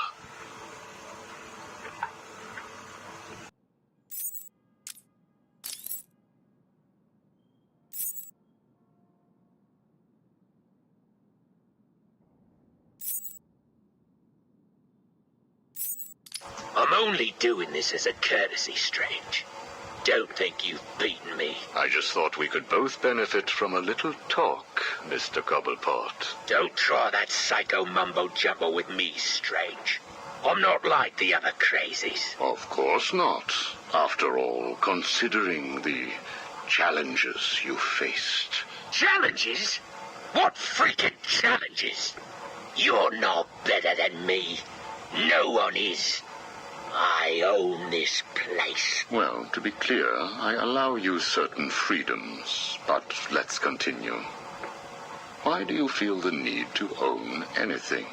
I'm only doing this as a courtesy, Strange. Don't think you've beaten me. I just thought we could both benefit from a little talk, Mr. Cobblepot. Don't try that psycho mumbo-jumbo with me, Strange. I'm not like the other crazies. Of course not. After all, considering the challenges you faced. Challenges? What freaking challenges? You're no better than me. No one is. I own this place. Well, to be clear, I allow you certain freedoms, but let's continue. Why do you feel the need to own anything?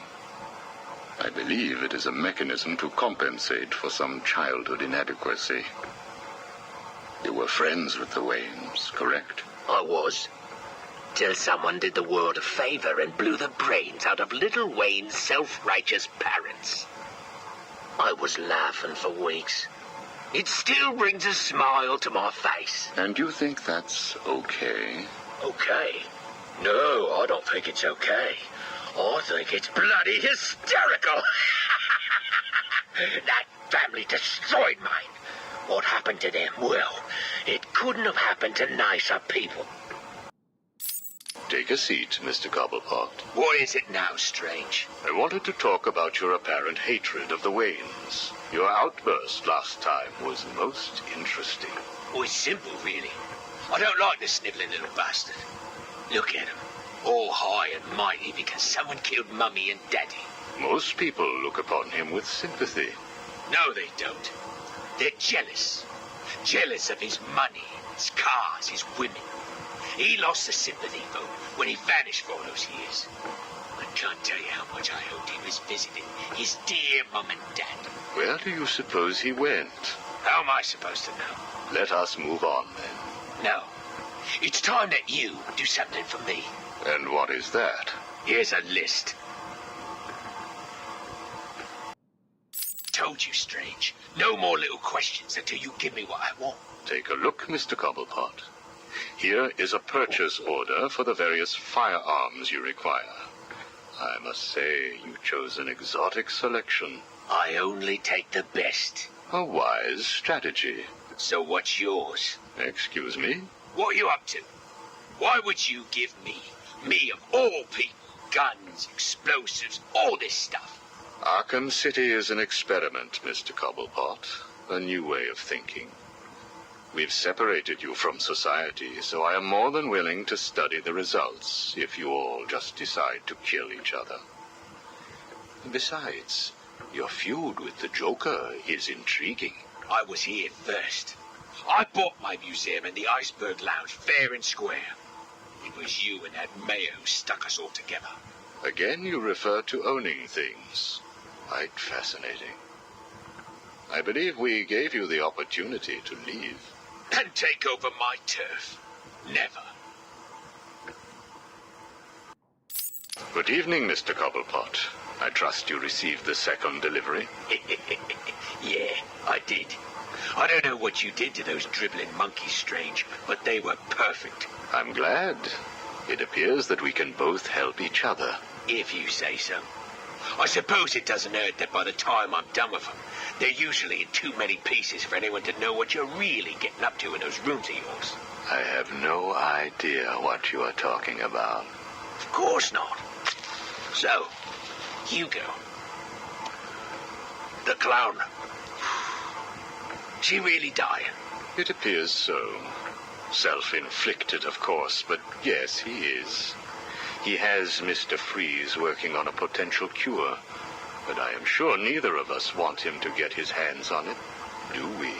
I believe it is a mechanism to compensate for some childhood inadequacy. You were friends with the Waynes, correct? I was. Till someone did the world a favor and blew the brains out of little Wayne's self-righteous parents. I was laughing for weeks. It still brings a smile to my face. And you think that's okay? Okay? No, I don't think it's okay. I think it's bloody hysterical. That family destroyed mine. What happened to them? Well, it couldn't have happened to nicer people. Take a seat, Mr. Cobblepot. What is it now, Strange? I wanted to talk about your apparent hatred of the Waynes. Your outburst last time was most interesting. Oh, it's simple, really. I don't like the sniveling little bastard. Look at him. All high and mighty because someone killed Mummy and Daddy. Most people look upon him with sympathy. No, they don't. They're jealous. Jealous of his money, his cars, his women. He lost the sympathy vote when he vanished for all those years. I can't tell you how much I hoped he was visiting his dear Mum and Dad. Where do you suppose he went? How am I supposed to know? Let us move on, then. No. It's time that you do something for me. And what is that? Here's a list. Told you, Strange. No more little questions until you give me what I want. Take a look, Mr. Cobblepot. Here is a purchase order for the various firearms you require. I must say, you chose an exotic selection. I only take the best. A wise strategy. So what's yours? Excuse me? What are you up to? Why would you give me of all people, guns, explosives, all this stuff? Arkham City is an experiment, Mr. Cobblepot. A new way of thinking. We've separated you from society, so I am more than willing to study the results if you all just decide to kill each other. Besides, your feud with the Joker is intriguing. I was here first. I bought my museum in the Iceberg Lounge fair and square. It was you and that mayor who stuck us all together. Again, you refer to owning things. Quite fascinating. I believe we gave you the opportunity to leave. And take over my turf. Never. Good evening, Mr. Cobblepot. I trust you received the second delivery. Yeah, I did. I don't know what you did to those dribbling monkeys, Strange, but they were perfect. I'm glad. It appears that we can both help each other. If you say so. I suppose it doesn't hurt that by the time I'm done with them, they're usually in too many pieces for anyone to know what you're really getting up to in those rooms of yours. I have no idea what you are talking about. Of course not. So, Hugo. The clown. She really dying? It appears so. Self-inflicted, of course, but yes, he is. He has Mr. Freeze working on a potential cure, but I am sure neither of us want him to get his hands on it, do we?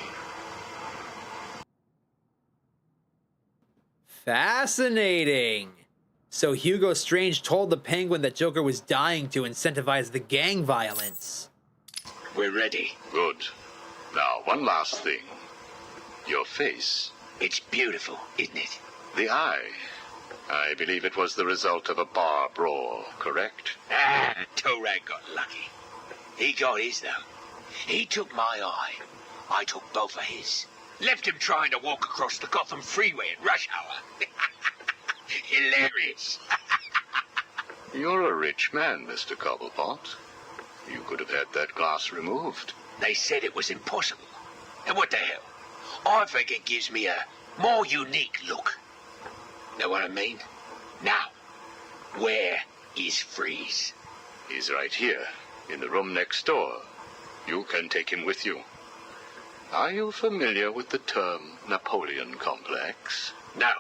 Fascinating. So Hugo Strange told the Penguin that Joker was dying to incentivize the gang violence. We're ready. Good. Now, one last thing. Your face. It's beautiful, isn't it? The eye. I believe it was the result of a bar brawl, correct? Torag got lucky. He got his, though. He took my eye. I took both of his. Left him trying to walk across the Gotham freeway at rush hour. Hilarious. You're a rich man, Mr. Cobblepot. You could have had that glass removed. They said it was impossible. And what the hell? I think it gives me a more unique look. Know what I mean? Now, where is Freeze? He's right here, in the room next door. You can take him with you. Are you familiar with the term Napoleon complex? No.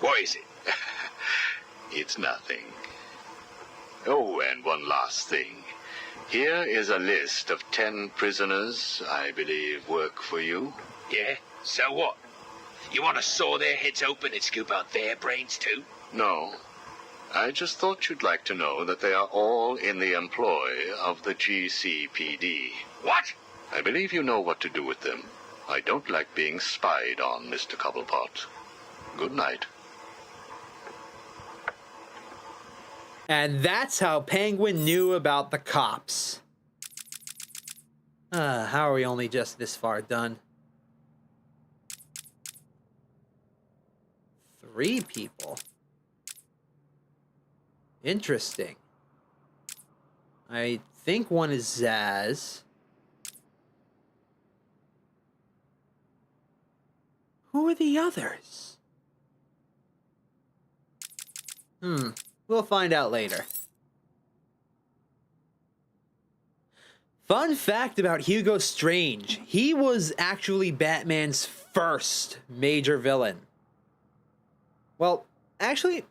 What is it? It's nothing. Oh, and one last thing. Here is a list of 10 prisoners I believe work for you. Yeah? So what? You want to saw their heads open and scoop out their brains too? No. I just thought you'd like to know that they are all in the employ of the GCPD. What? I believe you know what to do with them. I don't like being spied on, Mr. Cobblepot. Good night. And that's how Penguin knew about the cops. How are we only just this far done? 3 people. Interesting. I think one is Zaz. Who are the others? We'll find out later. Fun fact about Hugo Strange. He was actually Batman's first major villain. Well, actually,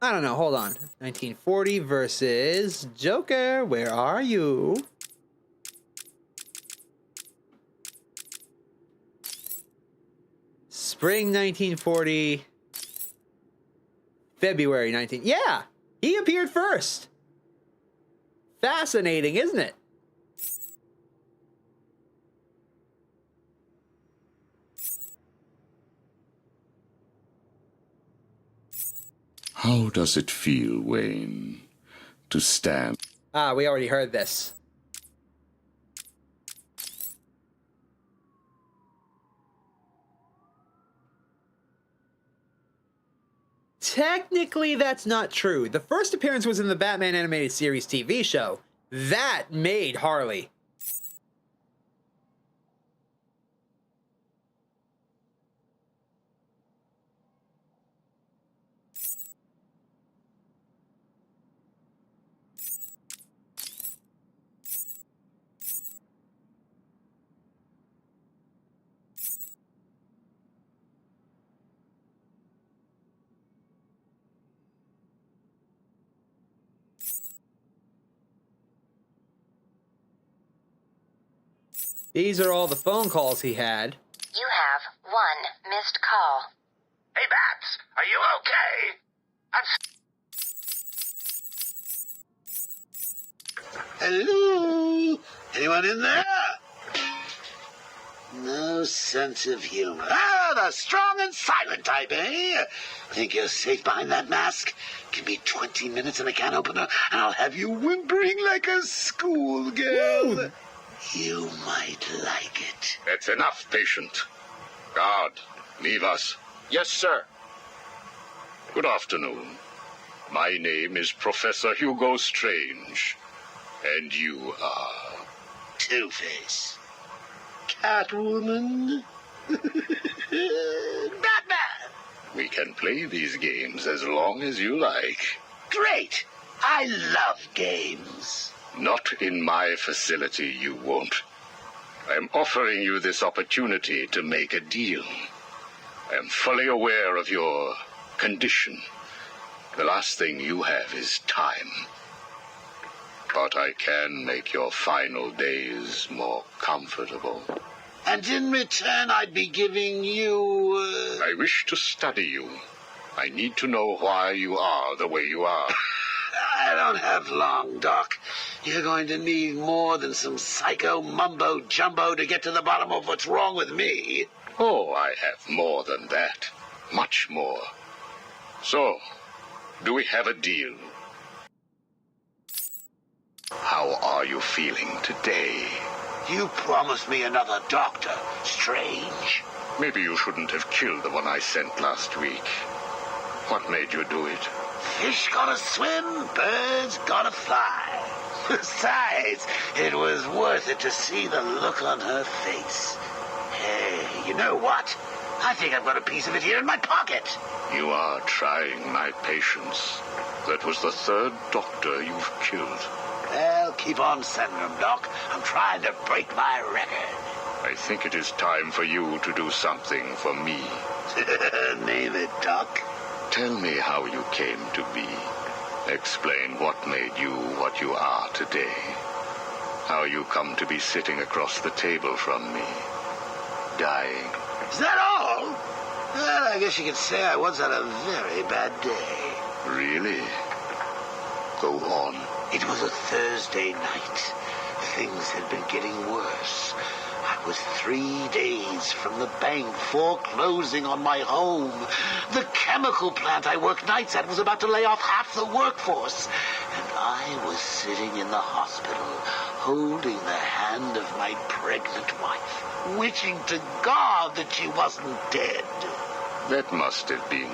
I don't know. Hold on. 1940 versus Joker. Where are you? Spring 1940. February 19. Yeah, he appeared first. Fascinating, isn't it? How does it feel, Wayne, to stand? We already heard this. Technically, that's not true. The first appearance was in the Batman Animated Series TV show. That made Harley. These are all the phone calls he had. You have 1 missed call. Hey, Babs, are you okay? Hello? Anyone in there? No sense of humor. The strong and silent type, eh? Think you're safe behind that mask? Give me 20 minutes and a can opener, and I'll have you whimpering like a schoolgirl. Ooh. You might like it. That's enough, patient. Guard, leave us. Yes, sir. Good afternoon. My name is Professor Hugo Strange. And you are... Two-Face. Catwoman. Batman. We can play these games as long as you like. Great. I love games. Not in my facility, you won't. I am offering you this opportunity to make a deal. I am fully aware of your condition. The last thing you have is time. But I can make your final days more comfortable. And in return, I'd be giving you... I wish to study you. I need to know why you are the way you are. I don't have long, Doc. You're going to need more than some psycho mumbo-jumbo to get to the bottom of what's wrong with me. Oh, I have more than that. Much more. So, do we have a deal? How are you feeling today? You promised me another doctor, Strange. Maybe you shouldn't have killed the one I sent last week. What made you do it? Fish gotta swim, birds gotta fly. Besides, it was worth it to see the look on her face. Hey, you know what? I think I've got a piece of it here in my pocket. You are trying my patience. That was the third doctor you've killed. Well, keep on sending them, Doc. I'm trying to break my record. I think it is time for you to do something for me. Name it, Doc. Tell me how you came to be. Explain what made you what you are today. How you come to be sitting across the table from me, dying. Is that all? Well, I guess you could say I once had a very bad day. Really? Go on. It was a Thursday night. Things had been getting worse. I was 3 days from the bank foreclosing on my home. The chemical plant I worked nights at was about to lay off half the workforce. And I was sitting in the hospital, holding the hand of my pregnant wife, wishing to God that she wasn't dead. That must have been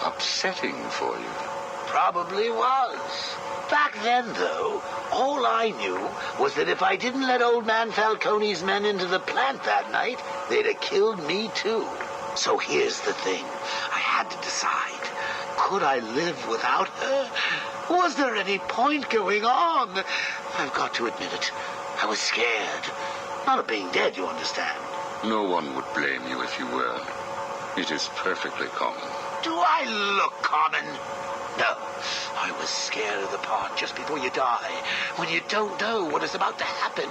upsetting for you. Probably was. Back then, though, all I knew was that if I didn't let old man Falcone's men into the plant that night, they'd have killed me too. So here's the thing. I had to decide. Could I live without her? Was there any point going on? I've got to admit it. I was scared. Not of being dead, you understand. No one would blame you if you were. It is perfectly common. Do I look common? No, I was scared of the part just before you die, when you don't know what is about to happen,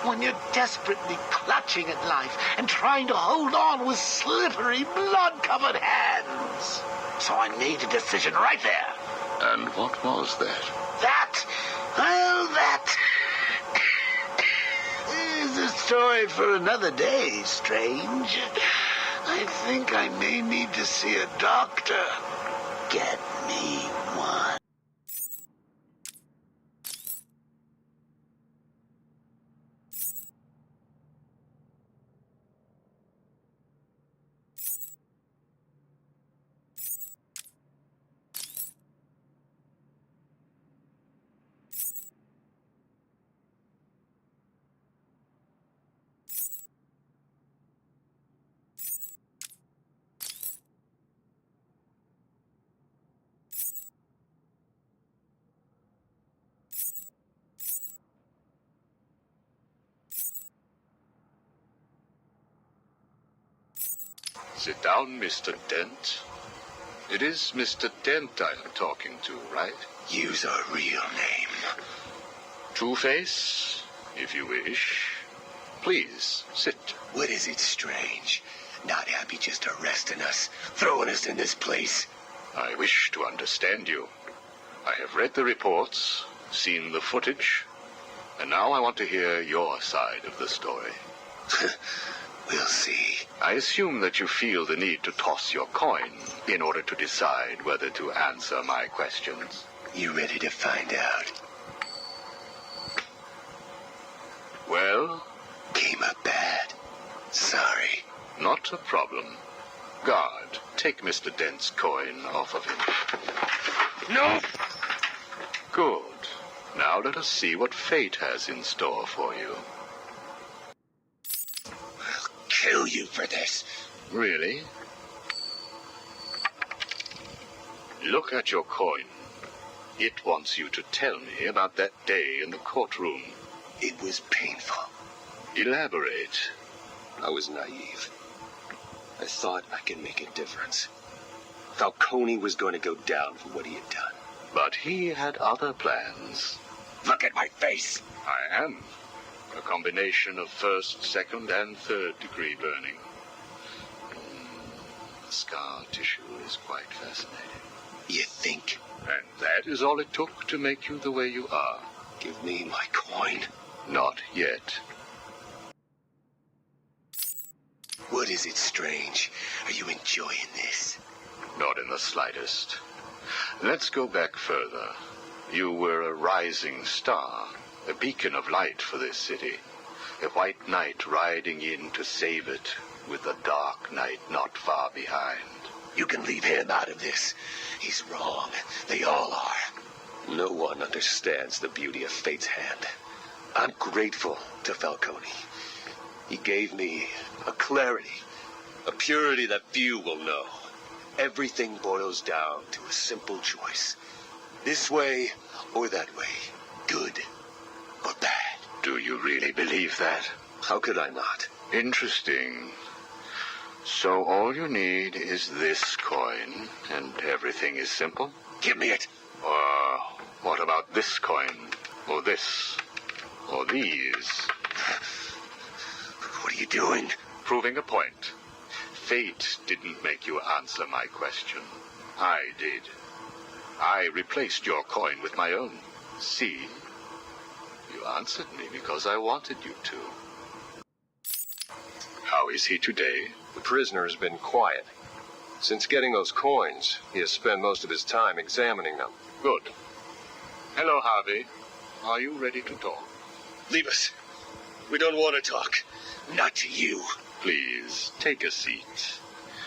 when you're desperately clutching at life and trying to hold on with slippery, blood-covered hands. So I made a decision right there. And what was that? That is a story for another day, Strange. I think I may need to see a doctor. Get me one. Sit down, Mr. Dent. It is Mr. Dent I am talking to, right? Use a real name. Two-Face, if you wish. Please, sit. What is it, Strange? Not happy just arresting us, throwing us in this place? I wish to understand you. I have read the reports, seen the footage, and now I want to hear your side of the story. We'll see. I assume that you feel the need to toss your coin in order to decide whether to answer my questions. You ready to find out? Well? Came up bad. Sorry. Not a problem. Guard, take Mr. Dent's coin off of him. No! Good. Now let us see what fate has in store for you. Kill you for this. Really? Look at your coin. It wants you to tell me about that day in the courtroom. It was painful. Elaborate. I was naive. I thought I could make a difference. Falcone was going to go down for what he had done. But he had other plans. Look at my face. I am. A combination of first, second, and third degree burning. The scar tissue is quite fascinating. You think? And that is all it took to make you the way you are. Give me my coin. Not yet. What is it, Strange? Are you enjoying this? Not in the slightest. Let's go back further. You were a rising star, a beacon of light for this city. A white knight riding in to save it, with a dark knight not far behind. You can leave him out of this. He's wrong. They all are. No one understands the beauty of fate's hand. I'm grateful to Falcone. He gave me a clarity, a purity that few will know. Everything boils down to a simple choice. This way or that way. Good or bad. Do you really believe that? How could I not? Interesting. So all you need is this coin, and everything is simple? Give me it. Or what about this coin? Or this? Or these? What are you doing? Proving a point. Fate didn't make you answer my question. I did. I replaced your coin with my own. See? You answered me because I wanted you to. How is he today? The prisoner has been quiet. Since getting those coins, he has spent most of his time examining them. Good. Hello, Harvey. Are you ready to talk? Leave us. We don't want to talk. Not to you. Please, take a seat.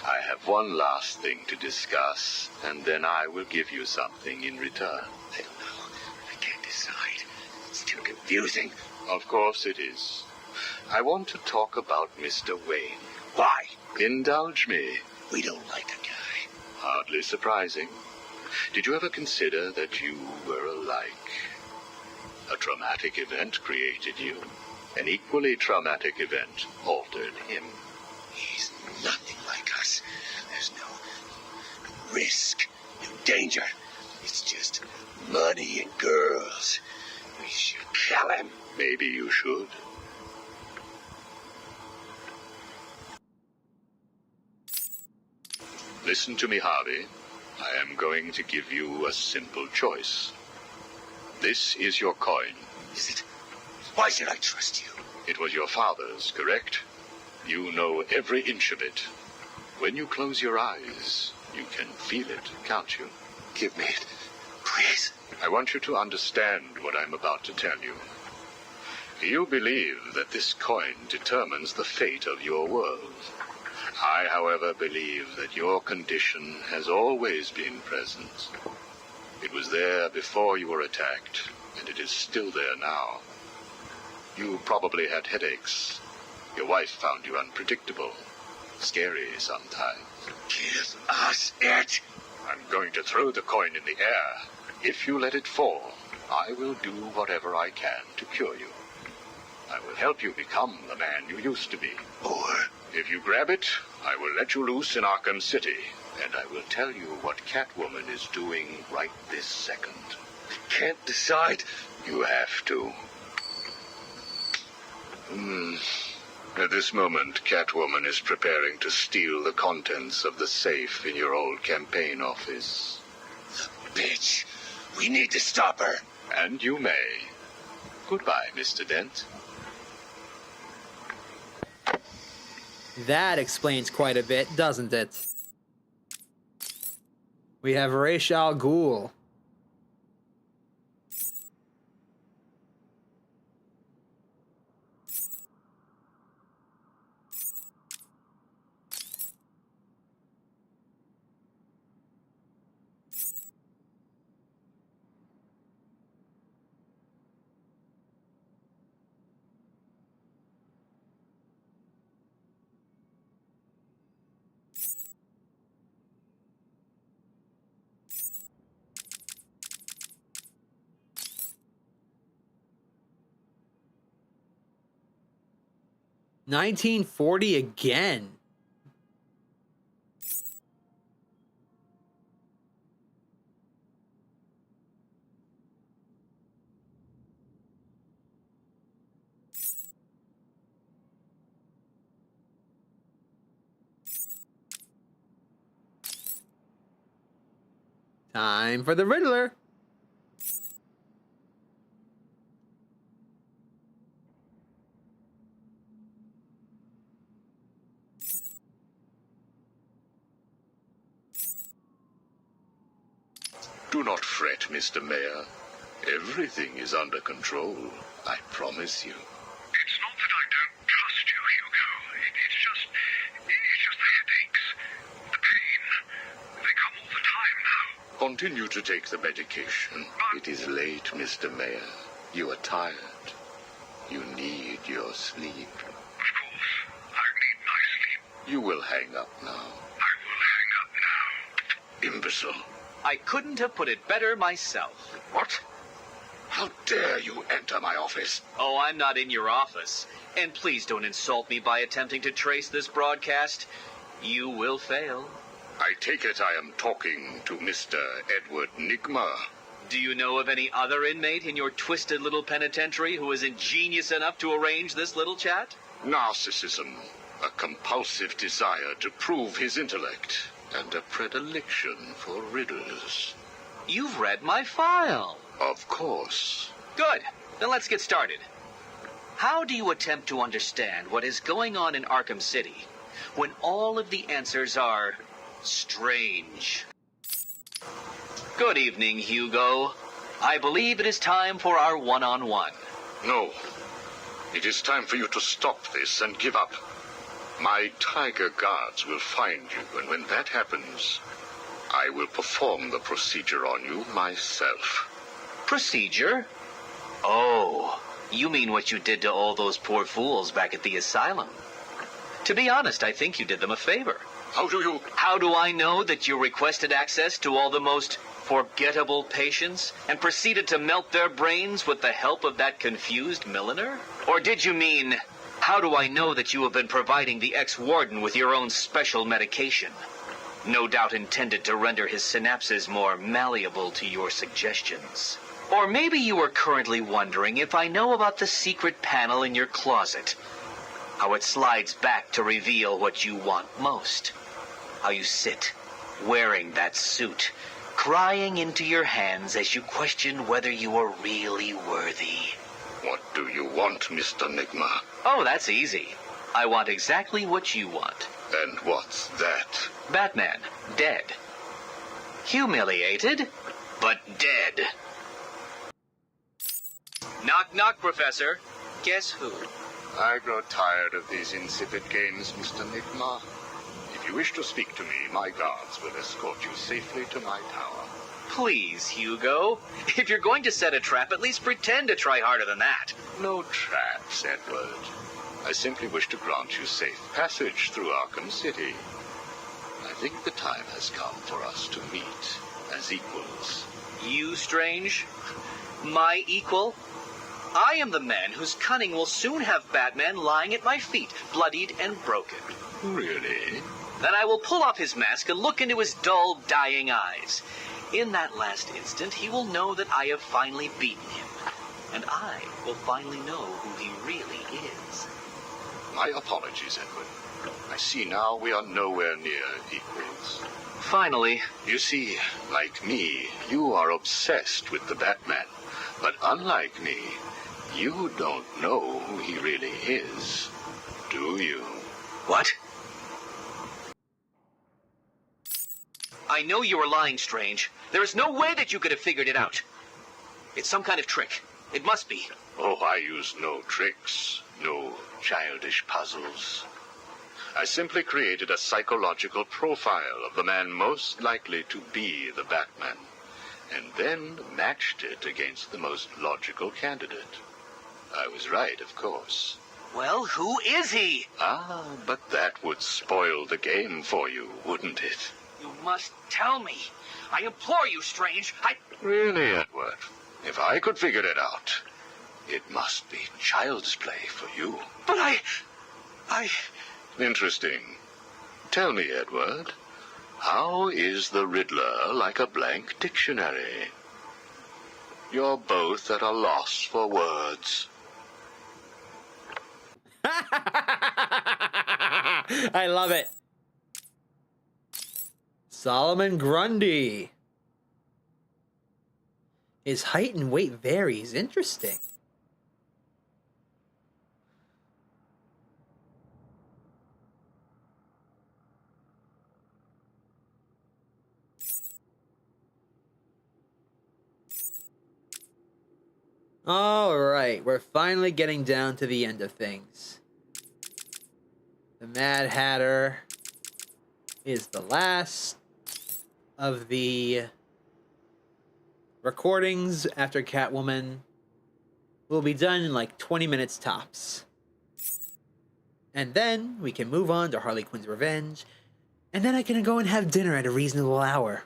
I have one last thing to discuss, and then I will give you something in return. I don't know. I can't decide. It's too confusing. Of course it is. I want to talk about Mr. Wayne. Why? Indulge me. We don't like the guy. Hardly surprising. Did you ever consider that you were alike? A traumatic event created you. An equally traumatic event altered him. He's nothing like us. There's no risk, no danger. It's just money and girls. We should kill him. Maybe you should. Listen to me, Harvey. I am going to give you a simple choice. This is your coin. Is it? Why should I trust you? It was your father's, correct? You know every inch of it. When you close your eyes, you can feel it, can't you? Give me it, please. I want you to understand what I'm about to tell you. You believe that this coin determines the fate of your world. I, however, believe that your condition has always been present. It was there before you were attacked, and it is still there now. You probably had headaches. Your wife found you unpredictable, scary sometimes. Give us it! I'm going to throw the coin in the air. If you let it fall, I will do whatever I can to cure you. I will help you become the man you used to be. Or if you grab it, I will let you loose in Arkham City, and I will tell you what Catwoman is doing right this second. I can't decide. You have to. At this moment, Catwoman is preparing to steal the contents of the safe in your old campaign office. The bitch. We need to stop her. And you may. Goodbye, Mr. Dent. That explains quite a bit, doesn't it? We have Ra's al Ghul. $1940 again. Time for the Riddler. Do not fret, Mr. Mayor. Everything is under control, I promise you. It's not that I don't trust you, Hugo. It's just the headaches. The pain. They come all the time now. Continue to take the medication. It is late, Mr. Mayor. You are tired. You need your sleep. Of course, I need my sleep. You will hang up now. I will hang up now. Imbecile. I couldn't have put it better myself. What? How dare you enter my office? Oh, I'm not in your office. And please don't insult me by attempting to trace this broadcast. You will fail. I take it I am talking to Mr. Edward Nigma. Do you know of any other inmate in your twisted little penitentiary who is ingenious enough to arrange this little chat? Narcissism, a compulsive desire to prove his intellect, and a predilection for riddles. You've read my file. Of course. Good. Then let's get started. How do you attempt to understand what is going on in Arkham City when all of the answers are strange? Good evening, Hugo. I believe it is time for our one-on-one. No. It is time for you to stop this and give up. My tiger guards will find you, and when that happens, I will perform the procedure on you myself. Procedure? Oh, you mean what you did to all those poor fools back at the asylum. To be honest, I think you did them a favor. How do I know that you requested access to all the most forgettable patients and proceeded to melt their brains with the help of that confused milliner? Or did you mean, how do I know that you have been providing the ex-warden with your own special medication? No doubt intended to render his synapses more malleable to your suggestions. Or maybe you are currently wondering if I know about the secret panel in your closet. How it slides back to reveal what you want most. How you sit, wearing that suit, crying into your hands as you question whether you are really worthy. What do you want, Mr. Nigma? Oh, that's easy. I want exactly what you want. And what's that? Batman, dead. Humiliated, but dead. Knock, knock, Professor. Guess who? I grow tired of these insipid games, Mr. Nigma. If you wish to speak to me, my guards will escort you safely to my tower. Please, Hugo. If you're going to set a trap, at least pretend to try harder than that. No traps, Edward. I simply wish to grant you safe passage through Arkham City. I think the time has come for us to meet as equals. You, Strange? My equal? I am the man whose cunning will soon have Batman lying at my feet, bloodied and broken. Really? Then I will pull off his mask and look into his dull, dying eyes. In that last instant, he will know that I have finally beaten him. And I will finally know who he really is. My apologies, Edward. I see now we are nowhere near equals. Finally. You see, like me, you are obsessed with the Batman. But unlike me, you don't know who he really is, do you? What? I know you are lying, Strange. There is no way that you could have figured it out. It's some kind of trick. It must be. Oh, I use no tricks, no childish puzzles. I simply created a psychological profile of the man most likely to be the Batman, and then matched it against the most logical candidate. I was right, of course. Well, who is he? Ah, but that would spoil the game for you, wouldn't it? You must tell me. I implore you, Strange. Really, Edward? If I could figure it out, it must be child's play for you. But I... Interesting. Tell me, Edward, how is the Riddler like a blank dictionary? You're both at a loss for words. I love it. Solomon Grundy. His height and weight varies. Interesting. Alright, we're finally getting down to the end of things. The Mad Hatter is the last of the recordings after Catwoman. Will be done in like 20 minutes tops. And then we can move on to Harley Quinn's Revenge. And then I can go and have dinner at a reasonable hour.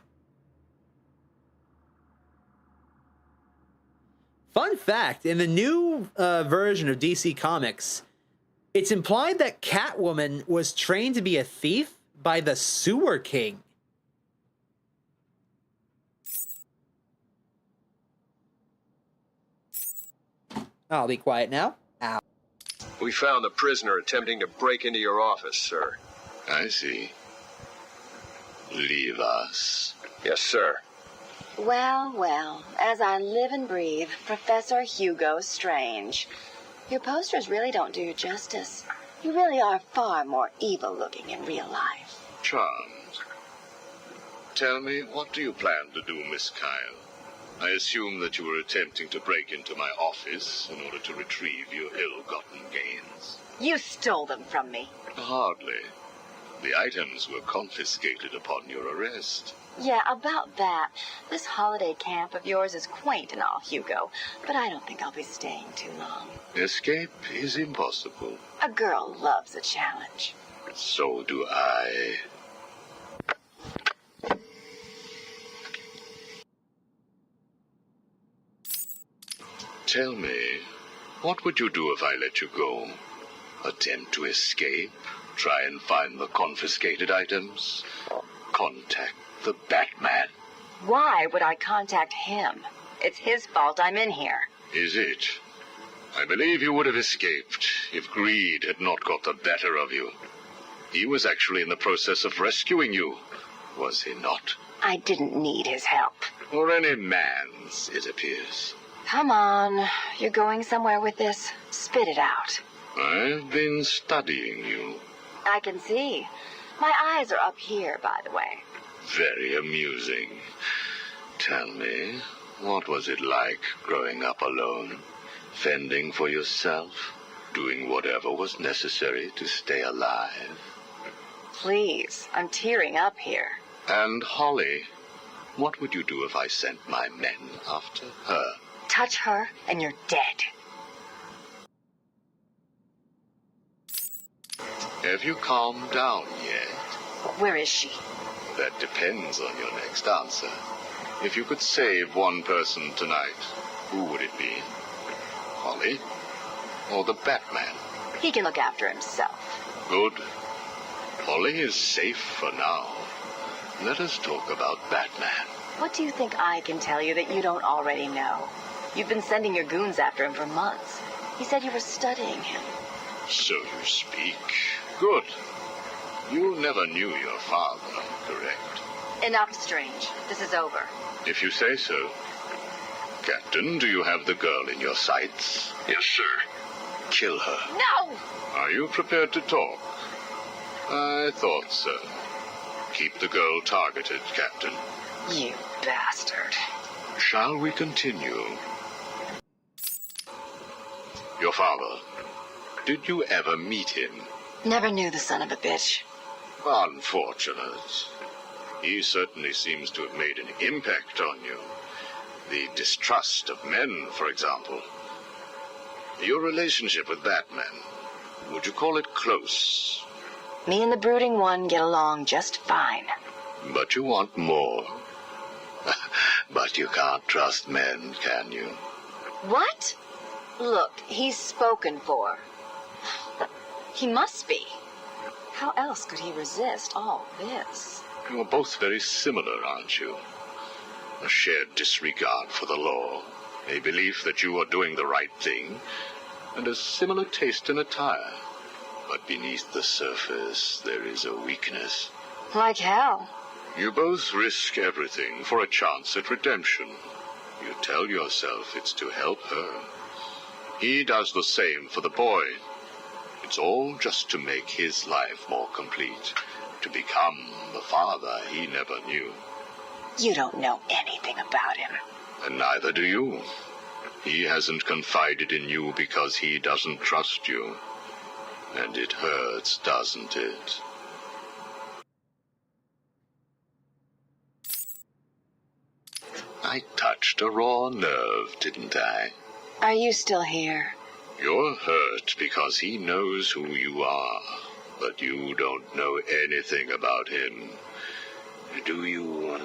Fun fact, in the new version of DC Comics, it's implied that Catwoman was trained to be a thief by the Sewer King. I'll be quiet now. Ow. We found the prisoner attempting to break into your office, sir. I see. Leave us. Yes, sir. Well, well, as I live and breathe, Professor Hugo Strange. Your posters really don't do you justice. You really are far more evil-looking in real life. Charmed. Tell me, what do you plan to do, Miss Kyle? I assume that you were attempting to break into my office in order to retrieve your ill-gotten gains. You stole them from me. Hardly. The items were confiscated upon your arrest. Yeah, about that. This holiday camp of yours is quaint and all, Hugo, but I don't think I'll be staying too long. Escape is impossible. A girl loves a challenge. So do I. Tell me, what would you do if I let you go? Attempt to escape? Try and find the confiscated items? Contact the Batman? Why would I contact him? It's his fault I'm in here. Is it? I believe you would have escaped if greed had not got the better of you. He was actually in the process of rescuing you, was he not? I didn't need his help. Or any man's, it appears. Come on. You're going somewhere with this? Spit it out. I've been studying you. I can see. My eyes are up here, by the way. Very amusing. Tell me, what was it like growing up alone? Fending for yourself? Doing whatever was necessary to stay alive? Please, I'm tearing up here. And Holly, what would you do if I sent my men after her? Touch her, and you're dead. Have you calmed down yet? Where is she? That depends on your next answer. If you could save one person tonight, who would it be? Holly? Or the Batman? He can look after himself. Good. Holly is safe for now. Let us talk about Batman. What do you think I can tell you that you don't already know? You've been sending your goons after him for months. He said you were studying him. So you speak. Good. You never knew your father, correct? Enough, Strange. This is over. If you say so. Captain, do you have the girl in your sights? Yes, sir. Kill her. No! Are you prepared to talk? I thought so. Keep the girl targeted, Captain. You bastard. Shall we continue? Your father. Did you ever meet him? Never knew the son of a bitch. Unfortunate. He certainly seems to have made an impact on you. The distrust of men, for example. Your relationship with Batman, would you call it close? Me and the Brooding One get along just fine. But you want more. But you can't trust men, can you? What? Look, he's spoken for. He must be. How else could he resist all this? You're both very similar, aren't you? A shared disregard for the law, a belief that you are doing the right thing, and a similar taste in attire. But beneath the surface, there is a weakness. Like hell. You both risk everything for a chance at redemption. You tell yourself it's to help her. He does the same for the boy. It's all just to make his life more complete, to become the father he never knew. You don't know anything about him. And neither do you. He hasn't confided in you because he doesn't trust you. And it hurts, doesn't it? I touched a raw nerve, didn't I? Are you still here? You're hurt because he knows who you are, but you don't know anything about him. Do you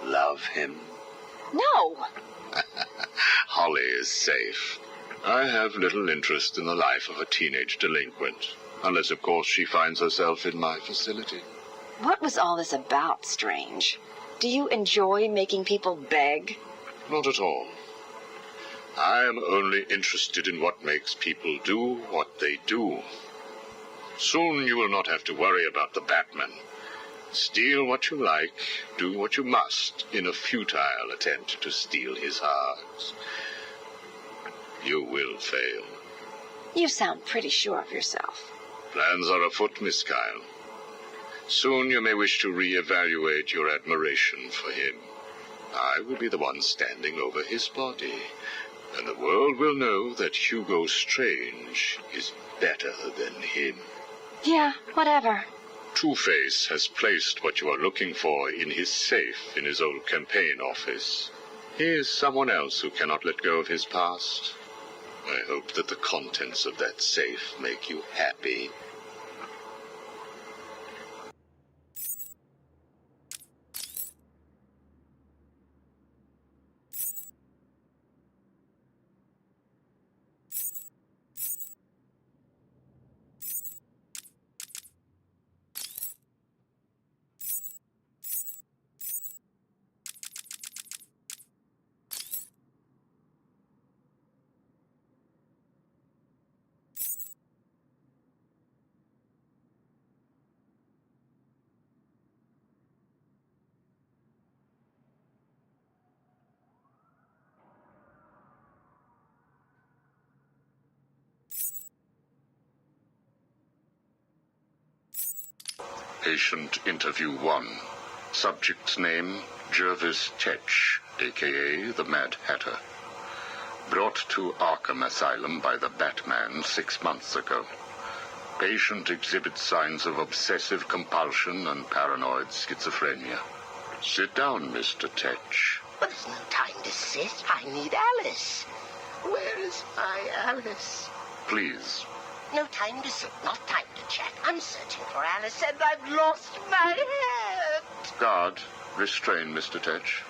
love him? No. Holly is safe. I have little interest in the life of a teenage delinquent, unless, of course, she finds herself in my facility. What was all this about, Strange? Do you enjoy making people beg? Not at all. I am only interested in what makes people do what they do. Soon you will not have to worry about the Batman. Steal what you like, do what you must, in a futile attempt to steal his heart. You will fail. You sound pretty sure of yourself. Plans are afoot, Miss Kyle. Soon you may wish to reevaluate your admiration for him. I will be the one standing over his body, and the world will know that Hugo Strange is better than him. Yeah, whatever. Two-Face has placed what you are looking for in his safe in his old campaign office. He is someone else who cannot let go of his past. I hope that the contents of that safe make you happy. Patient interview 1. Subject's name, Jervis Tetch, a.k.a. the Mad Hatter. Brought to Arkham Asylum by the Batman 6 months ago. Patient exhibits signs of obsessive compulsion and paranoid schizophrenia. Sit down, Mr. Tetch. But there's no time to sit. I need Alice. Where is my Alice? Please. No time to sit, not time to chat. I'm searching for Alice and I've lost my head. Guard, restrain Mr. Tetch.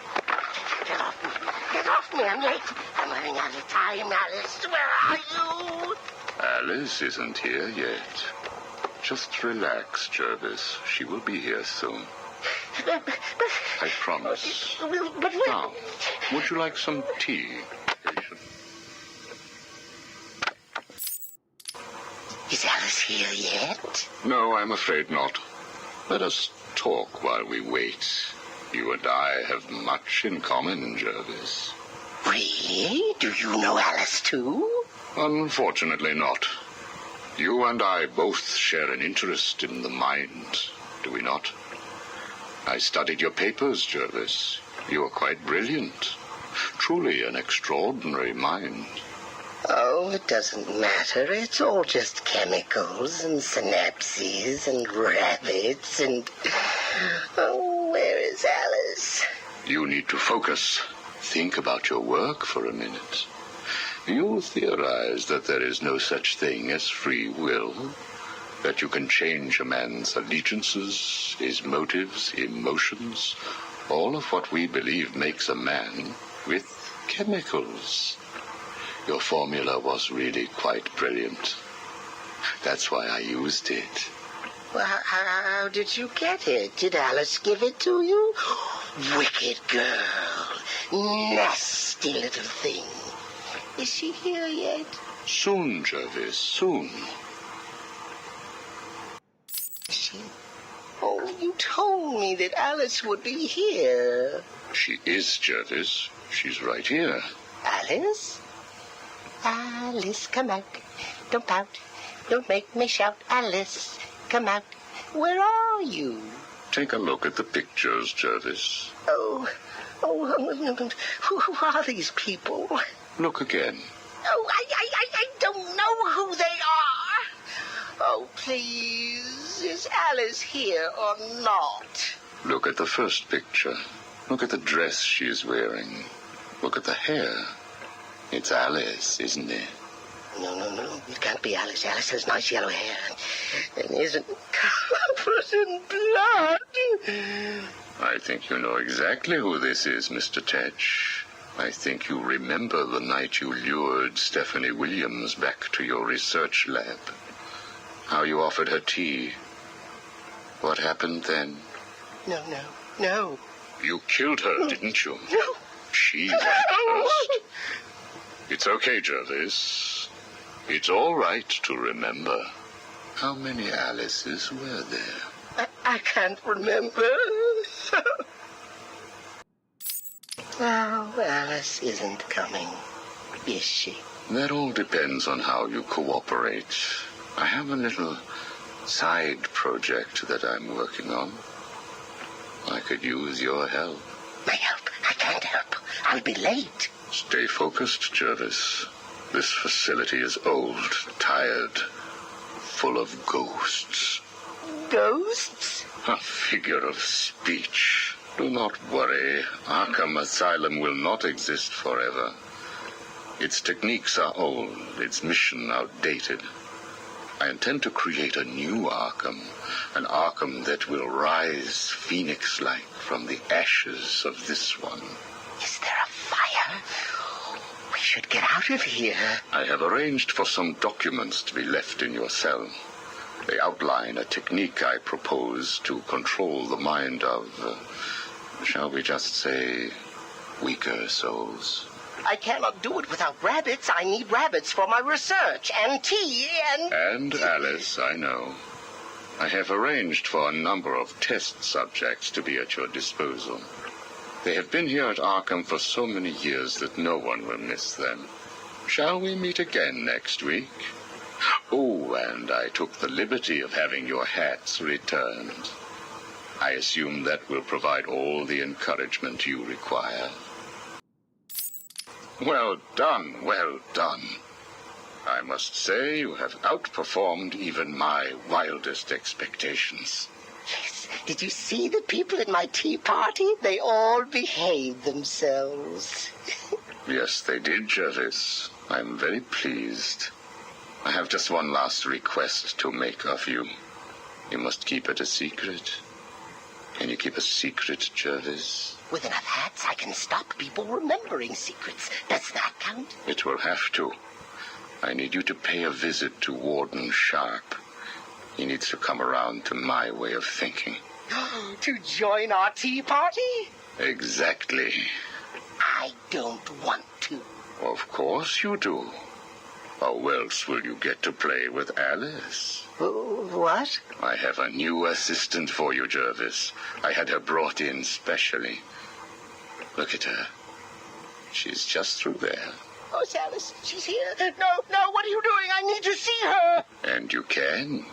Get off me. Get off me. I'm late. I'm running out of time, Alice. Where are you? Alice isn't here yet. Just relax, Jervis. She will be here soon. I promise. But Now, would you like some tea, patient? Is Alice here yet? No, I'm afraid not. Let us talk while we wait. You and I have much in common, Jervis. Really? Do you know Alice too? Unfortunately not. You and I both share an interest in the mind, do we not? I studied your papers, Jervis. You are quite brilliant. Truly an extraordinary mind. Oh, it doesn't matter. It's all just chemicals and synapses and rabbits and... Oh, where is Alice? You need to focus. Think about your work for a minute. You theorize that there is no such thing as free will, that you can change a man's allegiances, his motives, emotions, all of what we believe makes a man, with chemicals. Your formula was really quite brilliant. That's why I used it. Well, how did you get it? Did Alice give it to you? Wicked girl. Nasty little thing. Is she here yet? Soon, Jervis, soon. Oh, you told me that Alice would be here. She is, Jervis. She's right here. Alice? Alice, come out. Don't pout. Don't make me shout. Alice, come out. Where are you? Take a look at the pictures, Jervis. Oh, who are these people? Look again. Oh, I don't know who they are. Oh, please, is Alice here or not? Look at the first picture. Look at the dress she's wearing. Look at the hair. It's Alice, isn't it? No, it can't be Alice. Alice has nice yellow hair and isn't covered in blood. I think you know exactly who this is, Mr. Tetch. I think you remember the night you lured Stephanie Williams back to your research lab. How you offered her tea. What happened then? No. You killed her, didn't you? No. She went first. It's okay, Jervis. It's all right to remember. How many Alices were there? I can't remember. Oh, Alice isn't coming, is she? That all depends on how you cooperate. I have a little side project that I'm working on. I could use your help. My help? I can't help. I'll be late. Stay focused, Jervis. This facility is old, tired, full of ghosts. Ghosts? A figure of speech. Do not worry. Arkham Asylum will not exist forever. Its techniques are old, its mission outdated. I intend to create a new Arkham, an Arkham that will rise phoenix-like from the ashes of this one. Is there a fire? We should get out of here. I have arranged for some documents to be left in your cell. They outline a technique I propose to control the mind of, shall we just say, weaker souls. I cannot do it without rabbits. I need rabbits for my research, and tea, And Alice, I know. I have arranged for a number of test subjects to be at your disposal. They have been here at Arkham for so many years that no one will miss them. Shall we meet again next week? Oh, and I took the liberty of having your hats returned. I assume that will provide all the encouragement you require. Well done, well done. I must say you have outperformed even my wildest expectations. Yes. Did you see the people at my tea party? They all behaved themselves. Yes, they did, Jervis. I'm very pleased. I have just one last request to make of you. You must keep it a secret. Can you keep a secret, Jervis? With enough hats, I can stop people remembering secrets. Does that count? It will have to. I need you to pay a visit to Warden Sharp. He needs to come around to my way of thinking. To join our tea party? Exactly. I don't want to. Of course you do. How else will you get to play with Alice? What? I have a new assistant for you, Jervis. I had her brought in specially. Look at her. She's just through there. Oh, it's Alice. She's here. No, what are you doing? I need to see her. And you can,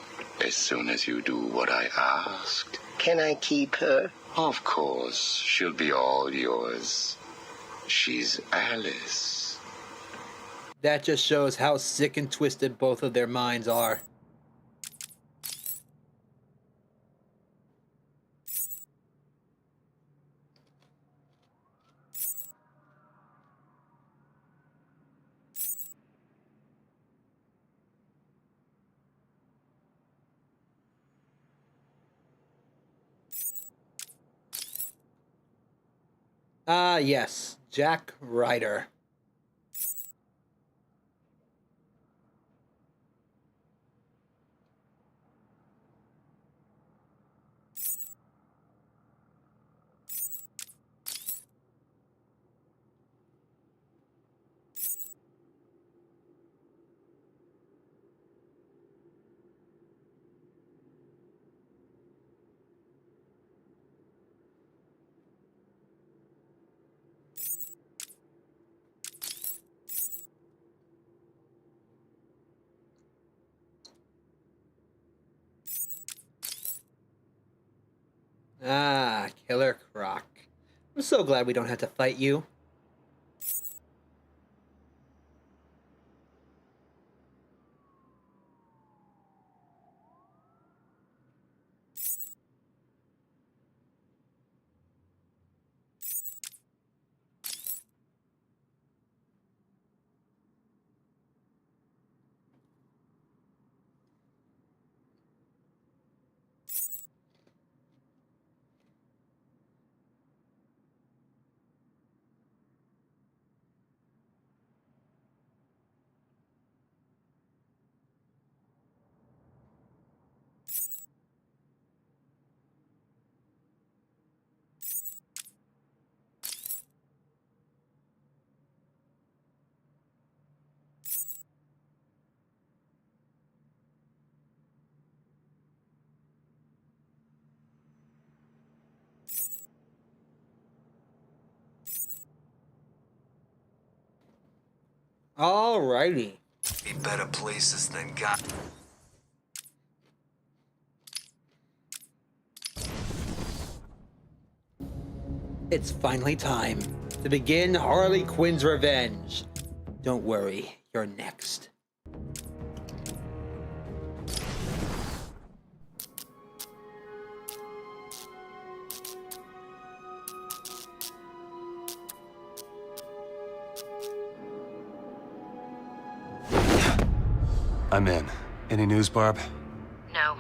as soon as you do what I asked. Can I keep her? Of course. She'll be all yours. She's Alice. That just shows how sick and twisted both of their minds are. Yes, Jack Ryder. Ah, Killer Croc. I'm so glad we don't have to fight you. Alrighty. Be better places than Gotham. It's finally time to begin Harley Quinn's revenge. Don't worry, you're next. I'm in. Any news, Barb? No.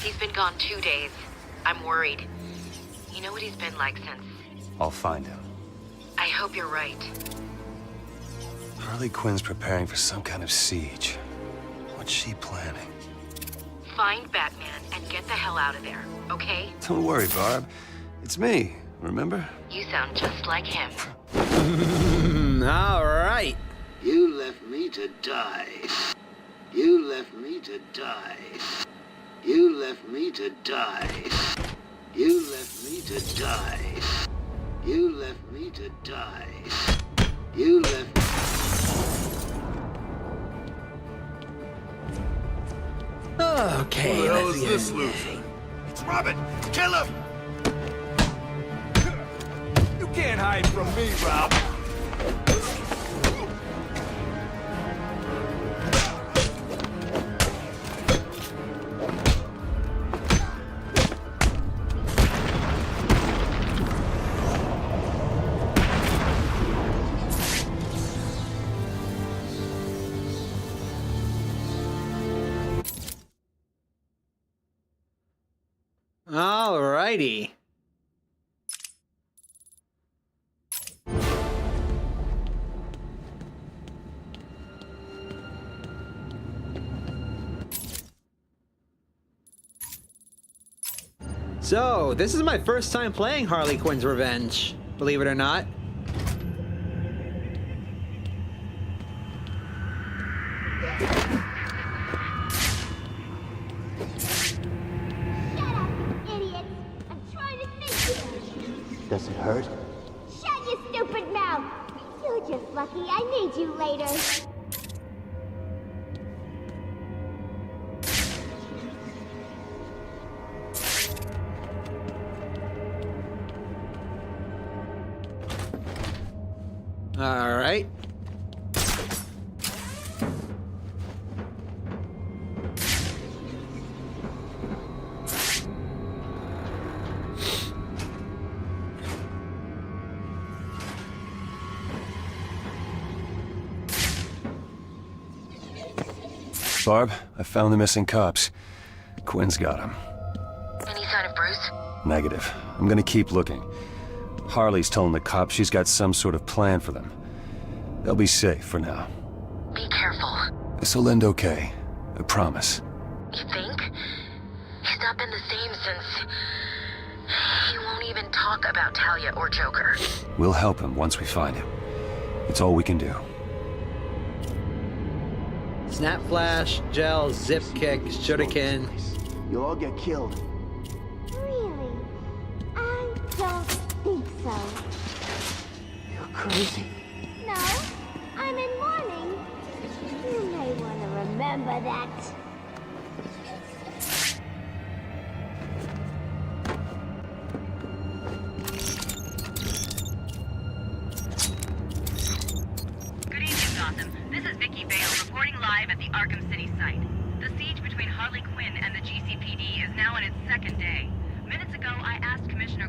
He's been gone 2 days. I'm worried. You know what he's been like since... I'll find him. I hope you're right. Harley Quinn's preparing for some kind of siege. What's she planning? Find Batman and get the hell out of there, okay? Don't worry, Barb. It's me, remember? You sound just like him. Alright. You left me to die. You left me to die. You left me to die. You left me to die. You left me to die. You left... Okay, Who the hell let's is get this into loser? It's Robin! Kill him! You can't hide from me, Rob. Alrighty. So, this is my first time playing Harley Quinn's Revenge, believe it or not. Does it hurt? Shut your stupid mouth! You're just lucky I need you later. All right. Barb, I found the missing cops. Quinn's got them. Any sign of Bruce? Negative. I'm gonna keep looking. Harley's telling the cops she's got some sort of plan for them. They'll be safe for now. Be careful. This'll end okay. I promise. You think? He's not been the same since... He won't even talk about Talia or Joker. We'll help him once we find him. It's all we can do. Snap flash, gel, zip kick, shuriken. You'll all get killed. Really? I don't think so. You're crazy. No, I'm in mourning. You may want to remember that.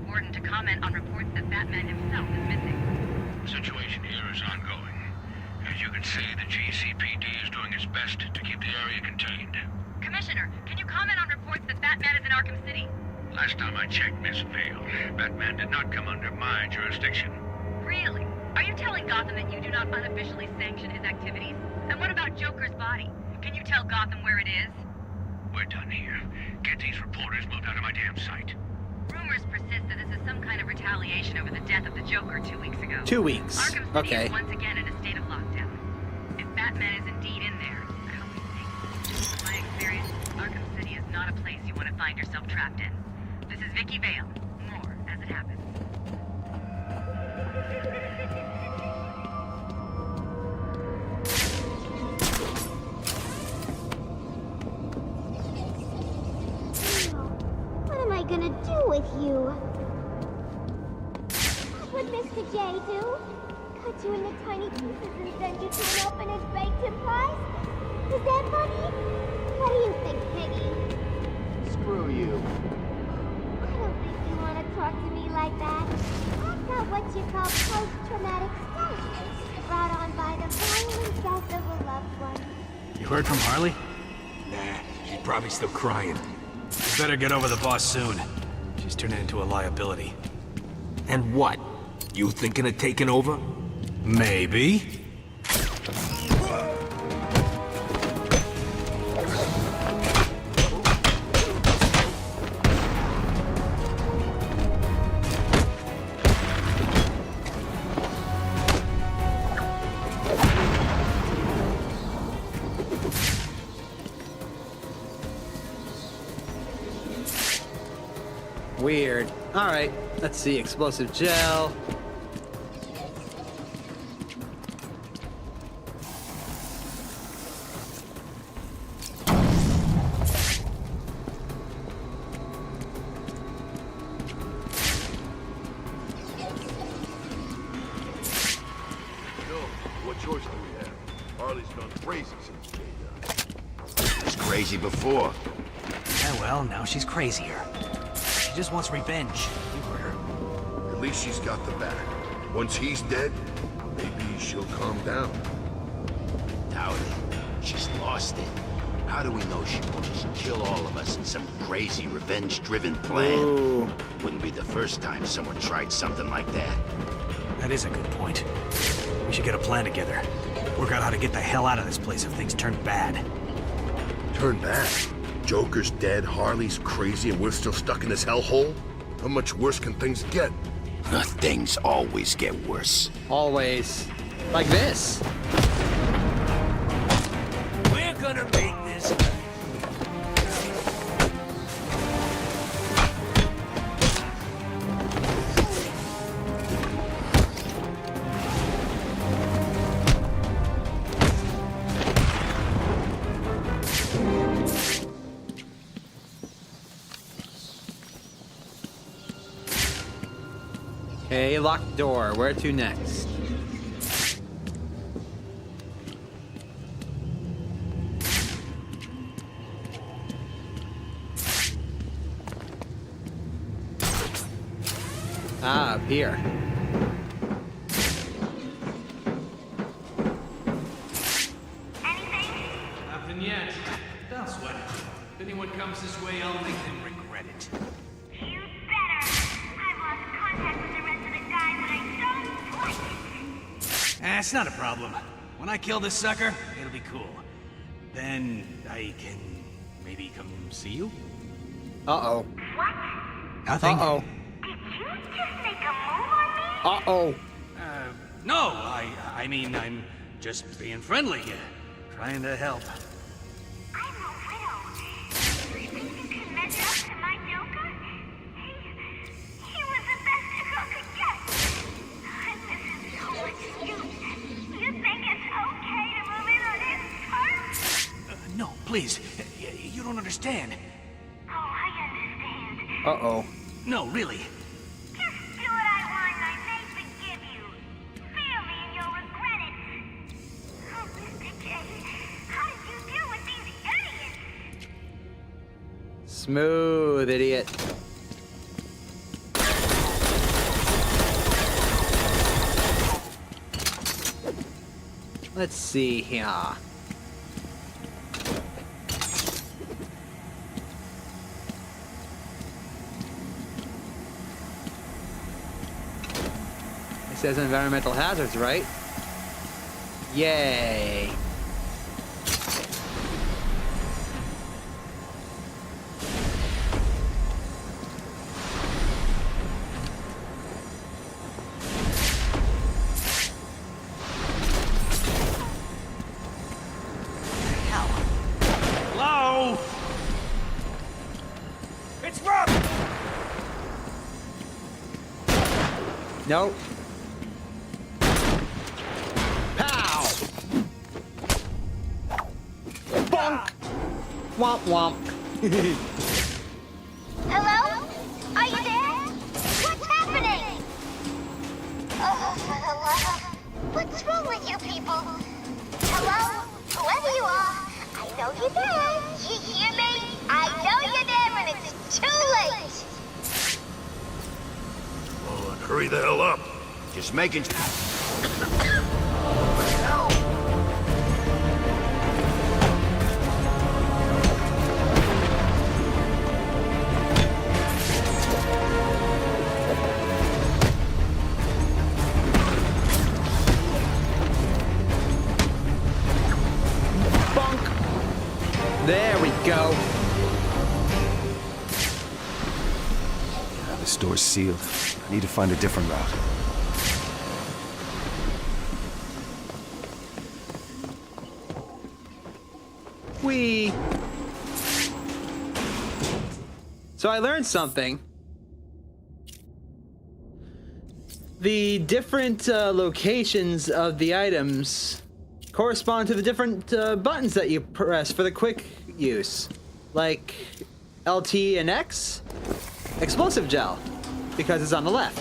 Warden to comment on reports that Batman himself is missing. The situation here is ongoing. As you can see, the GCPD is doing its best to keep the area contained. Commissioner, can you comment on reports that Batman is in Arkham City? Last time I checked, Miss Vale, Batman did not come under my jurisdiction. Really? Are you telling Gotham that you do not unofficially sanction his activities? And what about Joker's body? Can you tell Gotham where it is? We're done here. Get these reporters moved out of my damn sight. Rumors persist that this is some kind of retaliation over the death of the Joker 2 weeks ago. 2 weeks. Arkham City Okay. is once again in a state of lockdown. If Batman is indeed in there, I hope he's safe. In my experience, Arkham City is not a place you want to find yourself trapped in. This is Vicky Vale. More as it happens. What am I gonna do with you? What would Mr. J do? Cut you into tiny pieces and send you to an orphanage baked in pies? Is that funny? What do you think, Piggy? Screw you. I don't think you want to talk to me like that. I've got what you call post-traumatic stress, brought on by the violent death of a loved one. You heard from Harley? Nah, she's probably still crying. You better get over the boss soon. She's turning into a liability. And what? You thinking of taking over? Maybe. Weird. Alright, let's see. Explosive gel. What choice do we have? Harley's gone crazy since Jay died. She was crazy before. Yeah, well, now she's crazier. She just wants revenge. You heard her. At least she's got the bat. Once he's dead, maybe she'll calm down. Doubt it. She's lost it. How do we know she won't just kill all of us in some crazy revenge-driven plan? Ooh. Wouldn't be the first time someone tried something like that. That is a good point. We should get a plan together. Work out how to get the hell out of this place if things turn bad. Turn bad? Joker's dead, Harley's crazy, and we're still stuck in this hellhole? How much worse can things get? Things always get worse. Always. Like this. We're gonna make this. Okay, locked door. Where to next? Ah, up here. Nothing yet. Don't sweat it. If anyone comes this way, I'll make them regret it. You better. I've lost contact with the rest of the guys and I don't like it. It's not a problem. When I kill this sucker, it'll be cool. Then I can maybe come see you? Uh-oh. What? Nothing. Uh-oh. Did you just make a move on me? Uh-oh. No, I mean, I'm just being friendly. Trying to help. I'm a widow. You think you can measure up to my Joker? He was the best a girl could get. I miss him so much. You think it's okay to move in on his turf? No, please. You don't understand. Oh, I understand. Uh-oh. No, really. Just do what I want and I may forgive you. Feel me and you'll regret it. Oh, Mr. J, how did you deal with these idiots? Smooth, idiot. Let's see here. It says environmental hazards, right? Yay. Hello? It's Rob! Nope. Pow! Bonk! Womp womp. Hello? Are you there? What's happening? Oh, for the love. What's wrong with you people? Hello? Whoever you are, I know you're there. You hear me? I know you're there and it's too late. Oh, hurry the hell up. Just making... There we go. This door's sealed. I need to find a different route. Whee! So I learned something. The different locations of the items correspond to the different buttons that you press for the quick use. Like LT and X, explosive gel, because it's on the left.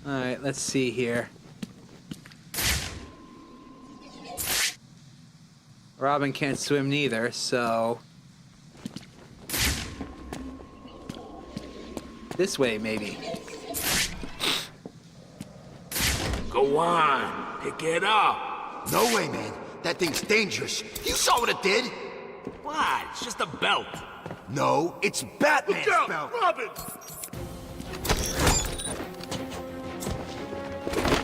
All right, let's see here. Robin can't swim neither, so... this way, maybe. Go on, pick it up. No way, man. That thing's dangerous. You saw what it did. What? It's just a belt. No, it's Batman's belt. Robin!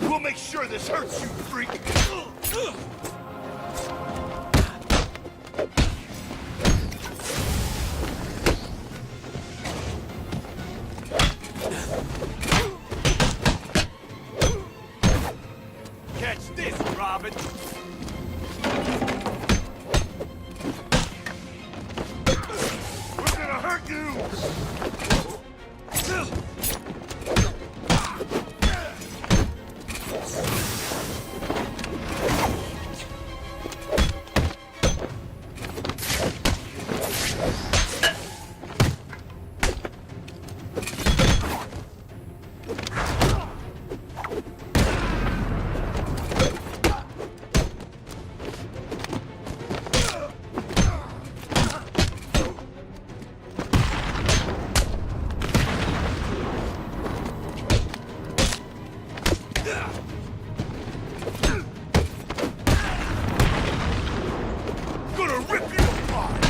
We'll make sure this hurts you, freak! Catch this, Robin. We're gonna hurt you! Gonna rip you apart!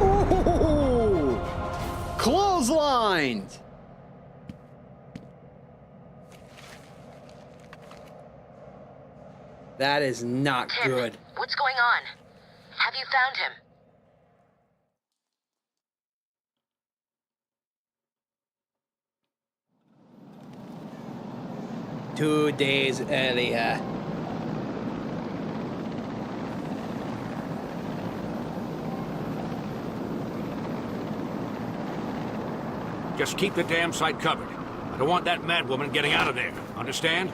Ooh! Clotheslined! That is not good. What's going on? Have you found him? 2 days earlier. Just keep the damn site covered. I don't want that madwoman getting out of there. Understand?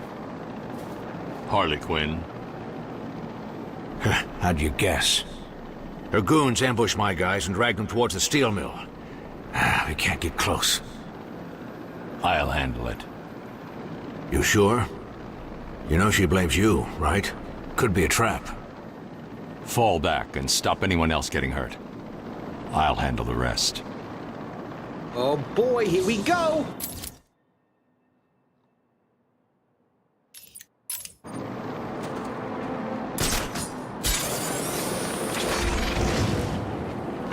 Harley Quinn. How'd you guess? Her goons ambushed my guys and dragged them towards the steel mill. We can't get close. I'll handle it. You sure? You know she blames you, right? Could be a trap. Fall back and stop anyone else getting hurt. I'll handle the rest. Oh boy, here we go!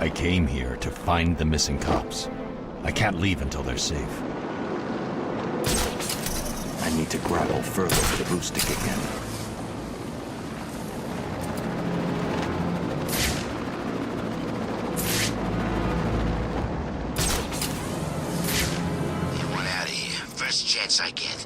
I came here to find the missing cops. I can't leave until they're safe. I need to grapple further for the boost to kick in. Get one out of here. First chance I get.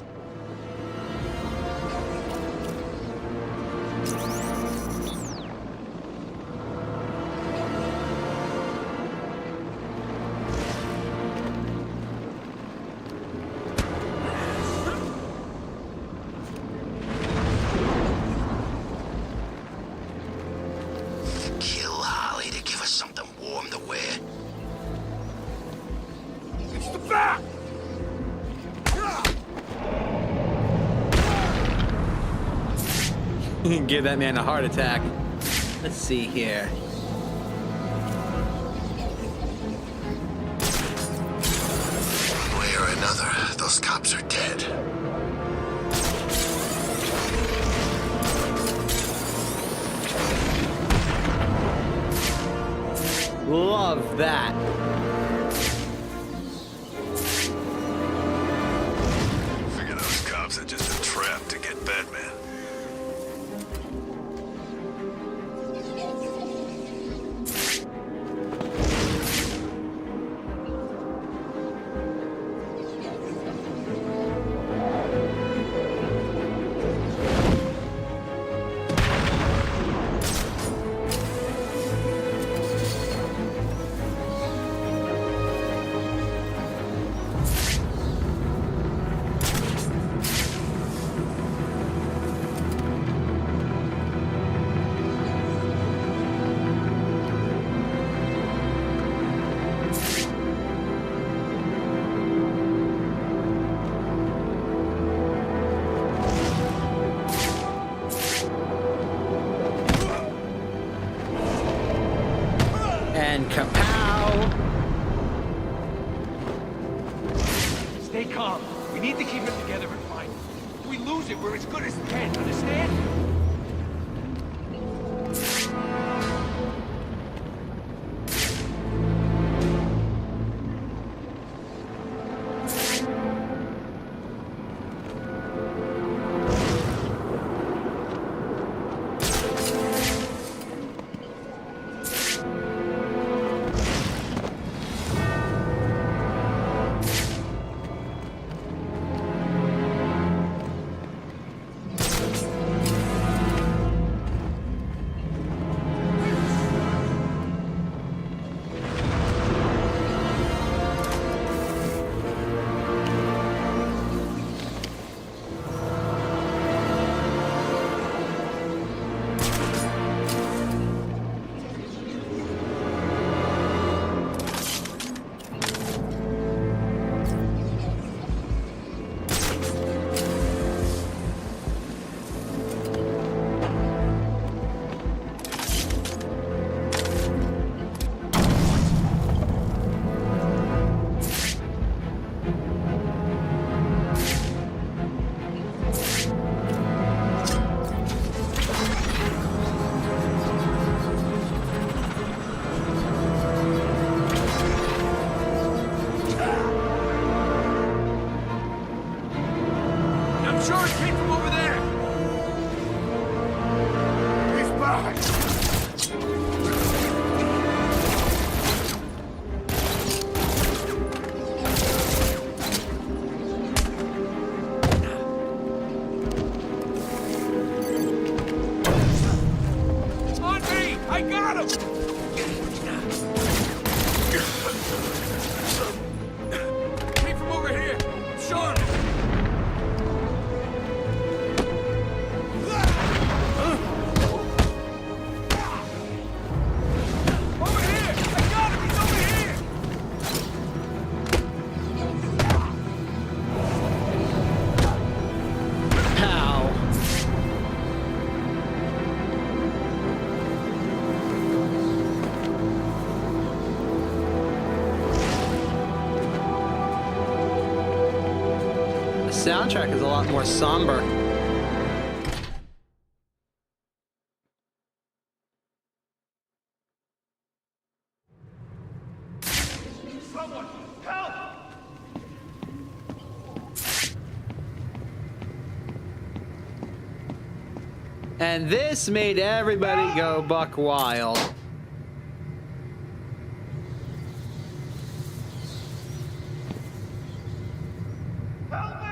Give that man a heart attack. Let's see here. One way or another, those cops are dead. Love that. Figure those cops are just a trap to get Batman. And kapow! Stay calm. We need to keep it together and fight. If we lose it, we're as good as dead. Understand? Came from over here. I'm sure. soundtrack is a lot more somber. Someone, help! And this made everybody go buck wild. Help me!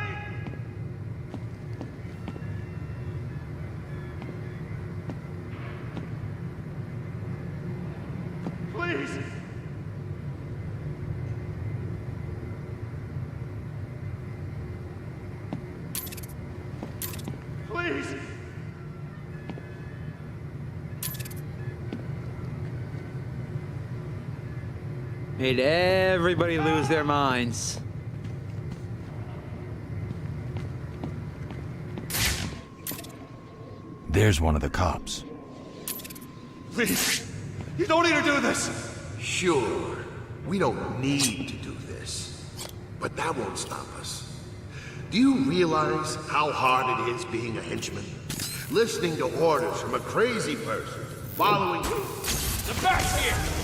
Please! Please! Made everybody lose their minds. There's one of the cops. Please! You don't need to do this! Sure, we don't need to do this, but that won't stop us. Do you realize how hard it is being a henchman? Listening to orders from a crazy person, following you. The back's here!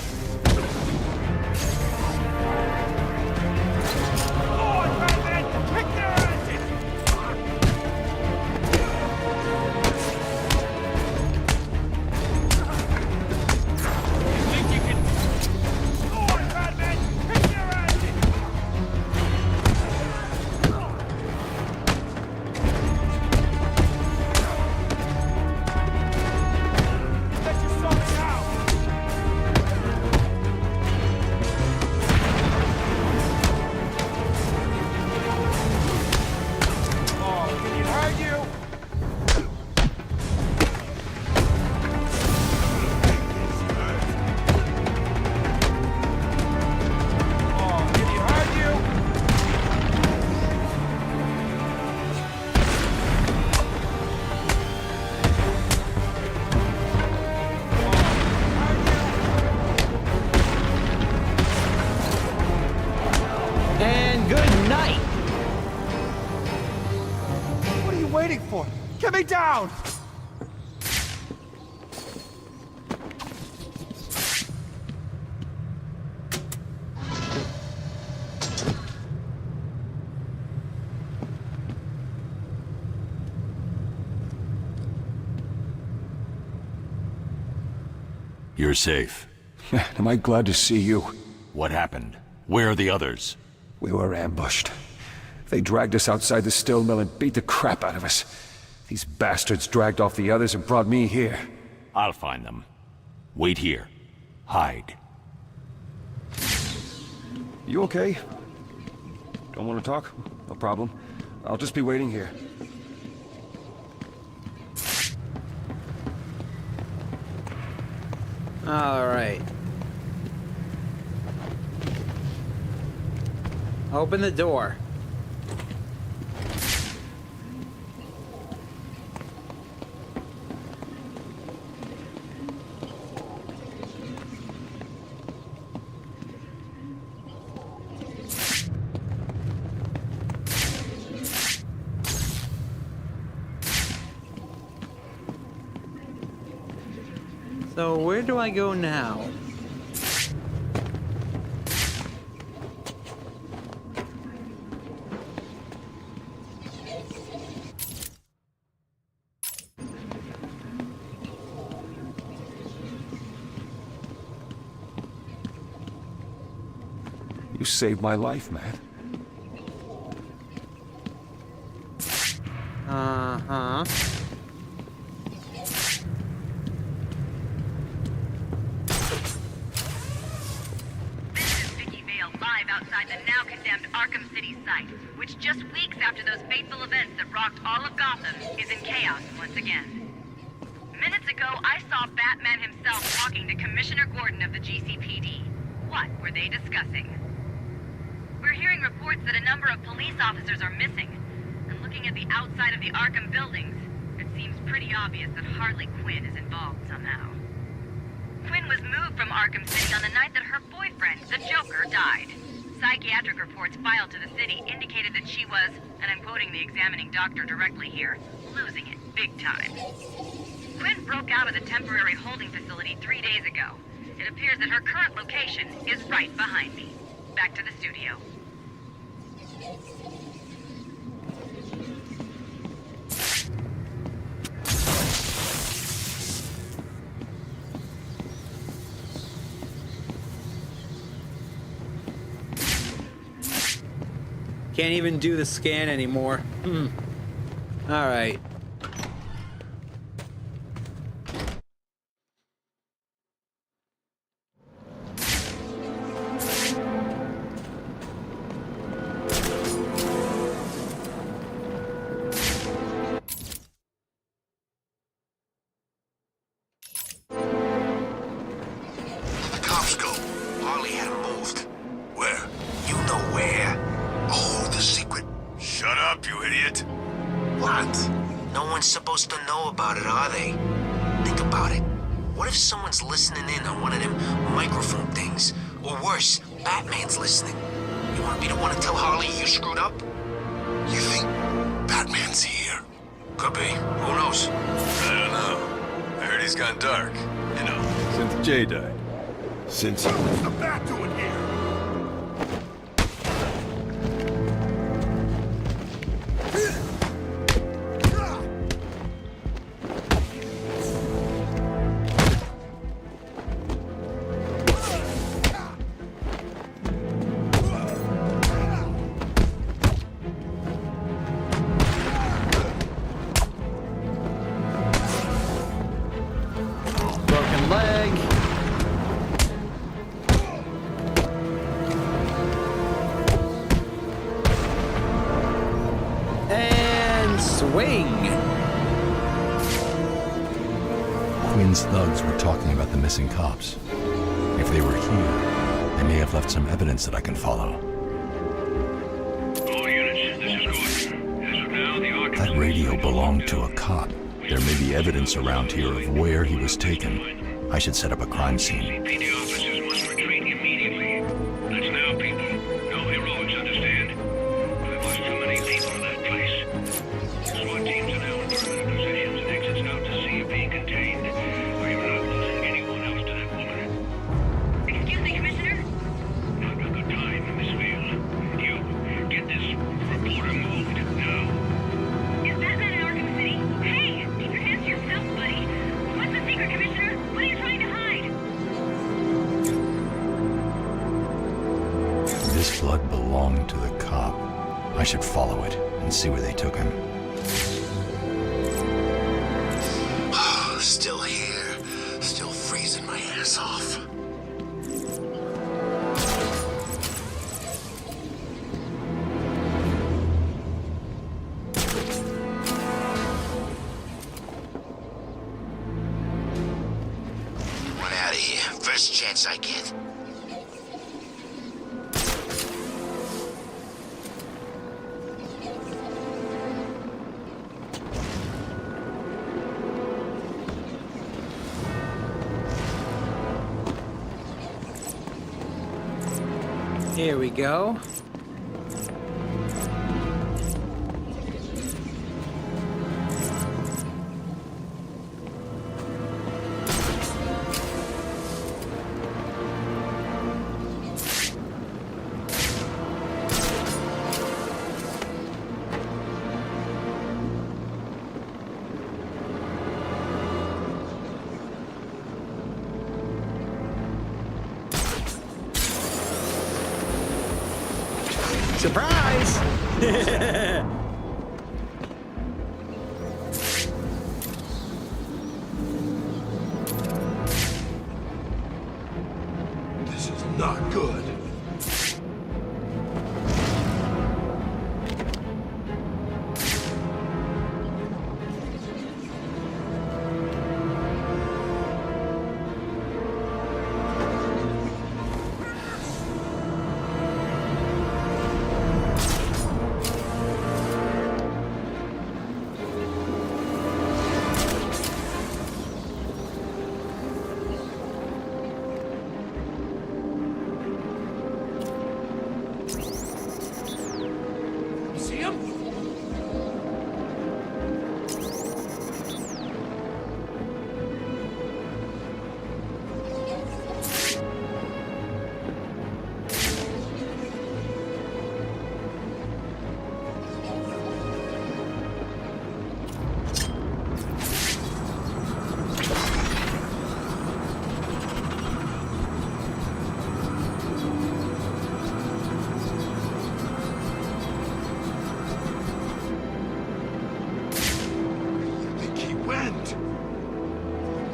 waiting for? Get me down! You're safe. Am I glad to see you? What happened? Where are the others? We were ambushed. They dragged us outside the still mill and beat the crap out of us. These bastards dragged off the others and brought me here. I'll find them. Wait here. Hide. You okay? Don't want to talk? No problem. I'll just be waiting here. All right. Open the door. So where do I go now? You saved my life, man. Uh-huh. Outside the now-condemned Arkham City site, which just weeks after those fateful events that rocked all of Gotham, is in chaos once again. Minutes ago, I saw Batman himself talking to Commissioner Gordon of the GCPD. What were they discussing? We're hearing reports that a number of police officers are missing, and looking at the outside of the Arkham buildings, it seems pretty obvious that Harley Quinn is involved somehow. Quinn was moved from Arkham City on the night that her boyfriend, the Joker, died. Psychiatric reports filed to the city indicated that she was And I'm quoting the examining doctor directly here. Losing it, big time. Quinn broke out of the temporary holding facility 3 days ago. It appears that her current location is right behind me. Back to the studio. Can't even do the scan anymore. All right. The cops go. Harley had him moved. Where? You know where. Oh, the secret. Shut up, you idiot. What? No one's supposed to know about it, are they? Think about it. What if someone's listening in on one of them microphone things? Or worse, Batman's listening. You want to be the one to tell Harley you screwed up? You think Batman's here? Could be. Who knows? I don't know. I heard he's gone dark. You know, since Jay died. Since what's the Bat doing here? Broken leg. And swing. Quinn's thugs were talking about the missing cops. If they were here, they may have left some evidence that I can follow. All units, this is Gordon. As of now, the Arkham... That radio belonged to a cop. There may be evidence around here of where he was taken. I should set up a crime scene. PD officers must retreat immediately. That's now, people. No heroics, understand? We've lost too many people in that place. SWAT teams are now in permanent positions and exits out to sea are being contained. We are not losing anyone else to that woman. Excuse me, Commissioner? Not a good time, Miss Vale. You, get this reporter moved now. Is Batman in Arkham City? Hey! Keep your hands to yourself, buddy! What's the secret, Commissioner? What are you trying to hide? This blood belonged to the cop. I should follow it and see where they took him. Still here. Still freezing my ass off. Want out of here. First chance I get. Here we go. Surprise! This is not good.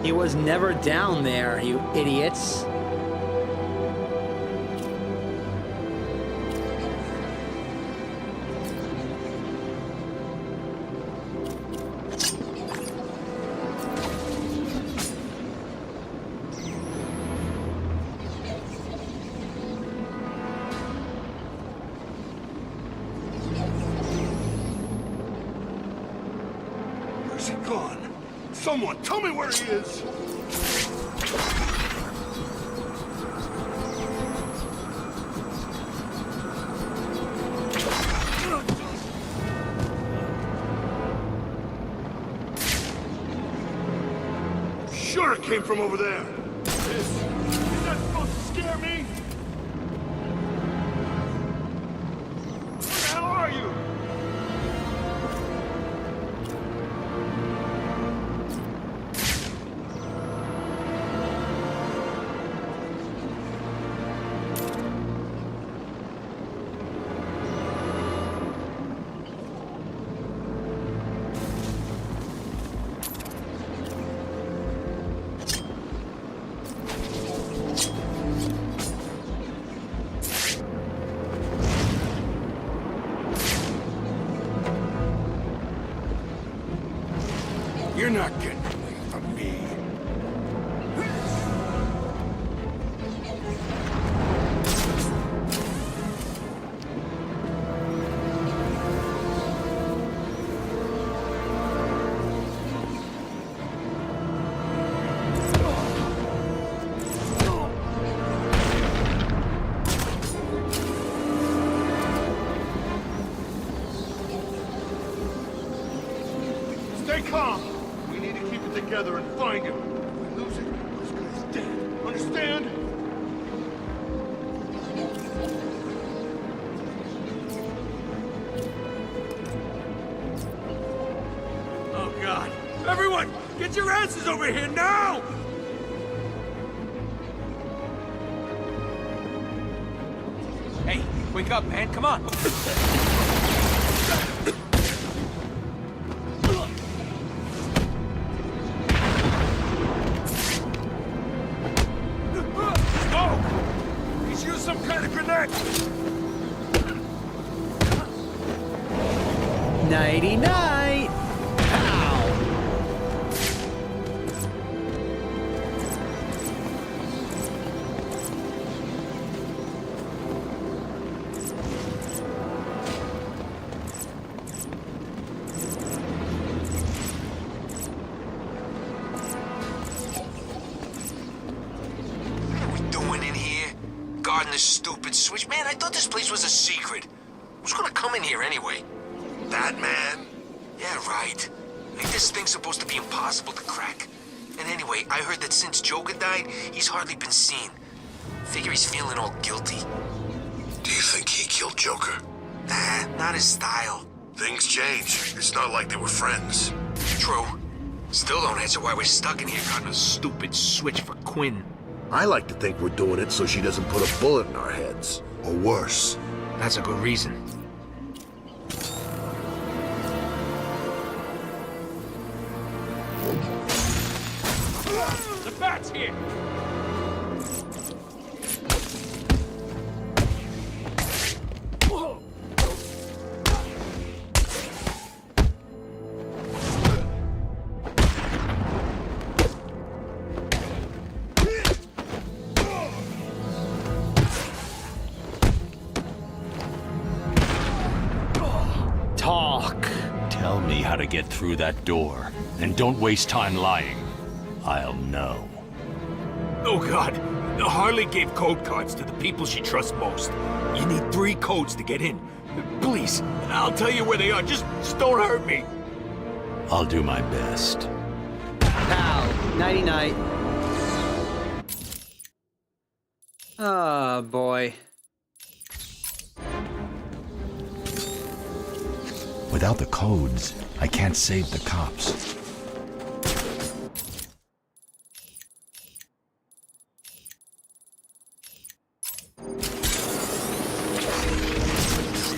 He was never down there, you idiots. Where's he gone? Someone, tell me where he is! Sure it came from over there. Is that supposed to scare me? Where the hell are you? You're not getting away from me. Stay calm. We need to keep it together and find him. If we lose it, this guy's dead. Understand? Oh, God. Everyone, get your asses over here now! Hey, wake up, man. Come on. He's used some kind of grenade! Nighty-night! Pow! Guarding this stupid switch. Man, I thought this place was a secret. Who's gonna come in here anyway? Batman? Yeah, right. Ain't this thing supposed to be impossible to crack? And anyway, I heard that since Joker died, he's hardly been seen. Figure he's feeling all guilty. Do you think he killed Joker? Nah, not his style. Things change. It's not like they were friends. True. Still don't answer why we're stuck in here guarding a stupid switch for Quinn. I like to think we're doing it so she doesn't put a bullet in our heads. Or worse. That's a good reason. The bat's here! Talk. Tell me how to get through that door, and don't waste time lying. I'll know. Oh, God. Harley gave code cards to the people she trusts most. You need 3 codes to get in. Please, I'll tell you where they are. Just don't hurt me. I'll do my best. Pow. Nighty-night. Oh, boy. Without the codes, I can't save the cops.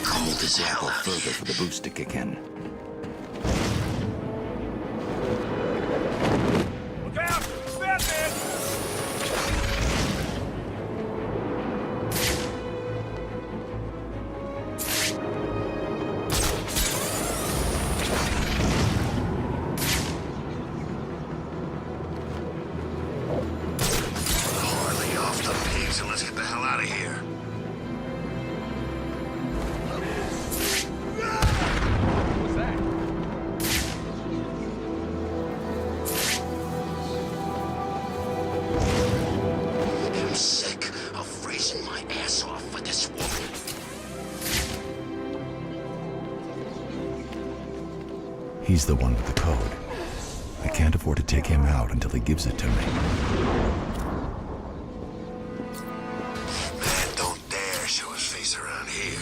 I'll move the sample further for the boost to kick in. Look out! He's the one with the code. I can't afford to take him out until he gives it to me. Man, don't dare show his face around here.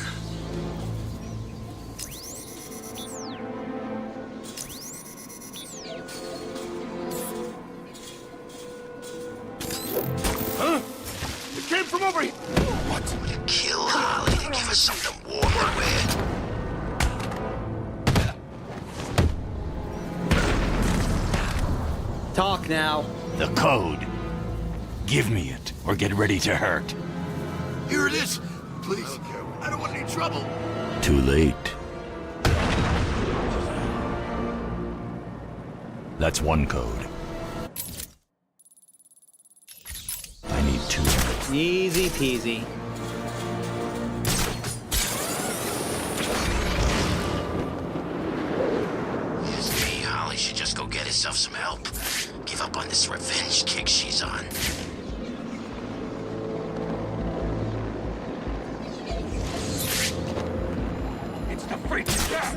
Huh? It came from over here. What? Kill Harley to give us something warm to wear. Talk now. The code. Give me it, or get ready to hurt. Here it is. Please, I don't want any trouble. Too late. That's one code. I need two. Easy peasy. It's me. Harley should just go get herself some help. Give up on this revenge kick she's on. It's the freaking guy.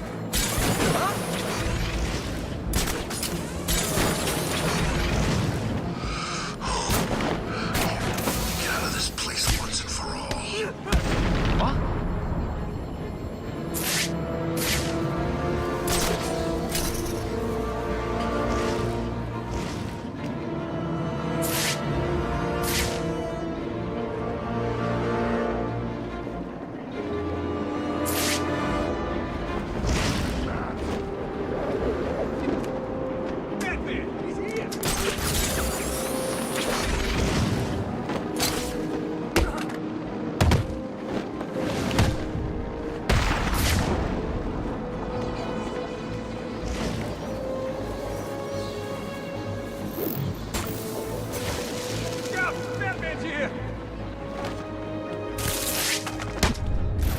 Get out of this place once and for all. What?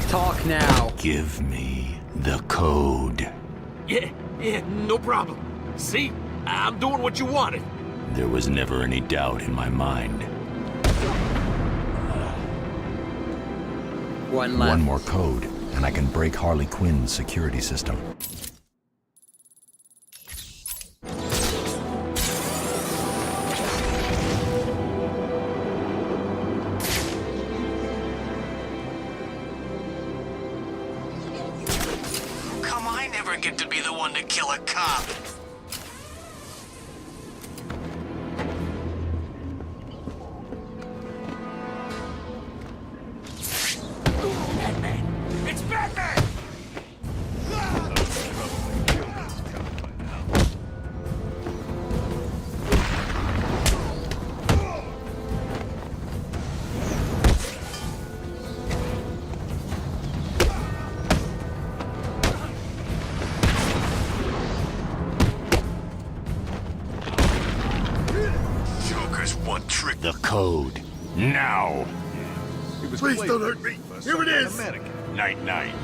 Talk now. Give me the code. Yeah, no problem. See? I'm doing what you wanted. There was never any doubt in my mind. One left. One more code, and I can break Harley Quinn's security system. Come, I never get to be the one to kill a cop. It's Batman! Joker's one trick. The code. Now! Please don't hurt me. Here it is. Night-night.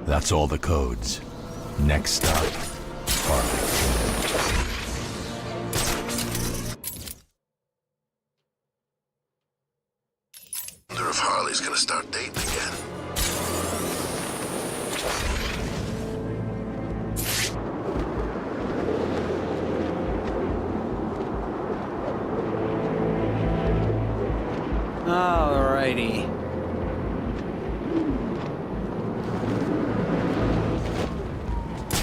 That's all the codes. Next stop, Harley. Wonder if Harley's gonna start dating again. Alrighty.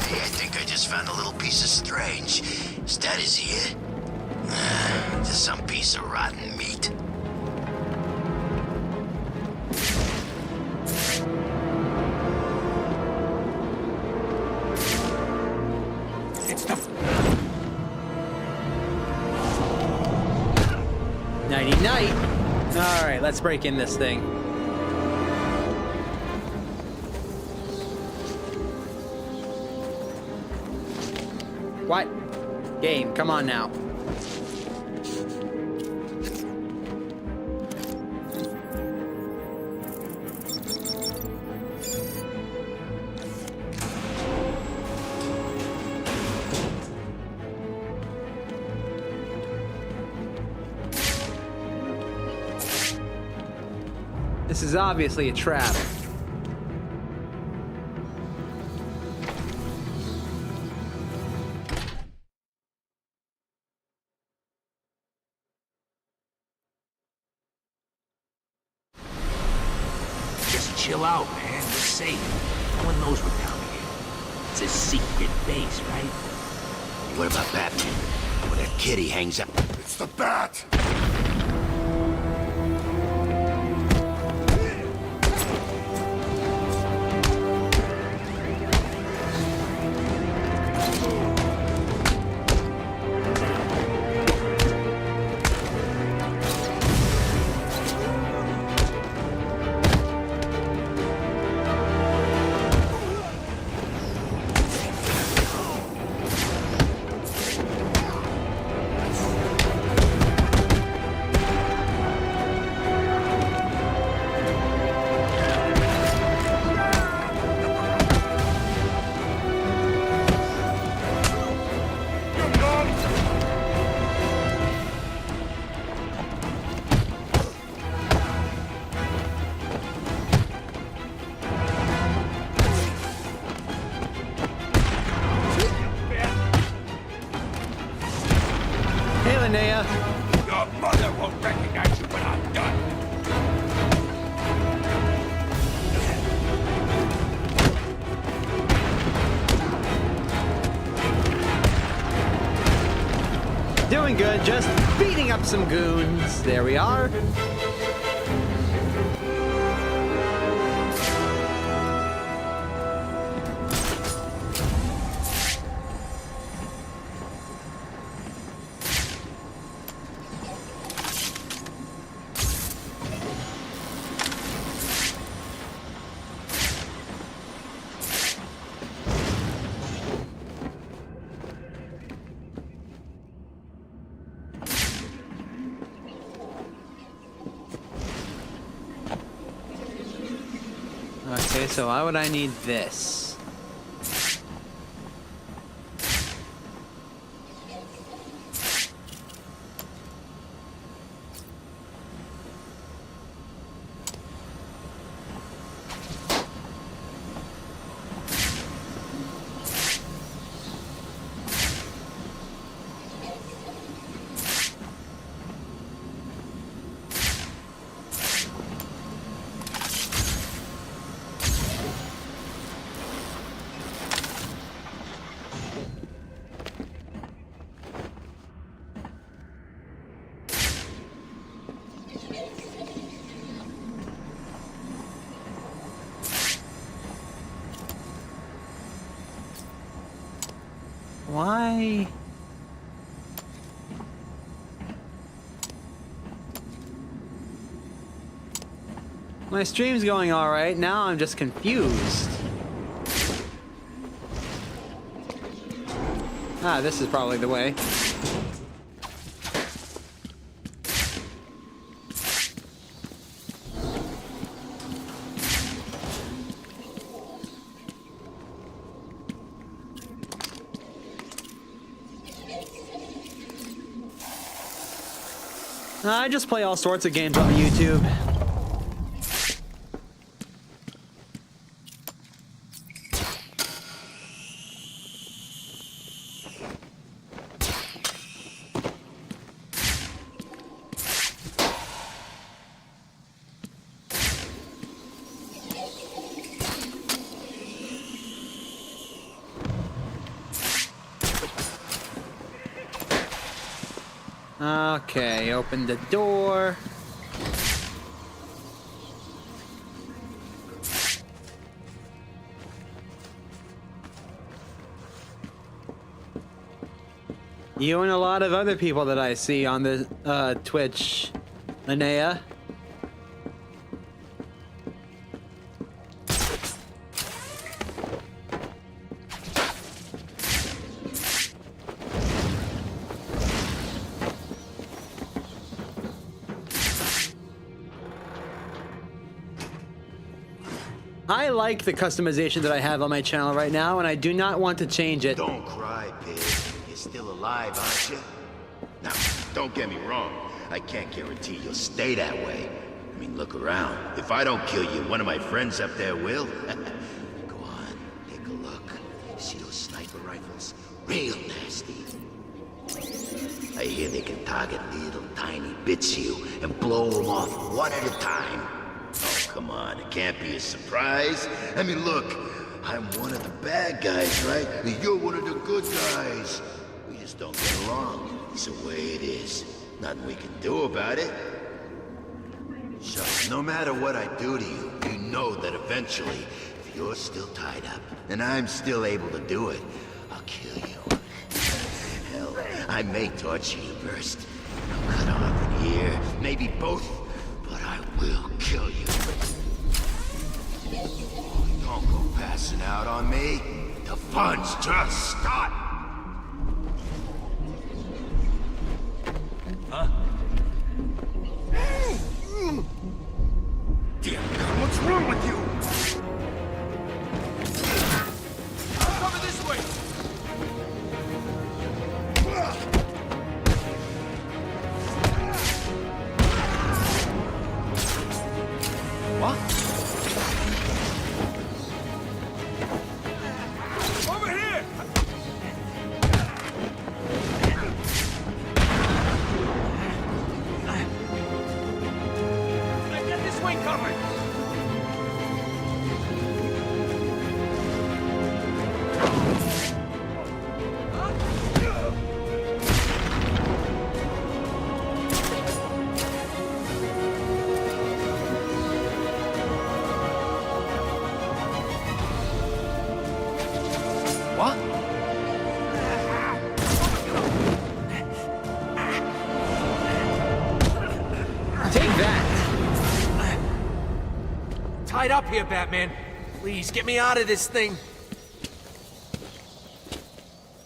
Hey, I think I just found a little piece of Strange. His dad is here. Just some piece of rotten meat. It's the... Nighty-night. Alright, let's break in this thing. What? Game, come on now. This is obviously a trap. chill out, man. We're safe. No one knows we're down here. It's a secret base, right? What about Batman? Where that kitty hangs out? It's the Bat! Your mother won't recognize you when I'm done. Doing good, just beating up some goons. There we are. Okay, so why would I need this? Why? My stream's going all right. Now I'm just confused. Ah, this is probably the way. I just play all sorts of games on YouTube. Okay, open the door. You and a lot of other people that I see on the Twitch, Linnea. I like the customization that I have on my channel right now, and I do not want to change it. Don't cry, pig. You're still alive, aren't you? Now, don't get me wrong. I can't guarantee you'll stay that way. I mean, look around. If I don't kill you, one of my friends up there will. Go on, take a look. See those sniper rifles? Real nasty. I hear they can target little tiny bits of you and blow them off one at a time. Oh, come on, it can't be a surprise. I mean, look, I'm one of the bad guys, right? And you're one of the good guys. We just don't get along. It's the way it is. Nothing we can do about it. So, no matter what I do to you, you know that eventually, if you're still tied up, and I'm still able to do it, I'll kill you. Hell, I may torture you first. I'll cut off an ear, maybe both, but I will kill you. Don't go passing out on me. The fun's just starting. Huh? Damn God, what's wrong with you? Cover this way! What? Over here! I got this wing covered! What? Take that! Tied up here, Batman. Please, get me out of this thing.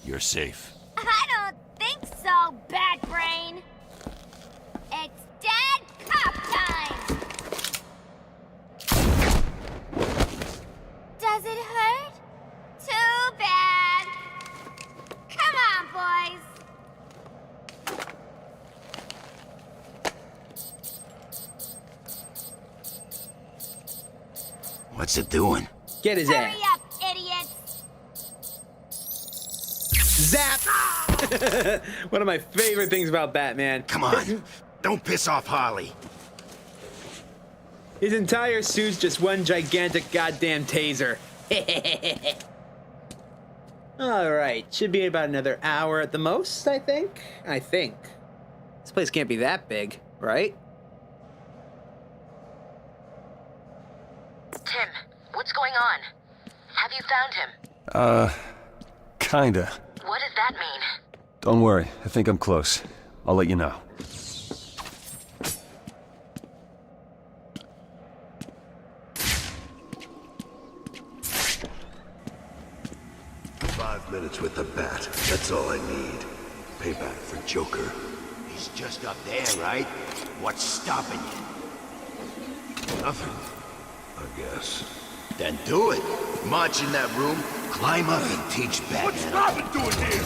You're safe. I don't think so, Bat Brain. It's dead cop time. Does it hurt? Too bad. Come on, boys. What's it doing? Get his Hurry ass. up, idiots. Zap! One of my favorite things about Batman. Come on, don't piss off Harley. His entire suit's just one gigantic goddamn taser. Alright, should be about another hour at the most, I think. This place can't be that big, right? Tim, what's going on? Have you found him? Kinda. What does that mean? Don't worry, I think I'm close. I'll let you know. Minutes with the bat. That's all I need. Payback for Joker. He's just up there, right? What's stopping you? Nothing, I guess. Then do it. March in that room, climb up and teach Batman. What's Robin doing here?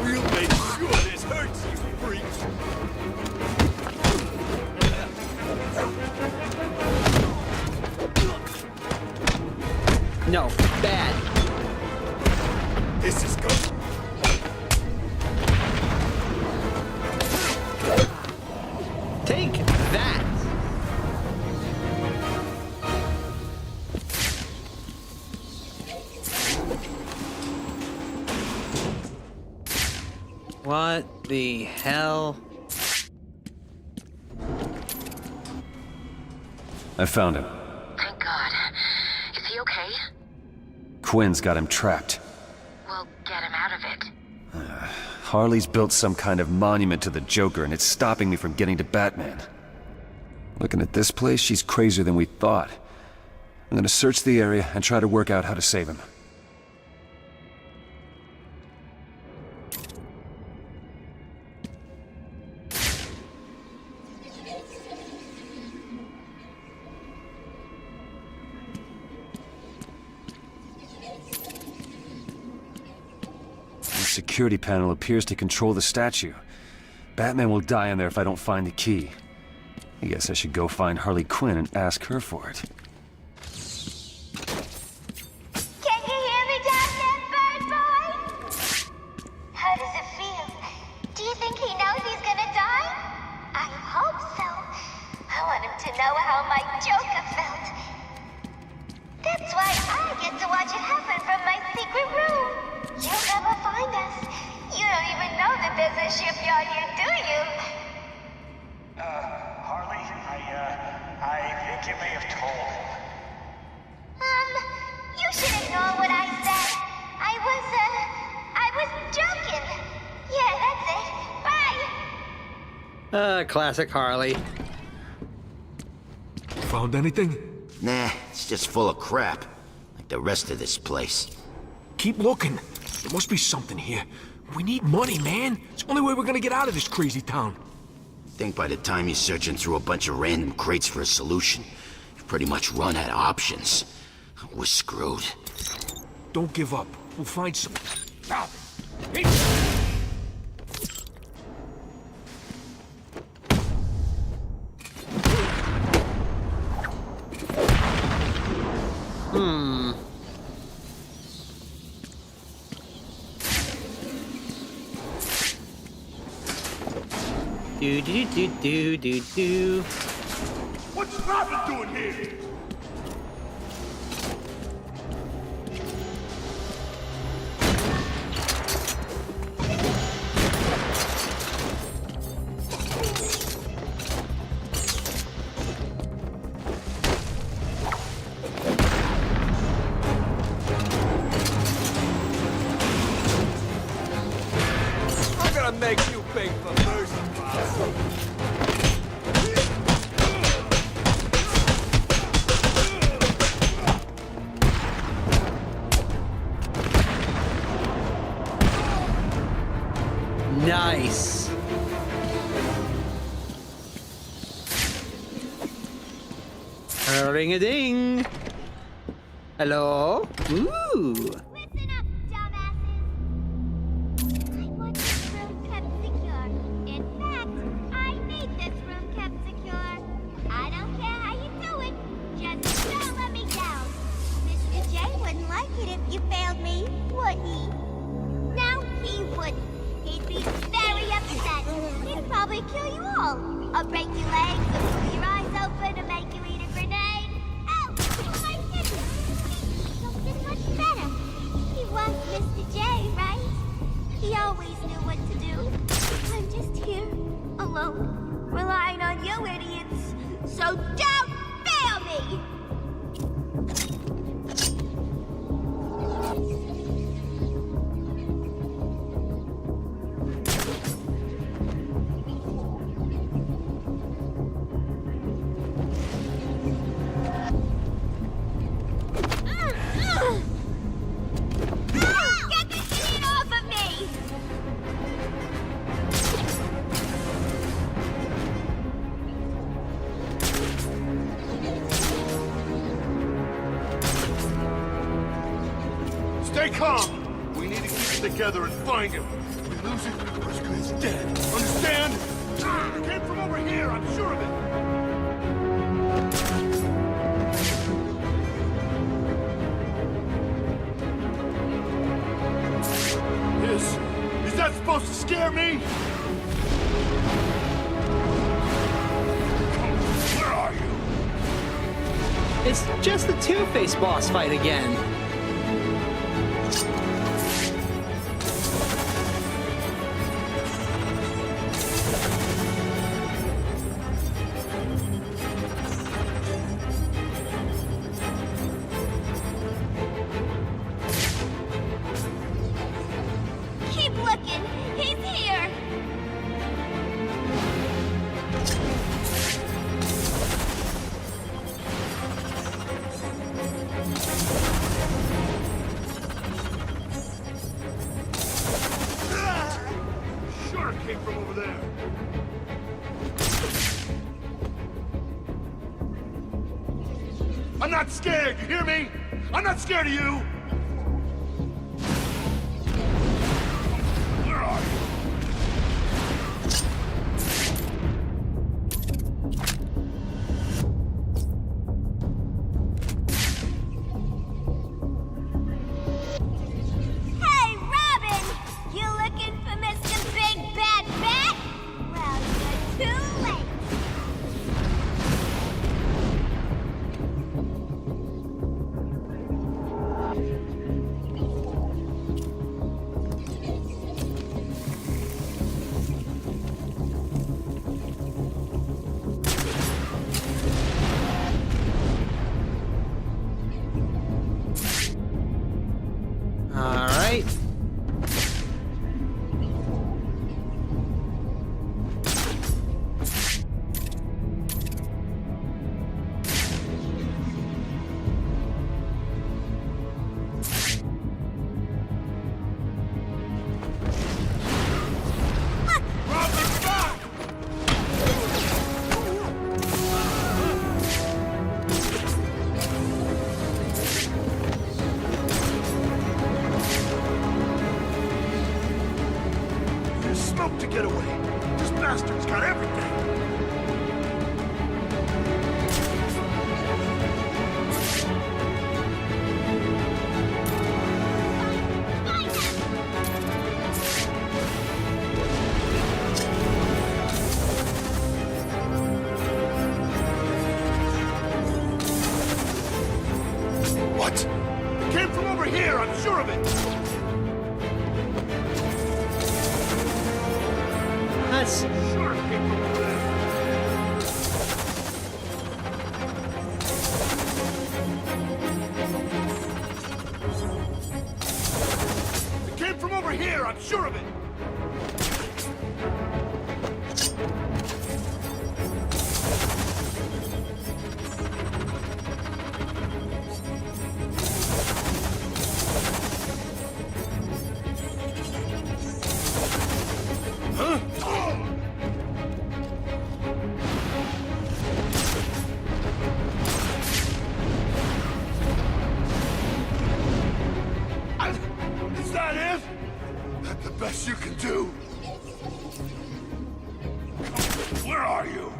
We'll make sure this hurts, you freaks. No, bad. This is good. Take that! What the hell? I found him. Thank God. Is he okay? Quinn's got him trapped. We'll get him out of it. Harley's built some kind of monument to the Joker, and it's stopping me from getting to Batman. Looking at this place, she's crazier than we thought. I'm gonna search the area and try to work out how to save him. security panel appears to control the statue. Batman will die in there if I don't find the key. I guess I should go find Harley Quinn and ask her for it. Can you hear me down there, bird boy? How does it feel? Do you think he knows he's gonna die? I hope so. I want him to know how my Joker felt. That's why I get to watch it happen from my secret room. You'll never find us. You don't even know that there's a shipyard here, do you? Harley, I think you may have told him. You should ignore what I said. I was joking. Yeah, that's it. Bye. Classic Harley. Found anything? Nah, it's just full of crap. Like the rest of this place. Keep looking. There must be something here. We need money, man. It's the only way we're gonna get out of this crazy town. I think by the time you're searching through a bunch of random crates for a solution, you've pretty much run out of options. We're screwed. Don't give up. We'll find some. Ow. Hey. Do. What's Robin doing here? I'm gonna make you pay for mercy, boss. Nice. Ring-a-ding. Hello? Ooh. Listen up, dumbasses. I want this room kept secure. In fact, I need this room kept secure. I don't care how you do it. Just don't let me down. Mr. J wouldn't like it if you failed me, would he? No, he wouldn't. He'd be very upset. He'd probably kill you all. Or break your legs, or pull your eyes open, or make you eat a grenade. Oh, my goodness. Something much better. He was Mr. J, right? He always knew what to do. I'm just here, alone, relying on you idiots. So don't fail me! Get this idiot off of me! Stay calm! We need to keep it together and find him. If we lose it, we're as good as dead. Understand? It came from over here, I'm sure of it! Is that supposed to scare me? Where are you? It's just the Two-Face boss fight again. Keep looking. He's here. Sure it came from over there. I'm not scared, you hear me? I'm not scared of you! smoke to get away. This bastard's got everything. What? It came from over here, I'm sure of it. That's... Sure, it came from over there. It came from over here, I'm sure of it. Is that it? That's the best you can do? Where are you?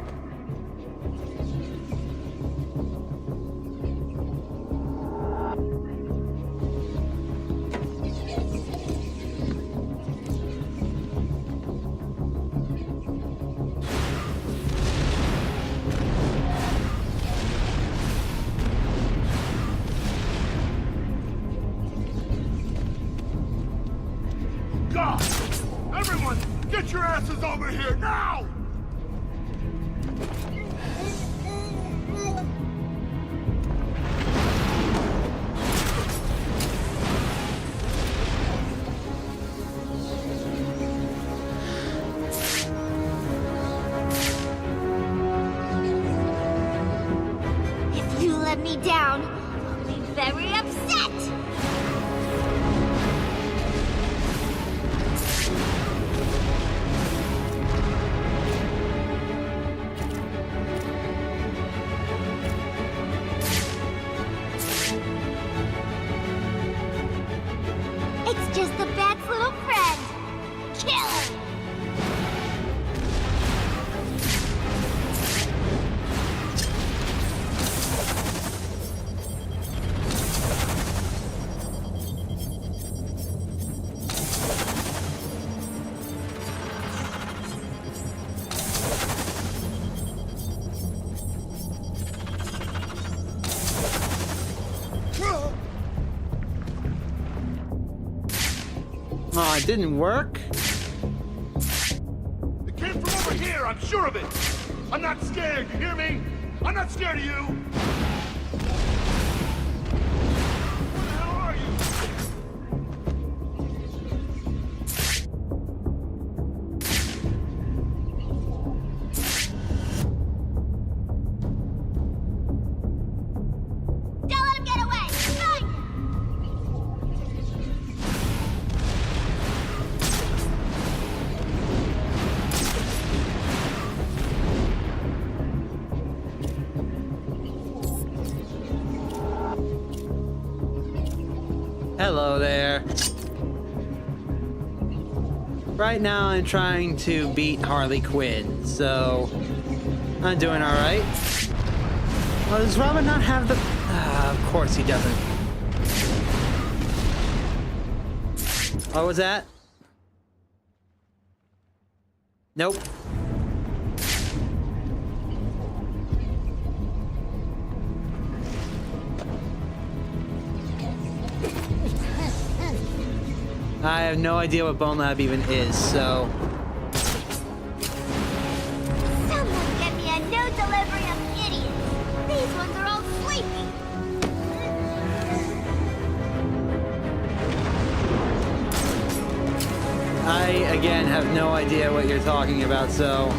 God! Everyone, get your asses over here now! If you let me down, I'll be very upset. It's just the bat's little friend. Kill him! Oh, it didn't work? It came from over here, I'm sure of it! I'm not scared, you hear me? I'm not scared of you! Where the hell are you? Don't let him get away! Run! Hello there. Right now I'm trying to beat Harley Quinn, so I'm doing alright. Oh, does Robin not have the... of course he doesn't. What was that? Nope. I have no idea what Bone Lab even is, so... Someone get me a new delivery of idiots! These ones are all sleepy! I, again, have no idea what you're talking about, so...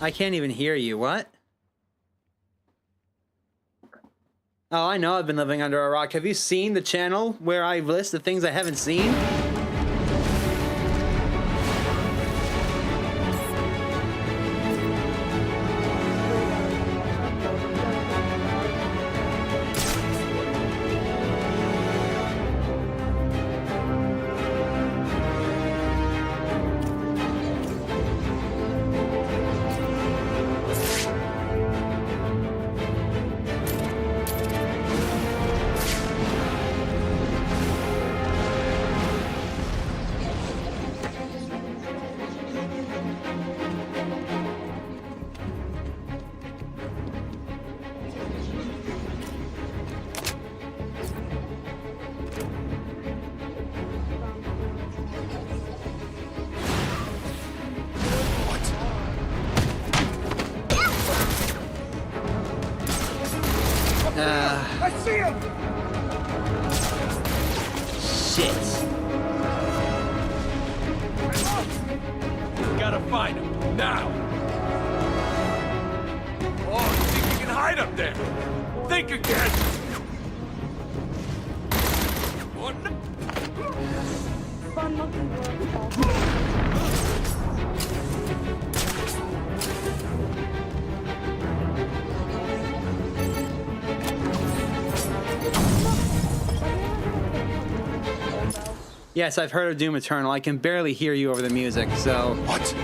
I can't even hear you, what? Oh, I know I've been living under a rock. Have you seen the channel where I list the things I haven't seen? shit. Gotta find him, now! Oh, you think you can hide up there? Think again! What? Yes, I've heard of Doom Eternal. I can barely hear you over the music, so... What?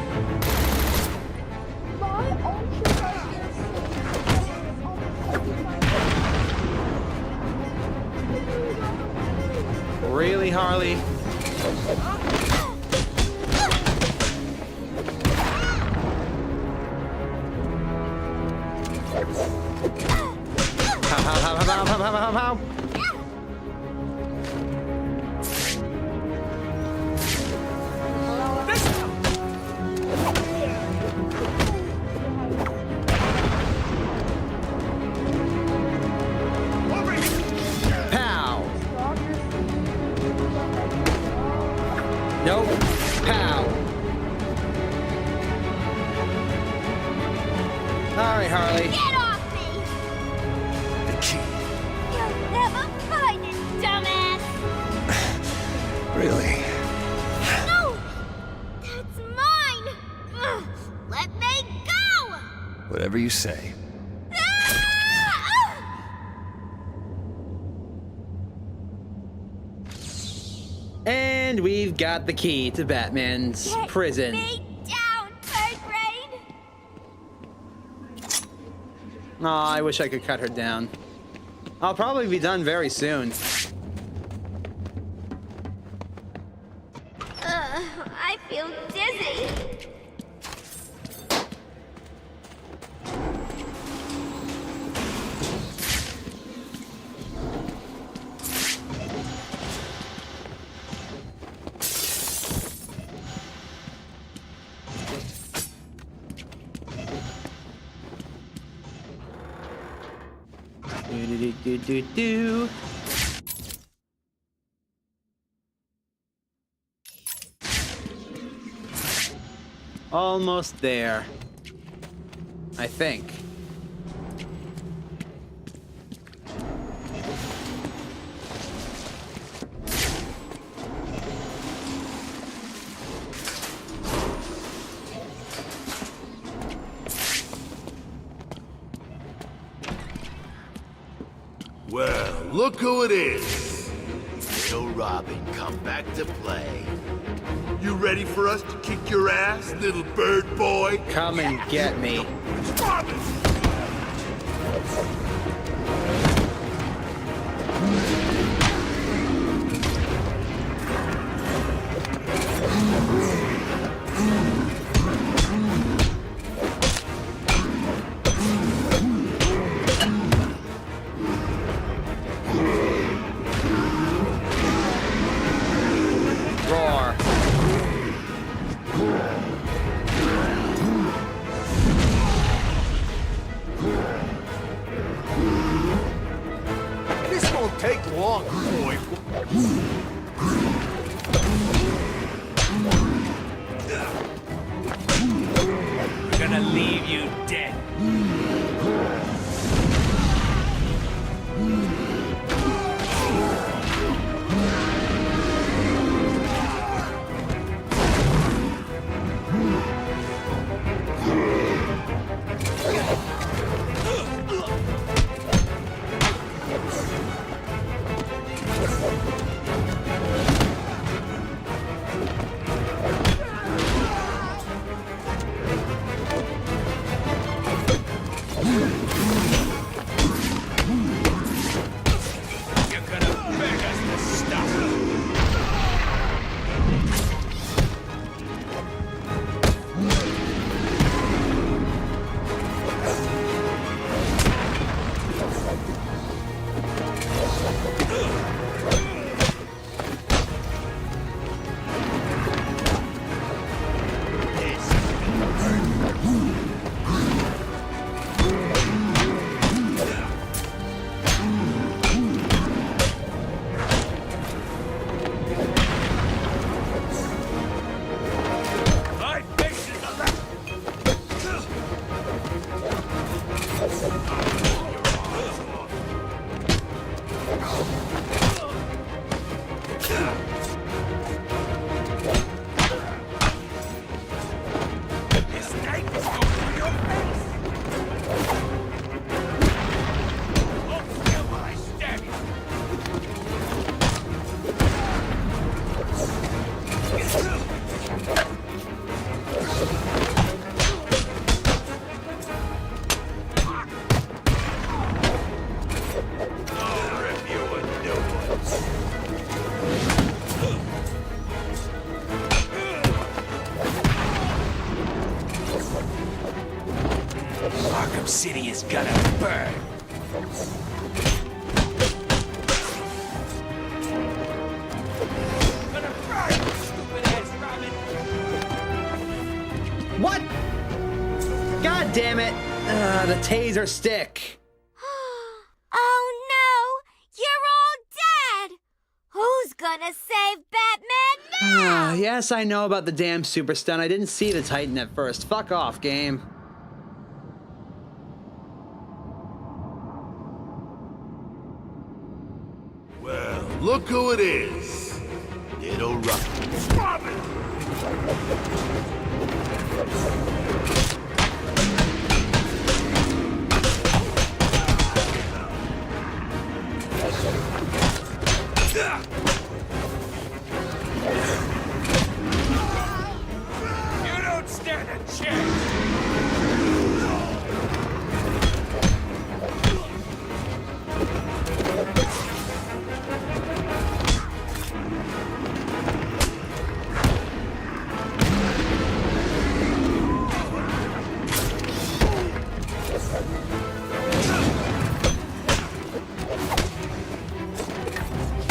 Really, Harley? How? Pow! Nope. Pow! Alright, Harley. Get off me! The key. You'll never find it, dumbass! Really? No! That's mine! Ugh, let me go! Whatever you say. And we've got the key to Batman's prison. Me down, third grade! Aw, I wish I could cut her down. I'll probably be done very soon. I feel dizzy. Do. Almost there. I think. Well, look who it is. Little Robin, come back to play. You ready for us to kick your ass, little bird boy? Come and get me. Robin! Roar. This won't take long, boy. We're gonna leave you dead. is gonna burn. Gonna burn, you stupid ass Robin. What? God damn it. The taser stick. Oh no! You're all dead! Who's gonna save Batman now? Yes, I know about the damn super stun. I didn't see the Titan at first. Fuck off, game. Well, look who it is. Little Robin. You don't stand a chance!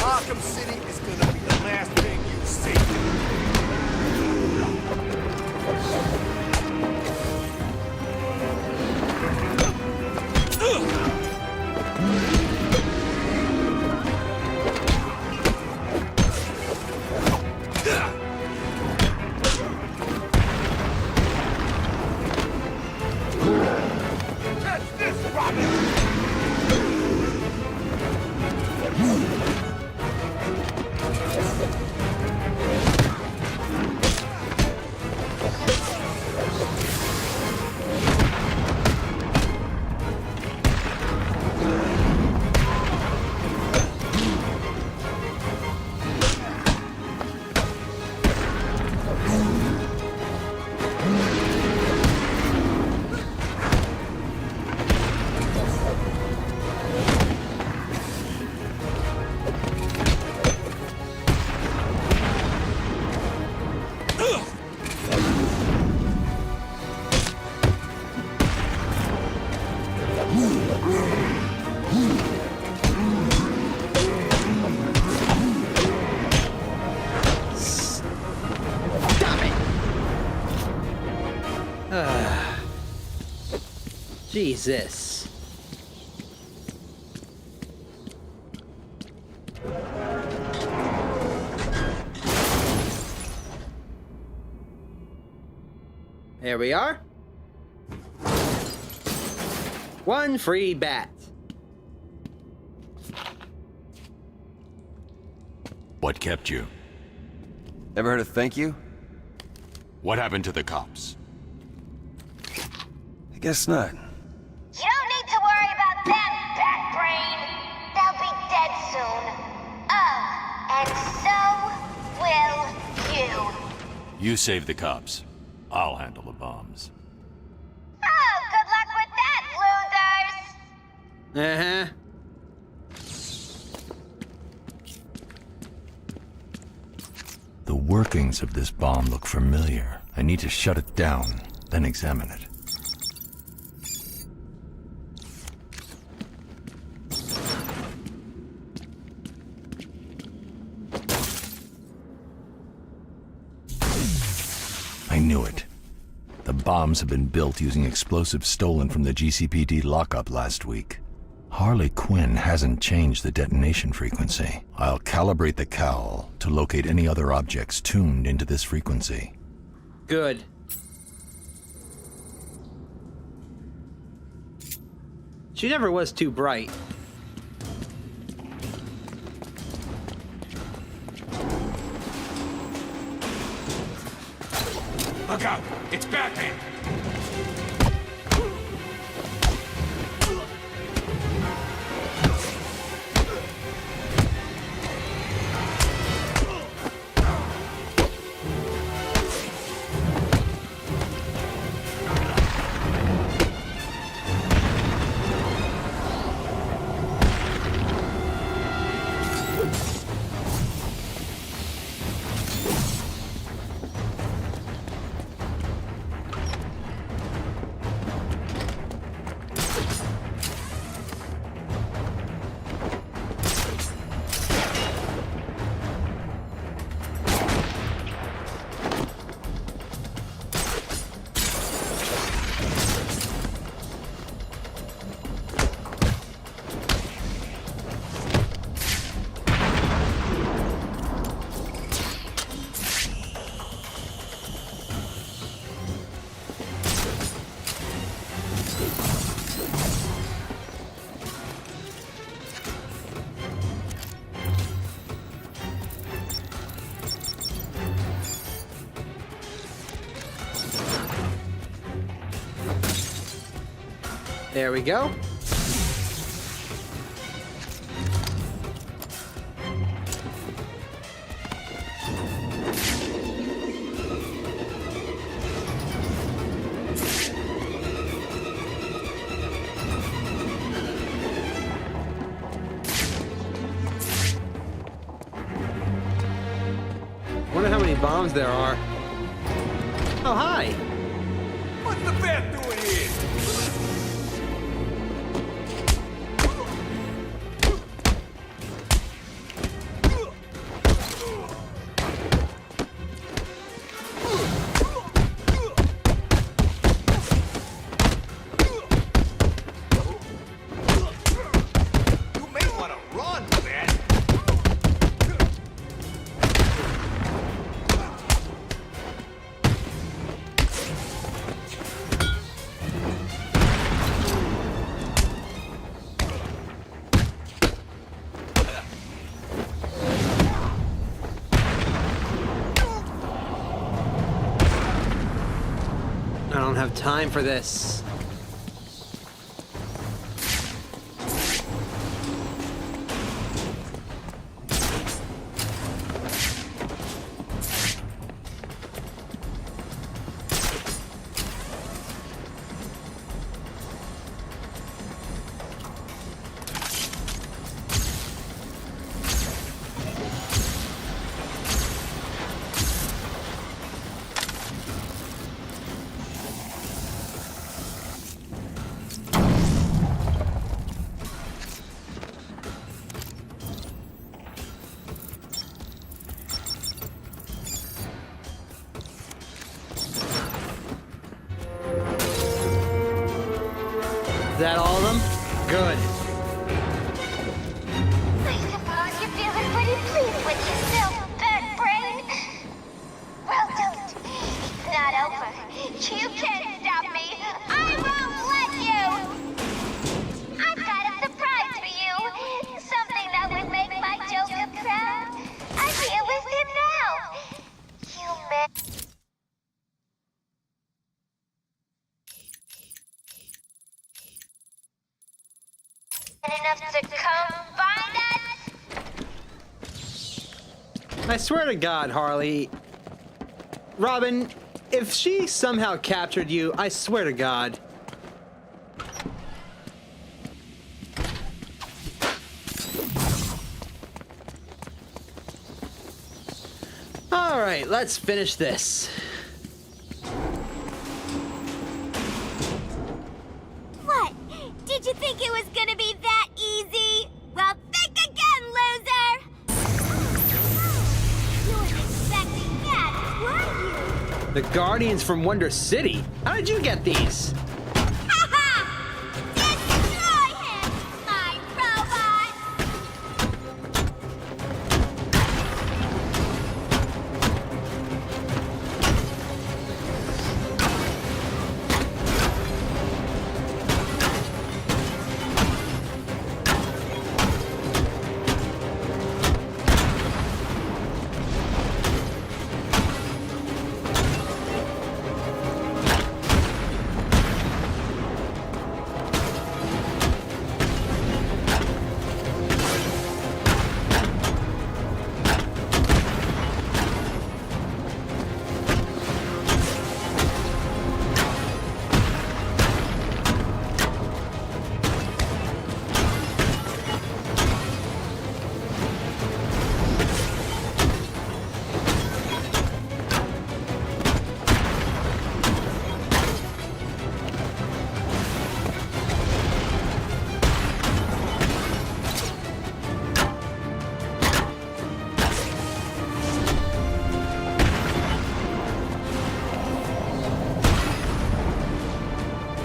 Arkham City is gonna be the last thing you see. Catch this, Robin! Jesus. There we are. One free bat. What kept you? Ever heard of thank you? What happened to the cops? I guess not. You don't need to worry about them, Bat Brain. They'll be dead soon. Oh, and so will you. You save the cops. I'll handle the bombs. Oh, good luck with that, losers! The workings of this bomb look familiar. I need to shut it down, then examine it. I knew it. The bombs have been built using explosives stolen from the GCPD lockup last week. Harley Quinn hasn't changed the detonation frequency. I'll calibrate the cowl to locate any other objects tuned into this frequency. Good. She never was too bright. Look out! It's Batman! There we go. Wonder how many bombs there are. Oh, hi. What's the bat doing here? You may want to run, man. I don't have time for this. Is that all of them? Good. I suppose you're feeling pretty pleased with yourself, Bad Brain. Well, don't. It's not over. You can't stop me. I won't let you. I've got a surprise for you. Something that would make my Joker proud. I'm here with him now. You may... enough to come find us? I swear to God, Harley. Robin, if she somehow captured you, I swear to God. All right, let's finish this. What? Did you think it was gonna be that easy? Well, think again, loser! You weren't expecting that, were you? The Guardians from Wonder City? How did you get these? Ha-ha! Destroy him, my robot!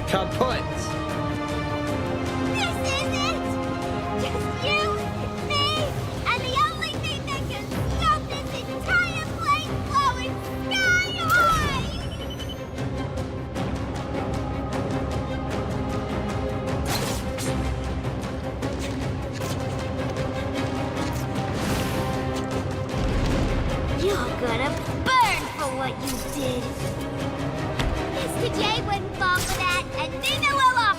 Kaput. This is it! Just you, me, and the only thing that can stop this entire place blowing sky high! You're gonna burn for what you did! Mr. J wouldn't fall for that, and neither will I!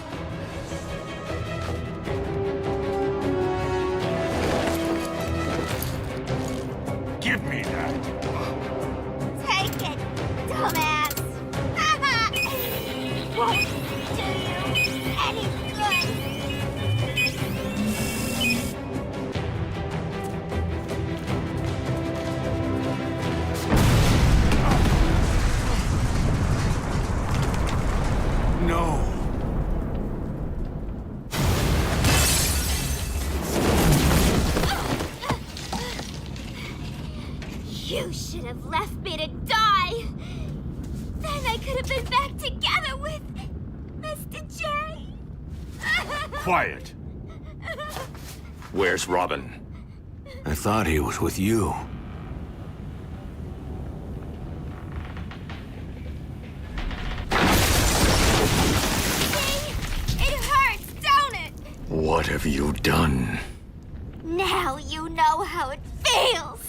You should have left me to die. Then I could have been back together with Mr. J. Quiet. Where's Robin? I thought he was with you. See? It hurts, don't it? What have you done? Now you know how it feels.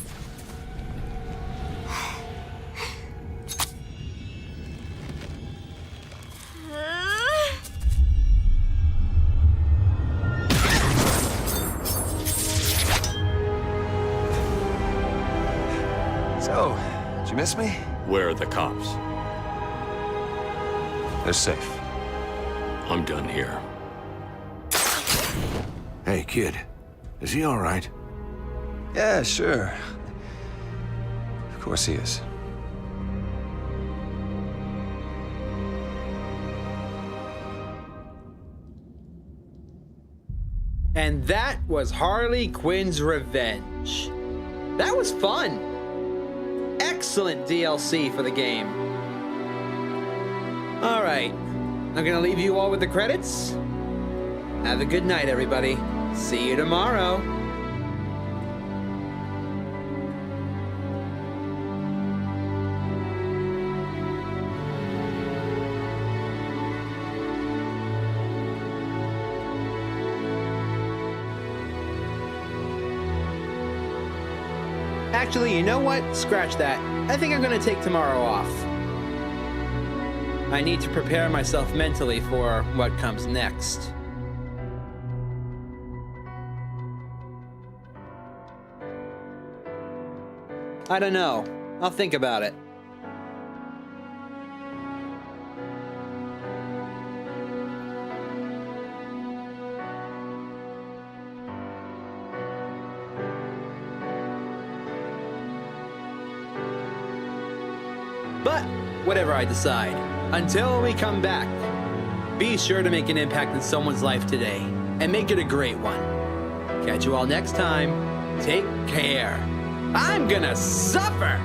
So, did you miss me? Where are the cops? They're safe. I'm done here. Hey, kid. Is he all right? Yeah, sure. Of course he is. And that was Harley Quinn's Revenge. That was fun. Excellent DLC for the game. All right, I'm gonna leave you all with the credits. Have a good night, everybody. See you tomorrow. Actually, you know what? Scratch that. I think I'm gonna take tomorrow off. I need to prepare myself mentally for what comes next. I don't know. I'll think about it. But whatever I decide, until we come back, be sure to make an impact in someone's life today and make it a great one. Catch you all next time. Take care. I'm gonna suffer.